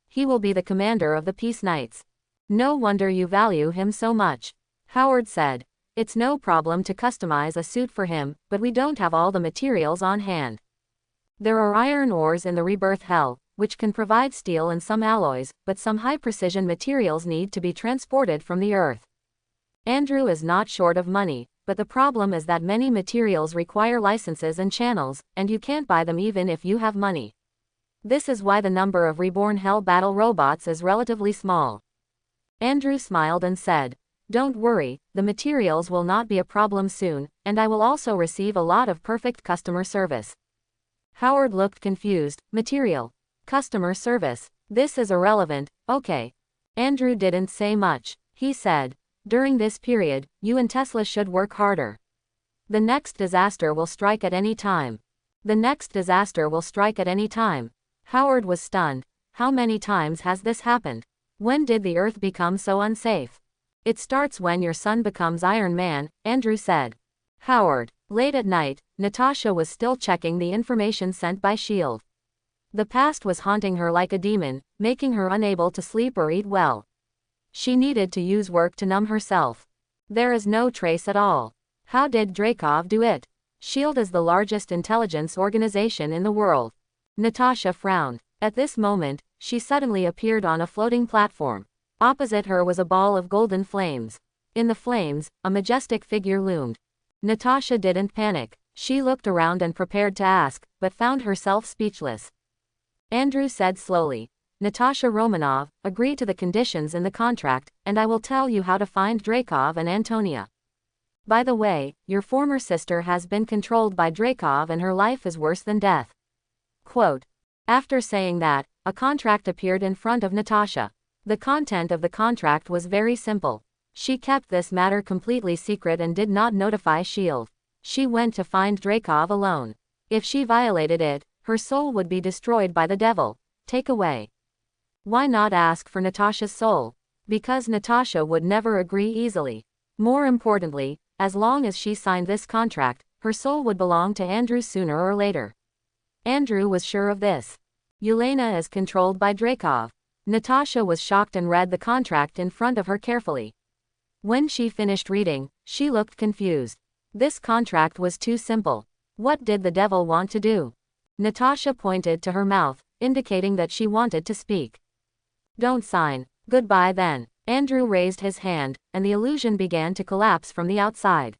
He will be the commander of the Peace Knights. No wonder you value him so much." Howard said, "It's no problem to customize a suit for him, but we don't have all the materials on hand. There are iron ores in the rebirth hell, which can provide steel and some alloys, but some high-precision materials need to be transported from the earth. Andrew is not short of money, but the problem is that many materials require licenses and channels, and you can't buy them even if you have money. This is why the number of reborn hell battle robots is relatively small." Andrew smiled and said, "Don't worry, the materials will not be a problem soon, and I will also receive a lot of perfect customer service." Howard looked confused. "Material? Customer service? This is irrelevant, okay." Andrew didn't say much. He said, "During this period, you and Tesla should work harder. The next disaster will strike at any time. The next disaster will strike at any time. Howard was stunned. How many times has this happened? When did the Earth become so unsafe? It starts when your son becomes Iron Man, Andrew said. Howard. Late at night, Natasha was still checking the information sent by S.H.I.E.L.D. The past was haunting her like a demon, making her unable to sleep or eat well. She needed to use work to numb herself. There is no trace at all. How did Dreykov do it? S.H.I.E.L.D. is the largest intelligence organization in the world. Natasha frowned. At this moment, she suddenly appeared on a floating platform. Opposite her was a ball of golden flames. In the flames, a majestic figure loomed. Natasha didn't panic. She looked around and prepared to ask, but found herself speechless. Andrew said slowly, Natasha Romanov, agree to the conditions in the contract, and I will tell you how to find Dreykov and Antonia. By the way, your former sister has been controlled by Dreykov and her life is worse than death. Quote. After saying that, a contract appeared in front of Natasha. The content of the contract was very simple. She kept this matter completely secret and did not notify S.H.I.E.L.D. She went to find Dreykov alone. If she violated it, her soul would be destroyed by the devil. Take away. Why not ask for Natasha's soul? Because Natasha would never agree easily. More importantly, as long as she signed this contract, her soul would belong to Andrew sooner or later. Andrew was sure of this. Yelena is controlled by Dreykov. Natasha was shocked and read the contract in front of her carefully. When she finished reading, she looked confused. This contract was too simple. What did the devil want to do? Natasha pointed to her mouth, indicating that she wanted to speak. Don't sign. Goodbye then. Andrew raised his hand, and the illusion began to collapse from the outside.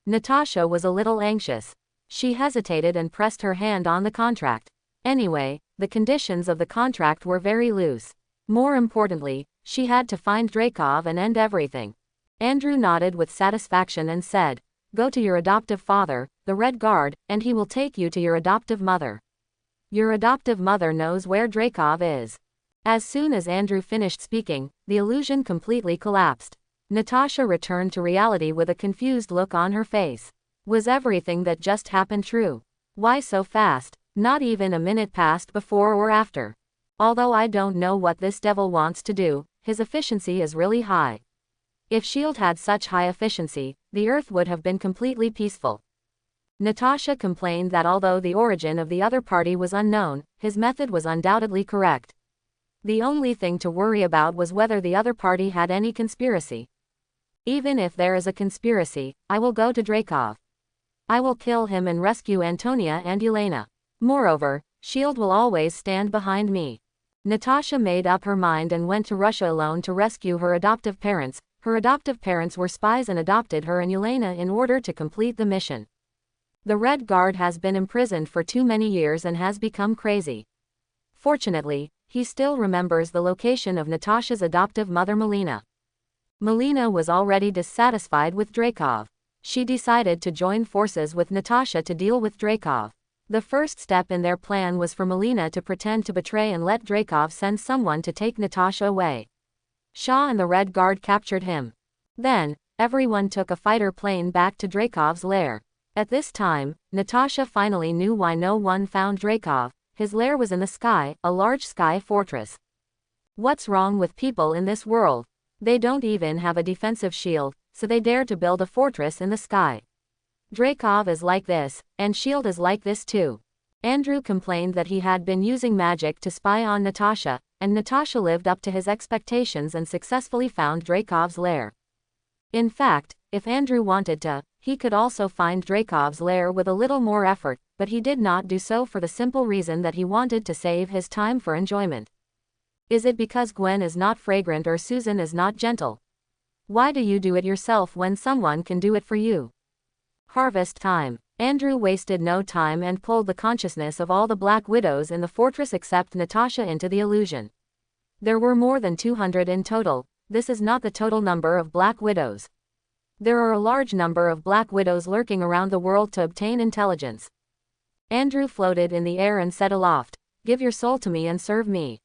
Natasha was a little anxious. She hesitated and pressed her hand on the contract. Anyway, the conditions of the contract were very loose. More importantly, she had to find Dreykov and end everything. Andrew nodded with satisfaction and said, Go to your adoptive father, the Red Guard, and he will take you to your adoptive mother. Your adoptive mother knows where Dreykov is. As soon as Andrew finished speaking, the illusion completely collapsed. Natasha returned to reality with a confused look on her face. Was everything that just happened true? Why so fast? Not even a minute passed before or after. Although I don't know what this devil wants to do, his efficiency is really high. If S.H.I.E.L.D. had such high efficiency, the Earth would have been completely peaceful. Natasha complained that although the origin of the other party was unknown, his method was undoubtedly correct. The only thing to worry about was whether the other party had any conspiracy. Even if there is a conspiracy, I will go to Dreykov. I will kill him and rescue Antonia and Yelena. Moreover, S.H.I.E.L.D. will always stand behind me. Natasha made up her mind and went to Russia alone to rescue her adoptive parents. Her adoptive parents were spies and adopted her and Yelena in order to complete the mission. The Red Guard has been imprisoned for too many years and has become crazy. Fortunately, he still remembers the location of Natasha's adoptive mother Melina. Melina was already dissatisfied with Dreykov. She decided to join forces with Natasha to deal with Dreykov. The first step in their plan was for Melina to pretend to betray and let Dreykov send someone to take Natasha away. Shaw and the Red Guard captured him. Then, everyone took a fighter plane back to Dreykov's lair. At this time, Natasha finally knew why no one found Dreykov. His lair was in the sky, a large sky fortress. What's wrong with people in this world? They don't even have a defensive shield, so they dare to build a fortress in the sky. Dreykov is like this, and S.H.I.E.L.D. is like this too. Andrew complained that he had been using magic to spy on Natasha, and Natasha lived up to his expectations and successfully found Dreykov's lair. In fact, if Andrew wanted to, he could also find Dreykov's lair with a little more effort, but he did not do so for the simple reason that he wanted to save his time for enjoyment. Is it because Gwen is not fragrant or Susan is not gentle? Why do you do it yourself when someone can do it for you? Harvest time. Andrew wasted no time and pulled the consciousness of all the Black Widows in the fortress except Natasha into the illusion. There were more than 200 in total. This is not the total number of Black Widows. There are a large number of Black Widows lurking around the world to obtain intelligence. Andrew floated in the air and said aloft, "Give your soul to me and serve me.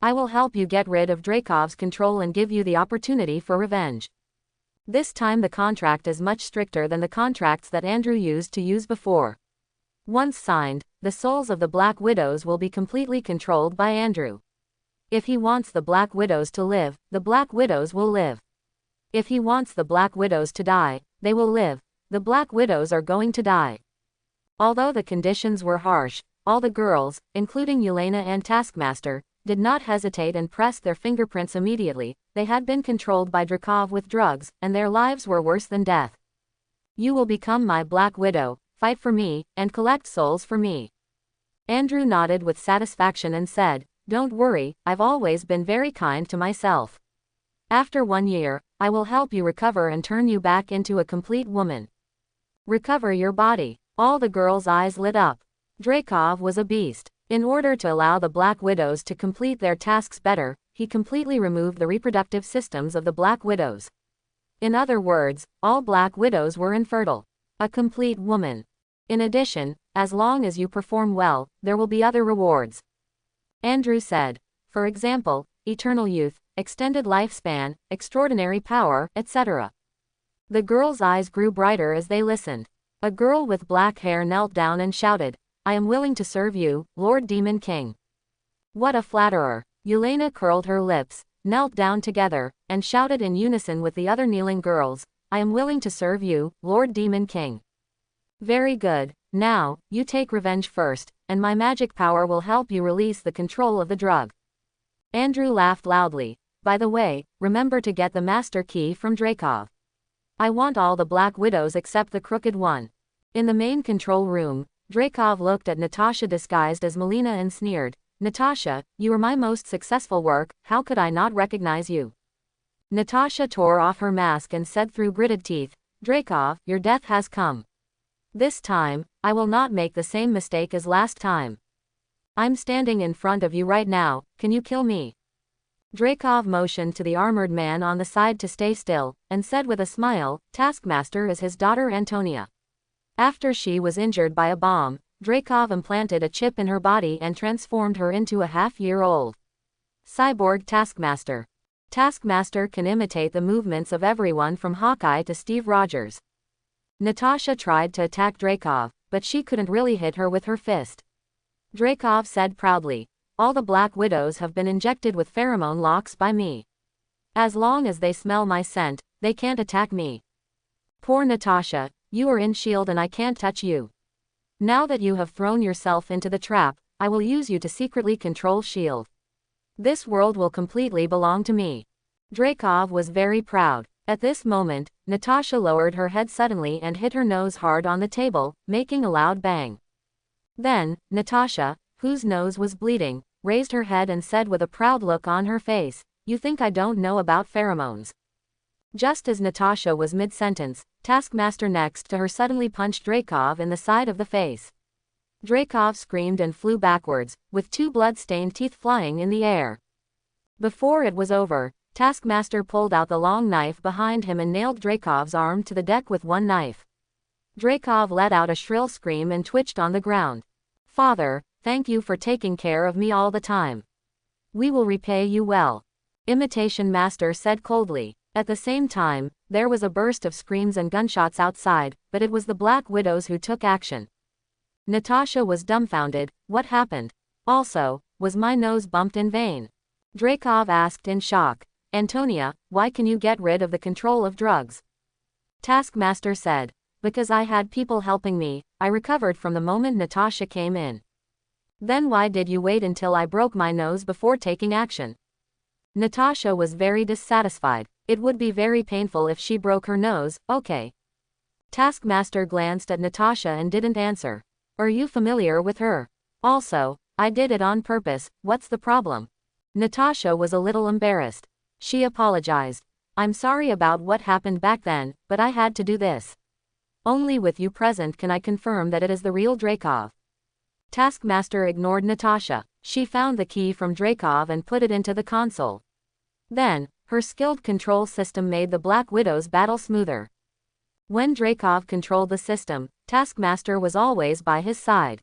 I will help you get rid of Dreykov's control and give you the opportunity for revenge." This time the contract is much stricter than the contracts that Andrew used before. Once signed, the souls of the Black Widows will be completely controlled by Andrew. If he wants the Black Widows to live, the Black Widows will live. If he wants the Black Widows to die, they will live. The Black Widows are going to die. Although the conditions were harsh, all the girls, including Yelena and Taskmaster, did not hesitate and pressed their fingerprints immediately. They had been controlled by Dreykov with drugs, and their lives were worse than death. You will become my Black Widow, fight for me, and collect souls for me. Andrew nodded with satisfaction and said, don't worry, I've always been very kind to myself. After 1 year, I will help you recover and turn you back into a complete woman. Recover your body. All the girls' eyes lit up. Dreykov was a beast. In order to allow the Black Widows to complete their tasks better, he completely removed the reproductive systems of the Black Widows. In other words, all Black Widows were infertile. A complete woman. In addition, as long as you perform well, there will be other rewards. Andrew said. For example, eternal youth, extended lifespan, extraordinary power, etc. The girls' eyes grew brighter as they listened. A girl with black hair knelt down and shouted, I am willing to serve you, Lord Demon King. What a flatterer. Yelena curled her lips, knelt down together, and shouted in unison with the other kneeling girls, I am willing to serve you, Lord Demon King. Very good. Now, you take revenge first, and my magic power will help you release the control of the drug. Andrew laughed loudly. By the way, remember to get the master key from Dreykov. I want all the Black Widows except the crooked one. In the main control room, Dreykov looked at Natasha disguised as Melina and sneered, Natasha, you are my most successful work, how could I not recognize you? Natasha tore off her mask and said through gritted teeth, Dreykov, your death has come. This time, I will not make the same mistake as last time. I'm standing in front of you right now, can you kill me? Dreykov motioned to the armored man on the side to stay still, and said with a smile, Taskmaster is his daughter Antonia. After she was injured by a bomb, Dreykov implanted a chip in her body and transformed her into a half-year-old cyborg Taskmaster. Taskmaster can imitate the movements of everyone from Hawkeye to Steve Rogers. Natasha tried to attack Dreykov, but she couldn't really hit her with her fist. Dreykov said proudly, all the Black Widows have been injected with pheromone locks by me. As long as they smell my scent, they can't attack me. Poor Natasha, you are in S.H.I.E.L.D. and I can't touch you. Now that you have thrown yourself into the trap, I will use you to secretly control S.H.I.E.L.D. This world will completely belong to me. Dreykov was very proud. At this moment, Natasha lowered her head suddenly and hit her nose hard on the table, making a loud bang. Then, Natasha, whose nose was bleeding, raised her head and said with a proud look on her face, you think I don't know about pheromones? Just as Natasha was mid-sentence, Taskmaster next to her suddenly punched Dreykov in the side of the face. Dreykov screamed and flew backwards, with 2 blood-stained teeth flying in the air. Before it was over, Taskmaster pulled out the long knife behind him and nailed Dreykov's arm to the deck with one knife. Dreykov let out a shrill scream and twitched on the ground. Father, thank you for taking care of me all the time. We will repay you well. Imitation Master said coldly. At the same time, there was a burst of screams and gunshots outside, but it was the Black Widows who took action. Natasha was dumbfounded. What happened? Also, was my nose bumped in vain? Dreykov asked in shock. Antonia, why can you get rid of the control of drugs? Taskmaster said. Because I had people helping me, I recovered from the moment Natasha came in. Then why did you wait until I broke my nose before taking action? Natasha was very dissatisfied. It would be very painful if she broke her nose, okay. Taskmaster glanced at Natasha and didn't answer. Are you familiar with her? Also, I did it on purpose, what's the problem? Natasha was a little embarrassed. She apologized. I'm sorry about what happened back then, but I had to do this. Only with you present can I confirm that it is the real Dreykov. Taskmaster ignored Natasha. She found the key from Dreykov and put it into the console. Then, her skilled control system made the Black Widow's battle smoother. When Dreykov controlled the system, Taskmaster was always by his side.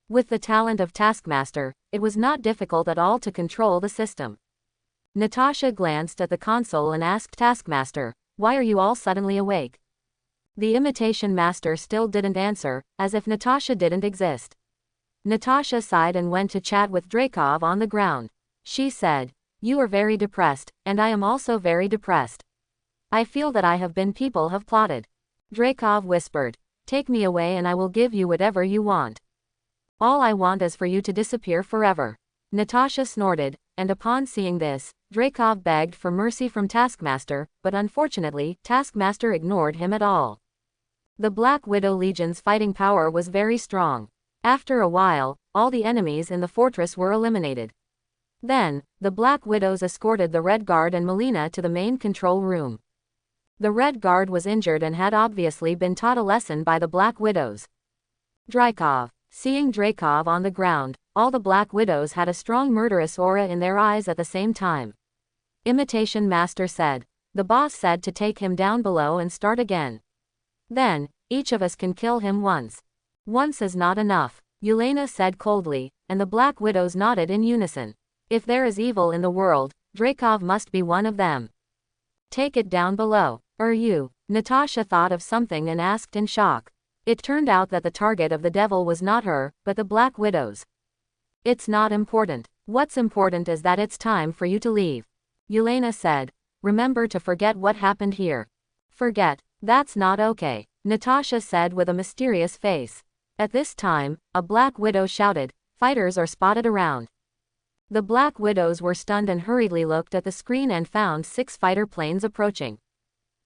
With the talent of Taskmaster, it was not difficult at all to control the system. Natasha glanced at the console and asked Taskmaster, why are you all suddenly awake? The imitation master still didn't answer, as if Natasha didn't exist. Natasha sighed and went to chat with Dreykov on the ground. She said, "You are very depressed, and I am also very depressed. I feel that people have plotted." Dreykov whispered, "Take me away and I will give you whatever you want. All I want is for you to disappear forever." Natasha snorted, and upon seeing this, Dreykov begged for mercy from Taskmaster, but unfortunately, Taskmaster ignored him at all. The Black Widow Legion's fighting power was very strong. After a while, all the enemies in the fortress were eliminated. Then, the Black Widows escorted the Red Guard and Melina to the main control room. The Red Guard was injured and had obviously been taught a lesson by the Black Widows. Seeing Dreykov on the ground, all the Black Widows had a strong murderous aura in their eyes at the same time. Imitation Master said, "The boss said to take him down below and start again. Then, each of us can kill him once." "Once is not enough," Yelena said coldly, and the Black Widows nodded in unison. "If there is evil in the world, Dreykov must be one of them. Take it down below." You?" Natasha thought of something and asked in shock. It turned out that the target of the devil was not her, but the Black Widows. "It's not important. What's important is that it's time for you to leave," Yelena said. "Remember to forget what happened here." "Forget? That's not okay," Natasha said with a mysterious face. At this time, a Black Widow shouted, "Fighters are spotted around." The Black Widows were stunned and hurriedly looked at the screen and found 6 fighter planes approaching.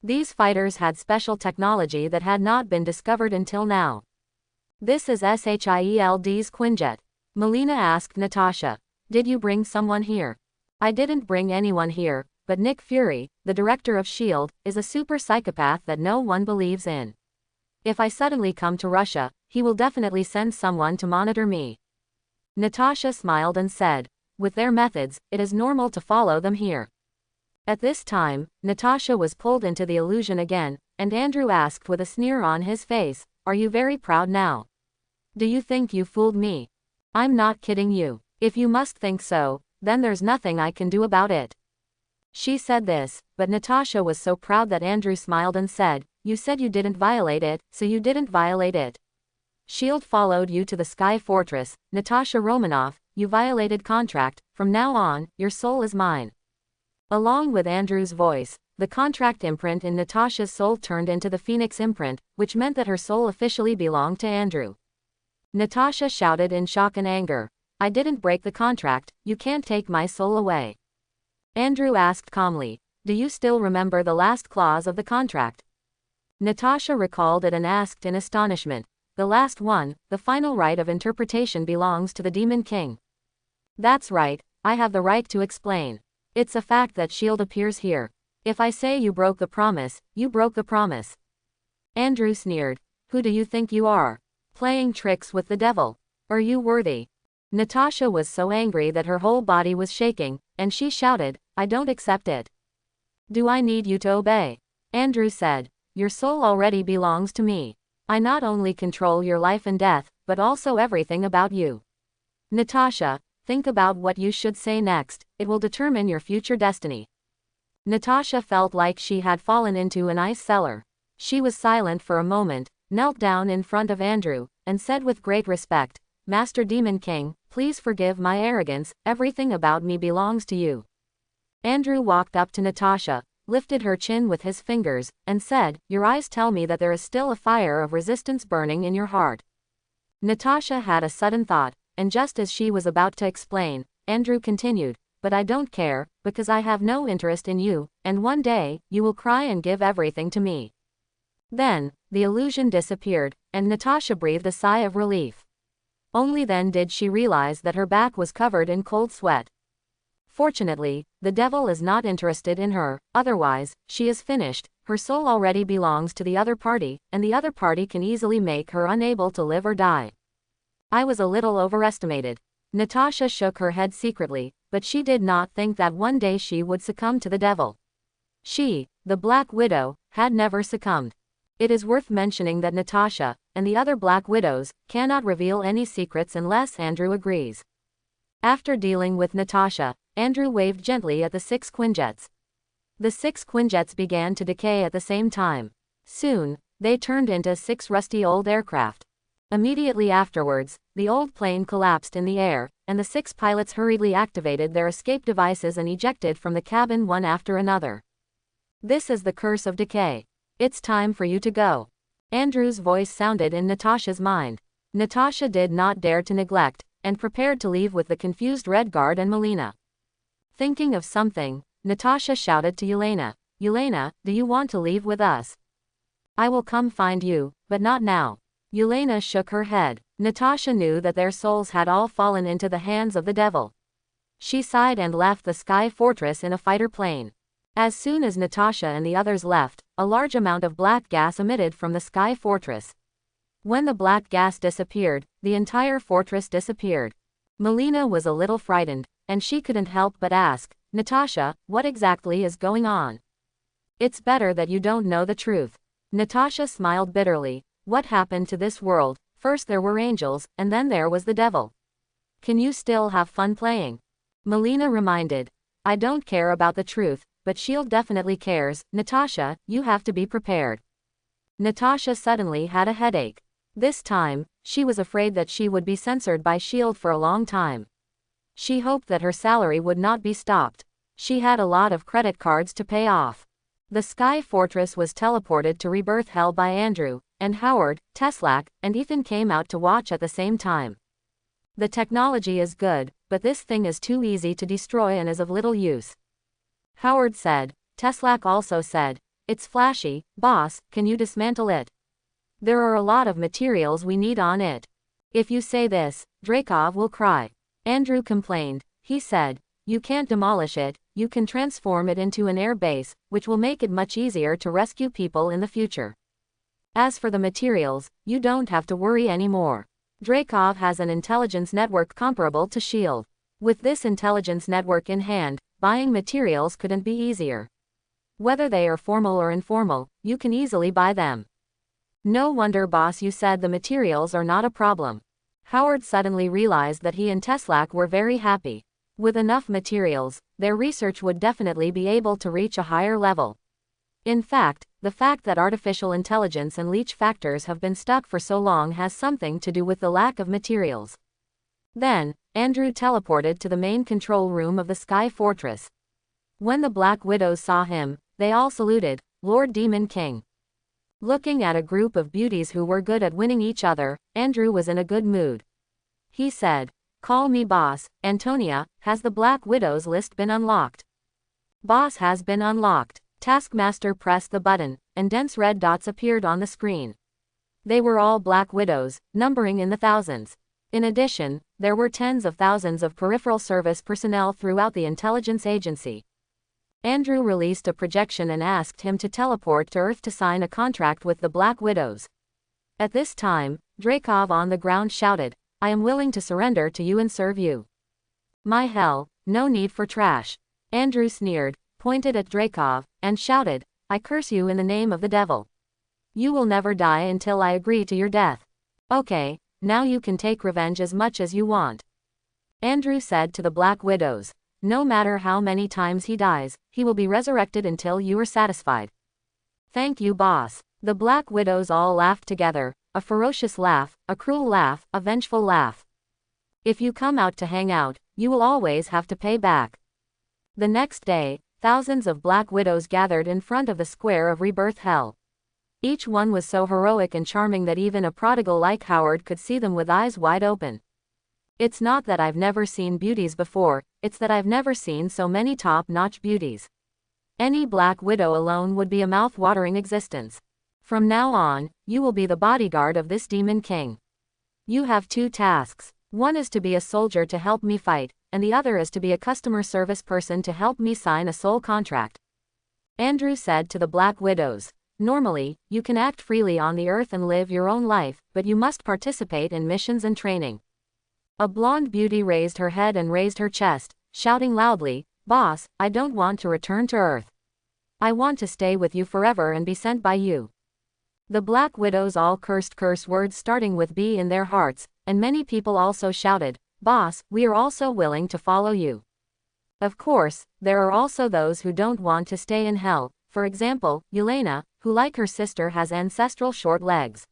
These fighters had special technology that had not been discovered until now. "This is SHIELD's Quinjet," Melina asked Natasha. "Did you bring someone here?" "I didn't bring anyone here, but Nick Fury, the director of S.H.I.E.L.D., is a super psychopath that no one believes in. If I suddenly come to Russia, he will definitely send someone to monitor me." Natasha smiled and said, "With their methods, it is normal to follow them here." At this time, Natasha was pulled into the illusion again, and Andrew asked with a sneer on his face, "Are you very proud now? Do you think you fooled me? I'm not kidding you. If you must think so, then there's nothing I can do about it." She said this, but Natasha was so proud that Andrew smiled and said, "You said you didn't violate it, so you didn't violate it. S.H.I.E.L.D. followed you to the Sky Fortress, Natasha Romanoff, you violated contract, from now on, your soul is mine." Along with Andrew's voice, the contract imprint in Natasha's soul turned into the Phoenix imprint, which meant that her soul officially belonged to Andrew. Natasha shouted in shock and anger, "I didn't break the contract, you can't take my soul away." Andrew asked calmly, "Do you still remember the last clause of the contract?" Natasha recalled it and asked in astonishment, "The last one, the final right of interpretation belongs to the Demon King." "That's right, I have the right to explain. It's a fact that S.H.I.E.L.D. appears here. If I say you broke the promise, you broke the promise." Andrew sneered, "Who do you think you are? Playing tricks with the devil? Are you worthy?" Natasha was so angry that her whole body was shaking, and she shouted, "I don't accept it. Do I need you to obey?" Andrew said, "Your soul already belongs to me. I not only control your life and death, but also everything about you. Natasha, think about what you should say next, it will determine your future destiny." Natasha felt like she had fallen into an ice cellar. She was silent for a moment, knelt down in front of Andrew, and said with great respect, "Master Demon King, please forgive my arrogance, everything about me belongs to you." Andrew walked up to Natasha, lifted her chin with his fingers, and said, "Your eyes tell me that there is still a fire of resistance burning in your heart." Natasha had a sudden thought, and just as she was about to explain, Andrew continued, "But I don't care, because I have no interest in you, and one day, you will cry and give everything to me." Then, the illusion disappeared, and Natasha breathed a sigh of relief. Only then did she realize that her back was covered in cold sweat. Fortunately, the devil is not interested in her, otherwise, she is finished, her soul already belongs to the other party, and the other party can easily make her unable to live or die. "I was a little overestimated." Natasha shook her head secretly, but she did not think that one day she would succumb to the devil. She, the Black Widow, had never succumbed. It is worth mentioning that Natasha, and the other Black Widows, cannot reveal any secrets unless Andrew agrees. After dealing with Natasha, Andrew waved gently at the 6 Quinjets. The 6 Quinjets began to decay at the same time. Soon, They turned into 6 rusty old aircraft. Immediately afterwards, the old plane collapsed in the air, and the 6 pilots hurriedly activated their escape devices and ejected from the cabin one after another. This is the curse of decay. It's time for you to go. Andrew's voice sounded in Natasha's mind. Natasha did not dare to neglect, and prepared to leave with the confused Red Guard and Melina. Thinking of something, Natasha shouted to Yelena, "Yelena, do you want to leave with us? I will come find you, but not now." Yelena shook her head. Natasha knew that their souls had all fallen into the hands of the devil. She sighed and left the Sky Fortress in a fighter plane. As soon as Natasha and the others left, a large amount of black gas emitted from the Sky Fortress. When the black gas disappeared, the entire fortress disappeared. Melina was a little frightened, and she couldn't help but ask, "Natasha, what exactly is going on?" "It's better that you don't know the truth." Natasha smiled bitterly. "What happened to this world? First there were angels, and then there was the devil. Can you still have fun playing?" Melina reminded. "I don't care about the truth, but S.H.I.E.L.D. definitely cares. Natasha, you have to be prepared." Natasha suddenly had a headache. This time, she was afraid that she would be censored by S.H.I.E.L.D. for a long time. She hoped that her salary would not be stopped. She had a lot of credit cards to pay off. The Sky Fortress was teleported to Rebirth Hell by Andrew, and Howard, Teslac, and Ethan came out to watch at the same time. "The technology is good, but this thing is too easy to destroy and is of little use," Howard said. Teslac also said, "It's flashy, boss, can you dismantle it? There are a lot of materials we need on it." "If you say this, Dreykov will cry," Andrew complained. He said, "You can't demolish it, you can transform it into an air base, which will make it much easier to rescue people in the future. As for the materials, you don't have to worry anymore. Dreykov has an intelligence network comparable to S.H.I.E.L.D. With this intelligence network in hand, buying materials couldn't be easier. Whether they are formal or informal, you can easily buy them." "No wonder, boss, you said the materials are not a problem." Howard suddenly realized that he and Teslac were very happy. With enough materials, their research would definitely be able to reach a higher level. In fact, the fact that artificial intelligence and leech factors have been stuck for so long has something to do with the lack of materials. Then, Andrew teleported to the main control room of the Sky Fortress. When the Black Widows saw him, they all saluted, "Lord Demon King." Looking at a group of beauties who were good at winning each other, Andrew was in a good mood. He said, "Call me boss. Antonia, has the Black Widows list been unlocked?" "Boss has been unlocked." Taskmaster pressed the button, and dense red dots appeared on the screen. They were all Black Widows, numbering in the thousands. In addition, there were tens of thousands of peripheral service personnel throughout the intelligence agency. Andrew released a projection and asked him to teleport to Earth to sign a contract with the Black Widows. At this time, Dreykov on the ground shouted, "I am willing to surrender to you and serve you." "My hell, no need for trash." Andrew sneered, pointed at Dreykov, and shouted, "I curse you in the name of the devil. You will never die until I agree to your death. Okay, now you can take revenge as much as you want." Andrew said to the Black Widows, "No matter how many times he dies, he will be resurrected until you are satisfied." "Thank you, boss." The Black Widows all laughed together, a ferocious laugh, a cruel laugh, a vengeful laugh. "If you come out to hang out, you will always have to pay back." The next day, thousands of Black Widows gathered in front of the square of Rebirth Hell. Each one was so heroic and charming that even a prodigal like Howard could see them with eyes wide open. "It's not that I've never seen beauties before, it's that I've never seen so many top-notch beauties. Any Black Widow alone would be a mouth-watering existence. From now on, you will be the bodyguard of this Demon King. You have 2 tasks. One is to be a soldier to help me fight, and the other is to be a customer service person to help me sign a soul contract." Andrew said to the Black Widows, "Normally, you can act freely on the Earth and live your own life, but you must participate in missions and training." A blonde beauty raised her head and raised her chest, shouting loudly, "Boss, I don't want to return to Earth. I want to stay with you forever and be sent by you." The Black Widows all cursed curse words starting with B in their hearts, and many people also shouted, "Boss, we are also willing to follow you." Of course, there are also those who don't want to stay in hell. For example, Yelena, who like her sister has ancestral short legs.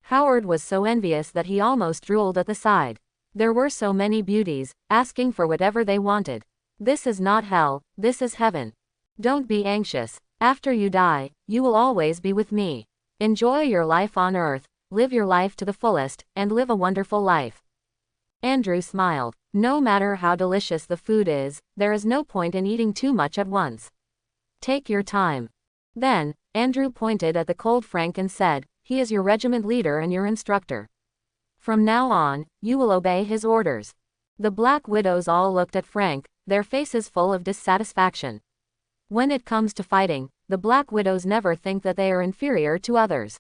Howard was so envious that he almost drooled at the side. There were so many beauties, asking for whatever they wanted. This is not hell, this is heaven. Don't be anxious. After you die, you will always be with me. Enjoy your life on Earth, live your life to the fullest, and live a wonderful life. Andrew smiled. No matter how delicious the food is, there is no point in eating too much at once. Take your time. Then, Andrew pointed at the cold Frank and said, he is your regiment leader and your instructor. From now on, you will obey his orders. The Black Widows all looked at Frank, their faces full of dissatisfaction. When it comes to fighting, the Black Widows never think that they are inferior to others.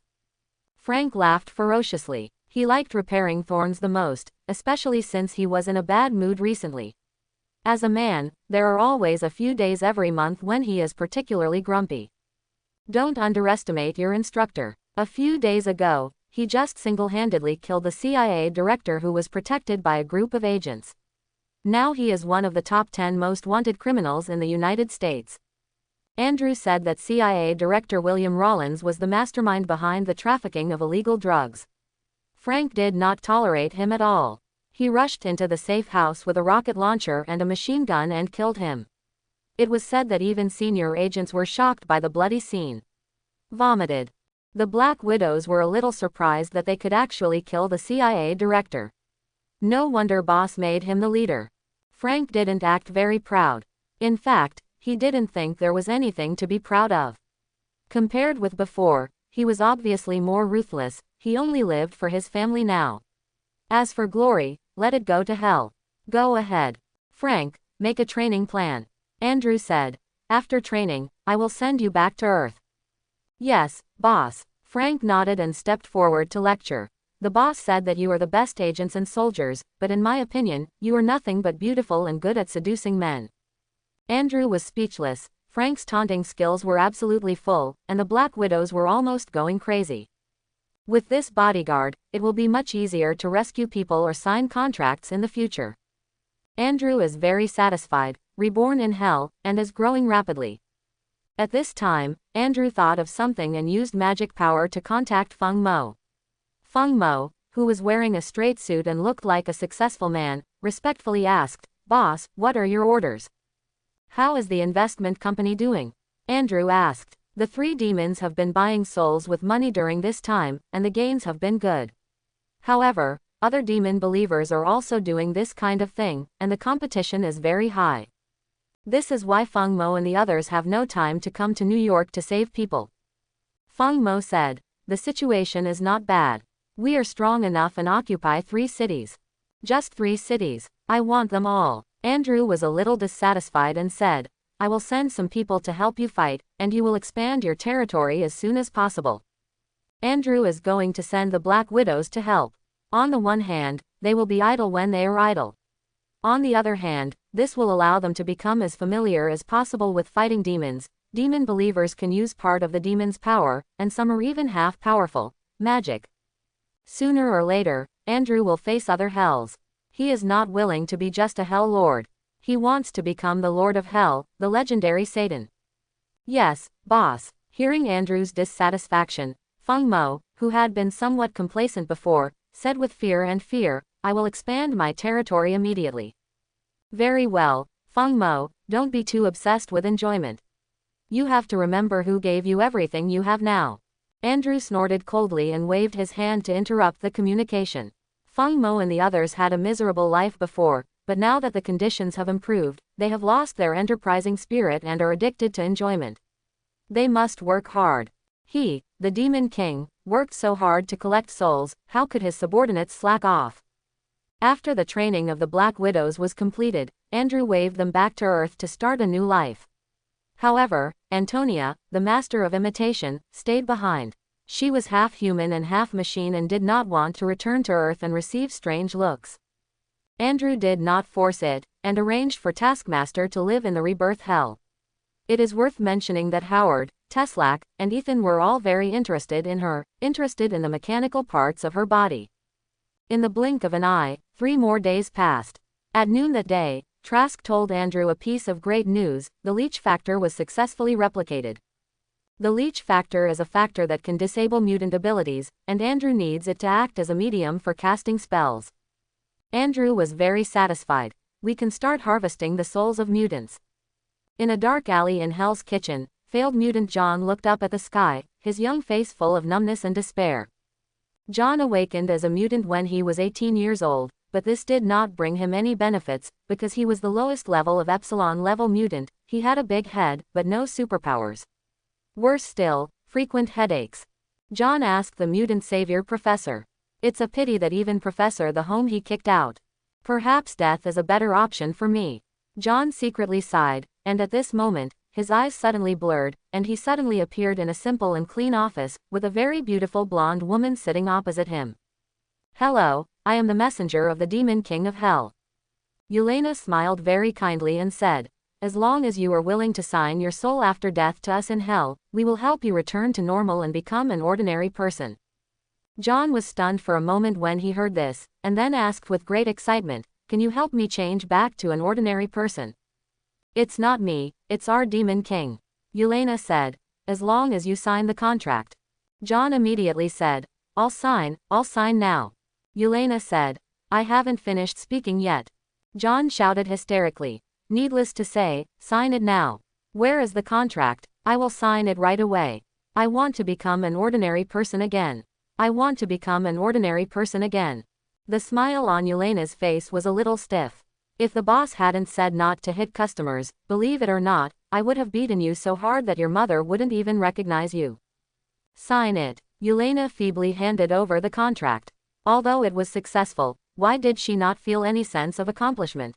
Frank laughed ferociously. He liked repairing thorns the most, especially since he was in a bad mood recently. As a man, there are always a few days every month when he is particularly grumpy. Don't underestimate your instructor. A few days ago, he just single-handedly killed the CIA director who was protected by a group of agents. Now he is one of the top 10 most wanted criminals in the United States. Andrew said that CIA Director William Rawlins was the mastermind behind the trafficking of illegal drugs. Frank did not tolerate him at all. He rushed into the safe house with a rocket launcher and a machine gun and killed him. It was said that even senior agents were shocked by the bloody scene. Vomited. The Black Widows were a little surprised that they could actually kill the CIA director. No wonder Boss made him the leader. Frank didn't act very proud. In fact, he didn't think there was anything to be proud of. Compared with before, he was obviously more ruthless. He only lived for his family now. As for glory, let it go to hell. Go ahead. Frank, make a training plan. Andrew said. After training, I will send you back to Earth. Yes, boss. Frank nodded and stepped forward to lecture. The boss said that you are the best agents and soldiers, but in my opinion, you are nothing but beautiful and good at seducing men. Andrew was speechless. Frank's taunting skills were absolutely full, and the Black Widows were almost going crazy. With this bodyguard, it will be much easier to rescue people or sign contracts in the future. Andrew is very satisfied, reborn in hell, and is growing rapidly. At this time, Andrew thought of something and used magic power to contact Feng Mo. Feng Mo, who was wearing a straight suit and looked like a successful man, respectfully asked, "Boss, what are your orders? How is the investment company doing?" Andrew asked. The three demons have been buying souls with money during this time, and the gains have been good. However, other demon believers are also doing this kind of thing, and the competition is very high. This is why Feng Mo and the others have no time to come to New York to save people. Feng Mo said, "The situation is not bad. We are strong enough and occupy 3 cities. Just 3 cities. I want them all." Andrew was a little dissatisfied and said, "I will send some people to help you fight, and you will expand your territory as soon as possible." Andrew is going to send the Black Widows to help. On the one hand, they will be idle when they are idle. On the other hand, this will allow them to become as familiar as possible with fighting demons. Demon believers can use part of the demon's power, and some are even half powerful, magic. Sooner or later, Andrew will face other hells. He is not willing to be just a hell lord. He wants to become the Lord of Hell, the legendary Satan. Yes, boss. Hearing Andrew's dissatisfaction, Feng Mo, who had been somewhat complacent before, said with fear, "I will expand my territory immediately." Very well, Feng Mo, don't be too obsessed with enjoyment. You have to remember who gave you everything you have now. Andrew snorted coldly and waved his hand to interrupt the communication. Feng Mo and the others had a miserable life before, but now that the conditions have improved, they have lost their enterprising spirit and are addicted to enjoyment. They must work hard. He, the Demon King, worked so hard to collect souls, how could his subordinates slack off? After the training of the Black Widows was completed, Andrew waved them back to Earth to start a new life. However, Antonia, the master of imitation, stayed behind. She was half human and half machine and did not want to return to Earth and receive strange looks. Andrew did not force it, and arranged for Taskmaster to live in the rebirth hell. It is worth mentioning that Howard, Teslac, and Ethan were all very interested in her, interested in the mechanical parts of her body. In the blink of an eye, 3 more days passed. At noon that day, Trask told Andrew a piece of great news: the leech factor was successfully replicated. The leech factor is a factor that can disable mutant abilities, and Andrew needs it to act as a medium for casting spells. Andrew was very satisfied. We can start harvesting the souls of mutants. In a dark alley in Hell's Kitchen, failed mutant John looked up at the sky, his young face full of numbness and despair. John awakened as a mutant when he was 18 years old, but this did not bring him any benefits, because he was the lowest level of Epsilon level mutant. He had a big head, but no superpowers. Worse still, frequent headaches. John asked the mutant savior Professor. It's a pity that even Professor the home he kicked out. Perhaps death is a better option for me. John secretly sighed, and at this moment, his eyes suddenly blurred, and he suddenly appeared in a simple and clean office, with a very beautiful blonde woman sitting opposite him. Hello, I am the messenger of the Demon King of Hell. Yelena smiled very kindly and said, as long as you are willing to sign your soul after death to us in Hell, we will help you return to normal and become an ordinary person. John was stunned for a moment when he heard this, and then asked with great excitement, can you help me change back to an ordinary person? It's not me, it's our Demon King. Yelena said, as long as you sign the contract. John immediately said, I'll sign now. Yelena said, I haven't finished speaking yet. John shouted hysterically. Needless to say, sign it now. Where is the contract? I will sign it right away. I want to become an ordinary person again. I want to become an ordinary person again. The smile on Yelena's face was a little stiff. If the boss hadn't said not to hit customers, believe it or not, I would have beaten you so hard that your mother wouldn't even recognize you. Sign it. Yelena feebly handed over the contract. Although it was successful, why did she not feel any sense of accomplishment?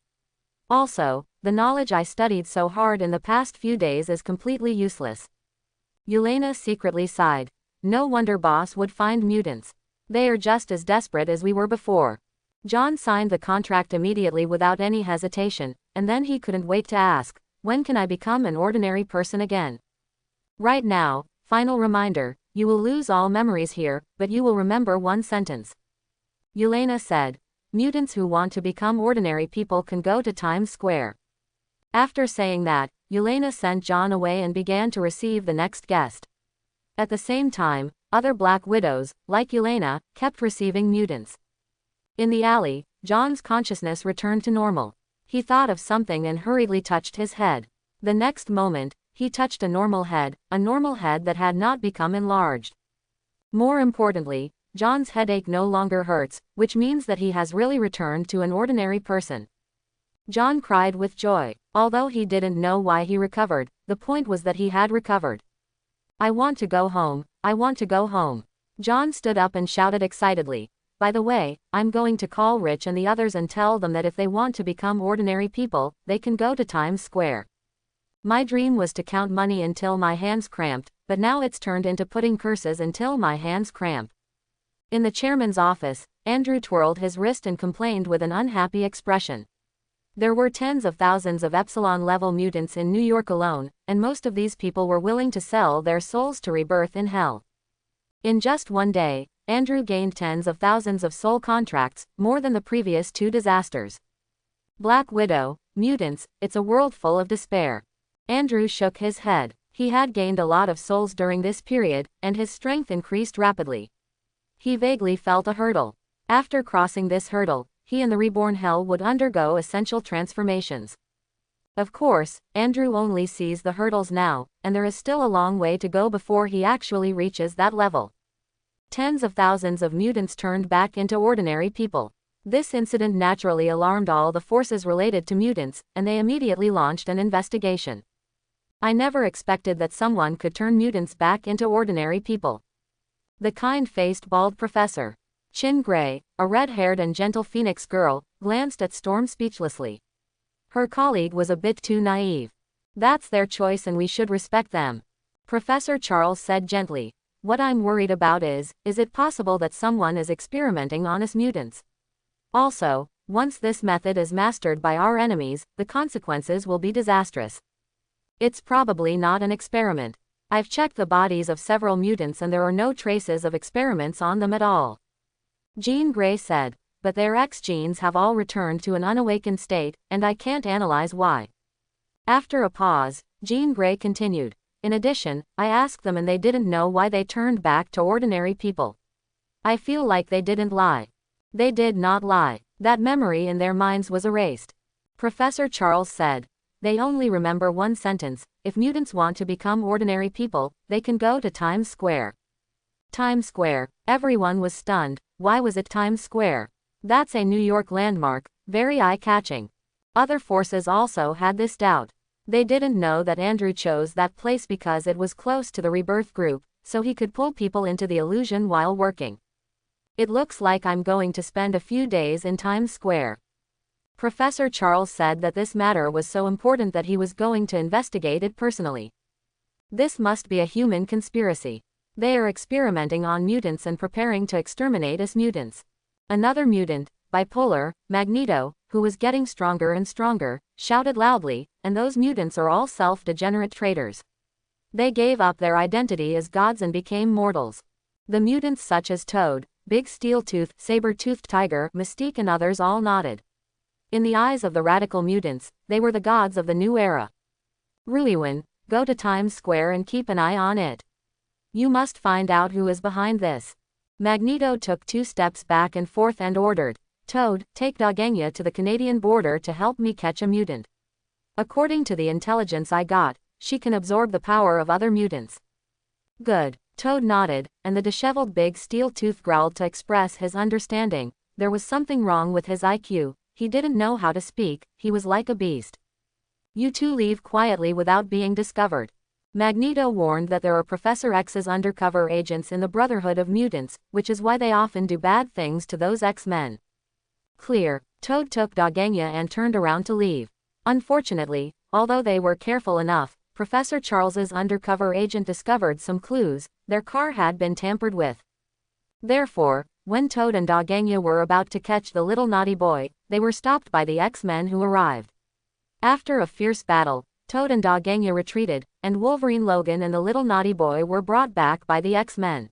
Also, the knowledge I studied so hard in the past few days is completely useless. Yelena secretly sighed. No wonder boss would find mutants. They are just as desperate as we were before. John signed the contract immediately without any hesitation, and then he couldn't wait to ask, when can I become an ordinary person again? Right now, final reminder, you will lose all memories here, but you will remember one sentence. Yelena said, mutants who want to become ordinary people can go to Times Square. After saying that, Yelena sent John away and began to receive the next guest. At the same time, other Black Widows, like Yelena, kept receiving mutants. In the alley, John's consciousness returned to normal. He thought of something and hurriedly touched his head. The next moment, he touched a normal head that had not become enlarged. More importantly, John's headache no longer hurts, which means that he has really returned to an ordinary person. John cried with joy. Although he didn't know why he recovered, the point was that he had recovered. I want to go home, I want to go home. John stood up and shouted excitedly. By the way, I'm going to call Rich and the others and tell them that if they want to become ordinary people, they can go to Times Square. My dream was to count money until my hands cramped, but now it's turned into putting curses until my hands cramp. In the chairman's office, Andrew twirled his wrist and complained with an unhappy expression. There were tens of thousands of Epsilon-level mutants in New York alone, and most of these people were willing to sell their souls to rebirth in hell. In just one day, Andrew gained tens of thousands of soul contracts, more than the previous 2 disasters. Black Widow, mutants, it's a world full of despair. Andrew shook his head. He had gained a lot of souls during this period, and his strength increased rapidly. He vaguely felt a hurdle. After crossing this hurdle, he and the reborn hell would undergo essential transformations. Of course, Andrew only sees the hurdles now, and there is still a long way to go before he actually reaches that level. Tens of thousands of mutants turned back into ordinary people. This incident naturally alarmed all the forces related to mutants, and they immediately launched an investigation. I never expected that someone could turn mutants back into ordinary people. The kind-faced bald professor, Chin Gray, a red-haired and gentle Phoenix girl, glanced at Storm speechlessly. Her colleague was a bit too naive. That's their choice and we should respect them. Professor Charles said gently. What I'm worried about is it possible that someone is experimenting on us mutants? Also, once this method is mastered by our enemies, the consequences will be disastrous. It's probably not an experiment. I've checked the bodies of several mutants and there are no traces of experiments on them at all. Jean Grey said, but their X genes have all returned to an unawakened state, and I can't analyze why. After a pause, Jean Grey continued, In addition, I asked them and they didn't know why they turned back to ordinary people. I feel like they didn't lie. They did not lie. That memory in their minds was erased. Professor Charles said. They only remember one sentence: if mutants want to become ordinary people, they can go to Times Square. Times Square. Everyone was stunned. Why was it Times Square? That's a New York landmark, very eye-catching. Other forces also had this doubt. They didn't know that Andrew chose that place because it was close to the Rebirth group, so he could pull people into the illusion while working. It looks like I'm going to spend a few days in Times Square. Professor Charles said that this matter was so important that he was going to investigate it personally. This must be a human conspiracy. They are experimenting on mutants and preparing to exterminate us mutants. Another mutant, bipolar, Magneto, who was getting stronger and stronger, shouted loudly, and those mutants are all self-degenerate traitors. They gave up their identity as gods and became mortals. The mutants such as Toad, Big Steel-Tooth, Saber-Toothed Tiger, Mystique and others all nodded. In the eyes of the radical mutants, they were the gods of the new era. Ruiwin, go to Times Square and keep an eye on it. You must find out who is behind this. Magneto took 2 steps back and forth and ordered, Toad, take Dogenya to the Canadian border to help me catch a mutant. According to the intelligence I got, she can absorb the power of other mutants. Good. Toad nodded, and the disheveled Big Steel-Tooth growled to express his understanding. There was something wrong with his IQ. He didn't know how to speak, he was like a beast. You two leave quietly without being discovered. Magneto warned that there are Professor X's undercover agents in the Brotherhood of Mutants, which is why they often do bad things to those X-Men. Clear. Toad took Dogenya and turned around to leave. Unfortunately, although they were careful enough, Professor Charles's undercover agent discovered some clues. Their car had been tampered with. Therefore, when Toad and Dogenya were about to catch the little naughty boy, they were stopped by the X-Men who arrived. After a fierce battle, Toad and Dogenya retreated, and Wolverine, Logan and the little naughty boy were brought back by the X-Men.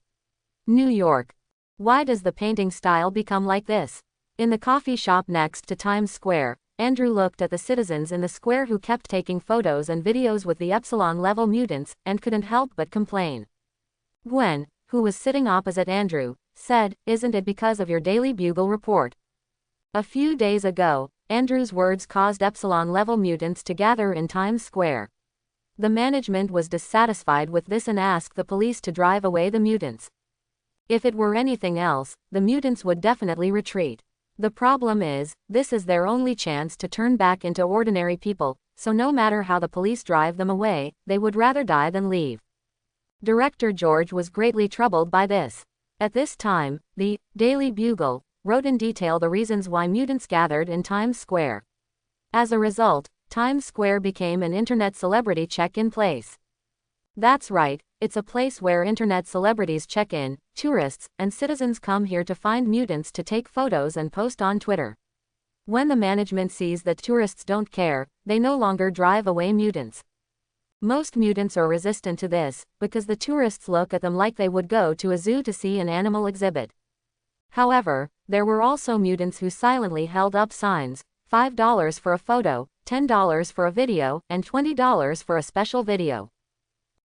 New York. Why does the painting style become like this? In the coffee shop next to Times Square, Andrew looked at the citizens in the square who kept taking photos and videos with the Epsilon-level mutants, and couldn't help but complain. Gwen, who was sitting opposite Andrew, said, "Isn't it because of your Daily Bugle report?" A few days ago, Andrew's words caused Epsilon-level mutants to gather in Times Square. The management was dissatisfied with this and asked the police to drive away the mutants. If it were anything else, the mutants would definitely retreat. The problem is, this is their only chance to turn back into ordinary people, so no matter how the police drive them away, they would rather die than leave. Director George was greatly troubled by this. At this time, the Daily Bugle wrote in detail the reasons why mutants gathered in Times Square. As a result, Times Square became an internet celebrity check-in place. That's right, it's a place where internet celebrities check in, tourists and citizens come here to find mutants to take photos and post on Twitter. When the management sees that tourists don't care, they no longer drive away mutants. Most mutants are resistant to this, because the tourists look at them like they would go to a zoo to see an animal exhibit. However, there were also mutants who silently held up signs, $5 for a photo, $10 for a video, and $20 for a special video.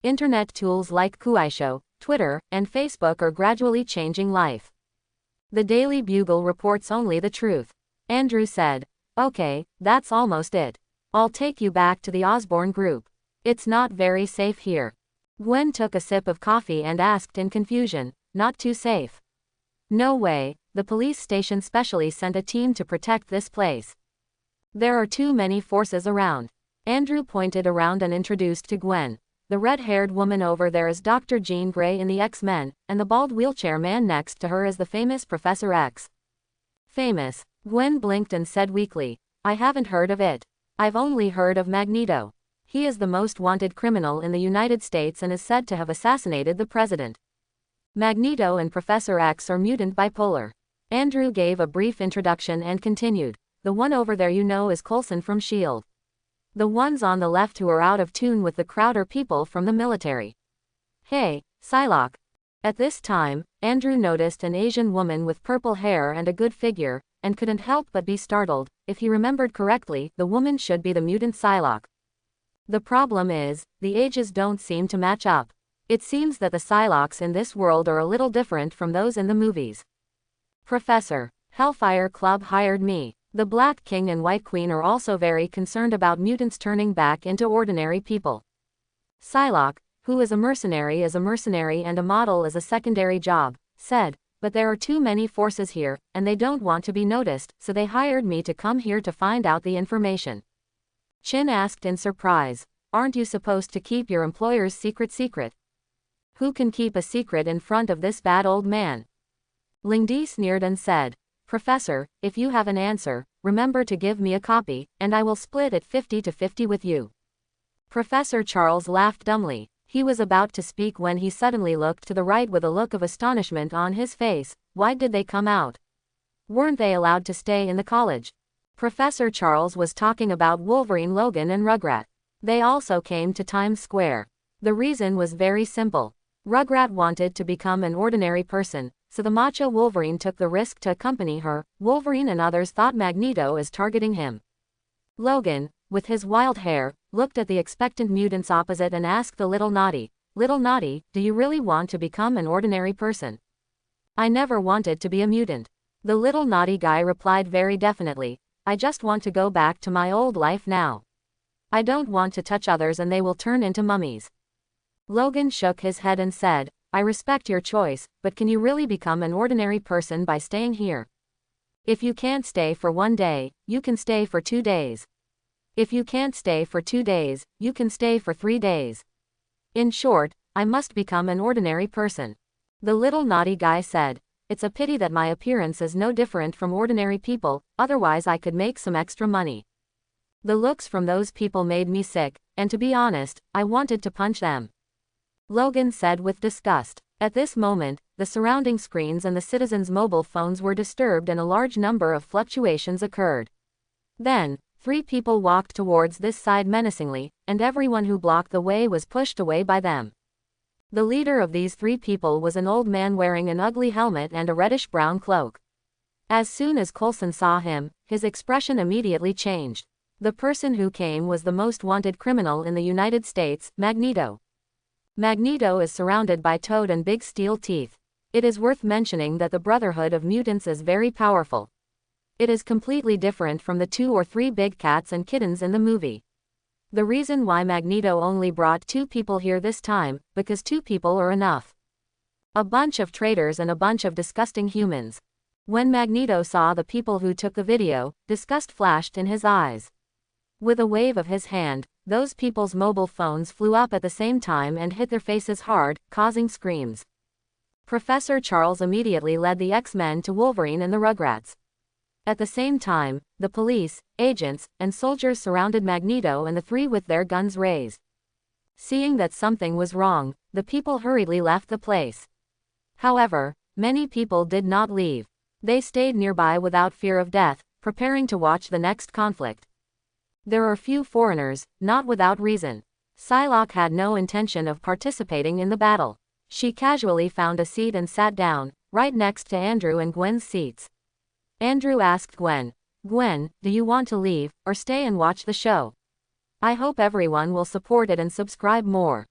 Internet tools like Kuaishou, Twitter, and Facebook are gradually changing life. The Daily Bugle reports only the truth. Andrew said, "Okay, that's almost it. I'll take you back to the Osborne group. It's not very safe here." Gwen took a sip of coffee and asked in confusion, "Not too safe?" "No way, the police station specially sent a team to protect this place. There are too many forces around." Andrew pointed around and introduced to Gwen. "The red-haired woman over there is Dr. Jean Grey in the X-Men, and the bald wheelchair man next to her is the famous Professor X." "Famous?" Gwen blinked and said weakly, "I haven't heard of it. I've only heard of Magneto. He is the most wanted criminal in the United States and is said to have assassinated the president. Magneto and Professor X are mutant bipolar." Andrew gave a brief introduction and continued, "The one over there you know is Coulson from S.H.I.E.L.D. The ones on the left who are out of tune with the crowd are people from the military. Hey, Psylocke." At this time, Andrew noticed an Asian woman with purple hair and a good figure, and couldn't help but be startled. If he remembered correctly, the woman should be the mutant Psylocke. The problem is, the ages don't seem to match up. It seems that the Psylocks in this world are a little different from those in the movies. Professor, Hellfire Club hired me. The Black King and White Queen are also very concerned about mutants turning back into ordinary people. Psylocke, who is a mercenary and a model as a secondary job, said, but there are too many forces here, and they don't want to be noticed, so they hired me to come here to find out the information. Chin asked in surprise, aren't you supposed to keep your employer's secret? Who can keep a secret in front of this bad old man? Lingdi sneered and said, Professor, if you have an answer, remember to give me a copy, and I will split it 50-50 with you. Professor Charles laughed dumbly. He was about to speak when he suddenly looked to the right with a look of astonishment on his face. Why did they come out? Weren't they allowed to stay in the college? Professor Charles was talking about Wolverine, Logan and Rugrat. They also came to Times Square. The reason was very simple. Rugrat wanted to become an ordinary person, so the macho Wolverine took the risk to accompany her. Wolverine and others thought Magneto is targeting him. Logan, with his wild hair, looked at the expectant mutants opposite and asked the Little Naughty, do you really want to become an ordinary person? I never wanted to be a mutant. The Little Naughty guy replied very definitely, I just want to go back to my old life now. I don't want to touch others and they will turn into mummies. Logan shook his head and said, I respect your choice, but can you really become an ordinary person by staying here? If you can't stay for 1 day, you can stay for 2 days. If you can't stay for 2 days, you can stay for 3 days. In short, I must become an ordinary person. The Little Naughty guy said, it's a pity that my appearance is no different from ordinary people, otherwise I could make some extra money. The looks from those people made me sick, and to be honest, I wanted to punch them. Logan said with disgust. At this moment, the surrounding screens and the citizens' mobile phones were disturbed and a large number of fluctuations occurred. Then, 3 people walked towards this side menacingly, and everyone who blocked the way was pushed away by them. The leader of these 3 people was an old man wearing an ugly helmet and a reddish-brown cloak. As soon as Coulson saw him, his expression immediately changed. The person who came was the most wanted criminal in the United States, Magneto. Magneto is surrounded by Toad and big steel teeth. It is worth mentioning that the Brotherhood of Mutants is very powerful. It is completely different from the 2 or 3 big cats and kittens in the movie. The reason why Magneto only brought 2 people here this time, because 2 people are enough. A bunch of traitors and a bunch of disgusting humans. When Magneto saw the people who took the video, disgust flashed in his eyes. With a wave of his hand, those people's mobile phones flew up at the same time and hit their faces hard, causing screams. Professor Charles immediately led the X-Men to Wolverine and the Rugrats. At the same time, the police, agents, and soldiers surrounded Magneto and the 3 with their guns raised. Seeing that something was wrong, the people hurriedly left the place. However, many people did not leave. They stayed nearby without fear of death, preparing to watch the next conflict. There are few foreigners, not without reason. Psylocke had no intention of participating in the battle. She casually found a seat and sat down, right next to Andrew and Gwen's seats. Andrew asked Gwen, do you want to leave, or stay and watch the show? I hope everyone will support it and subscribe more.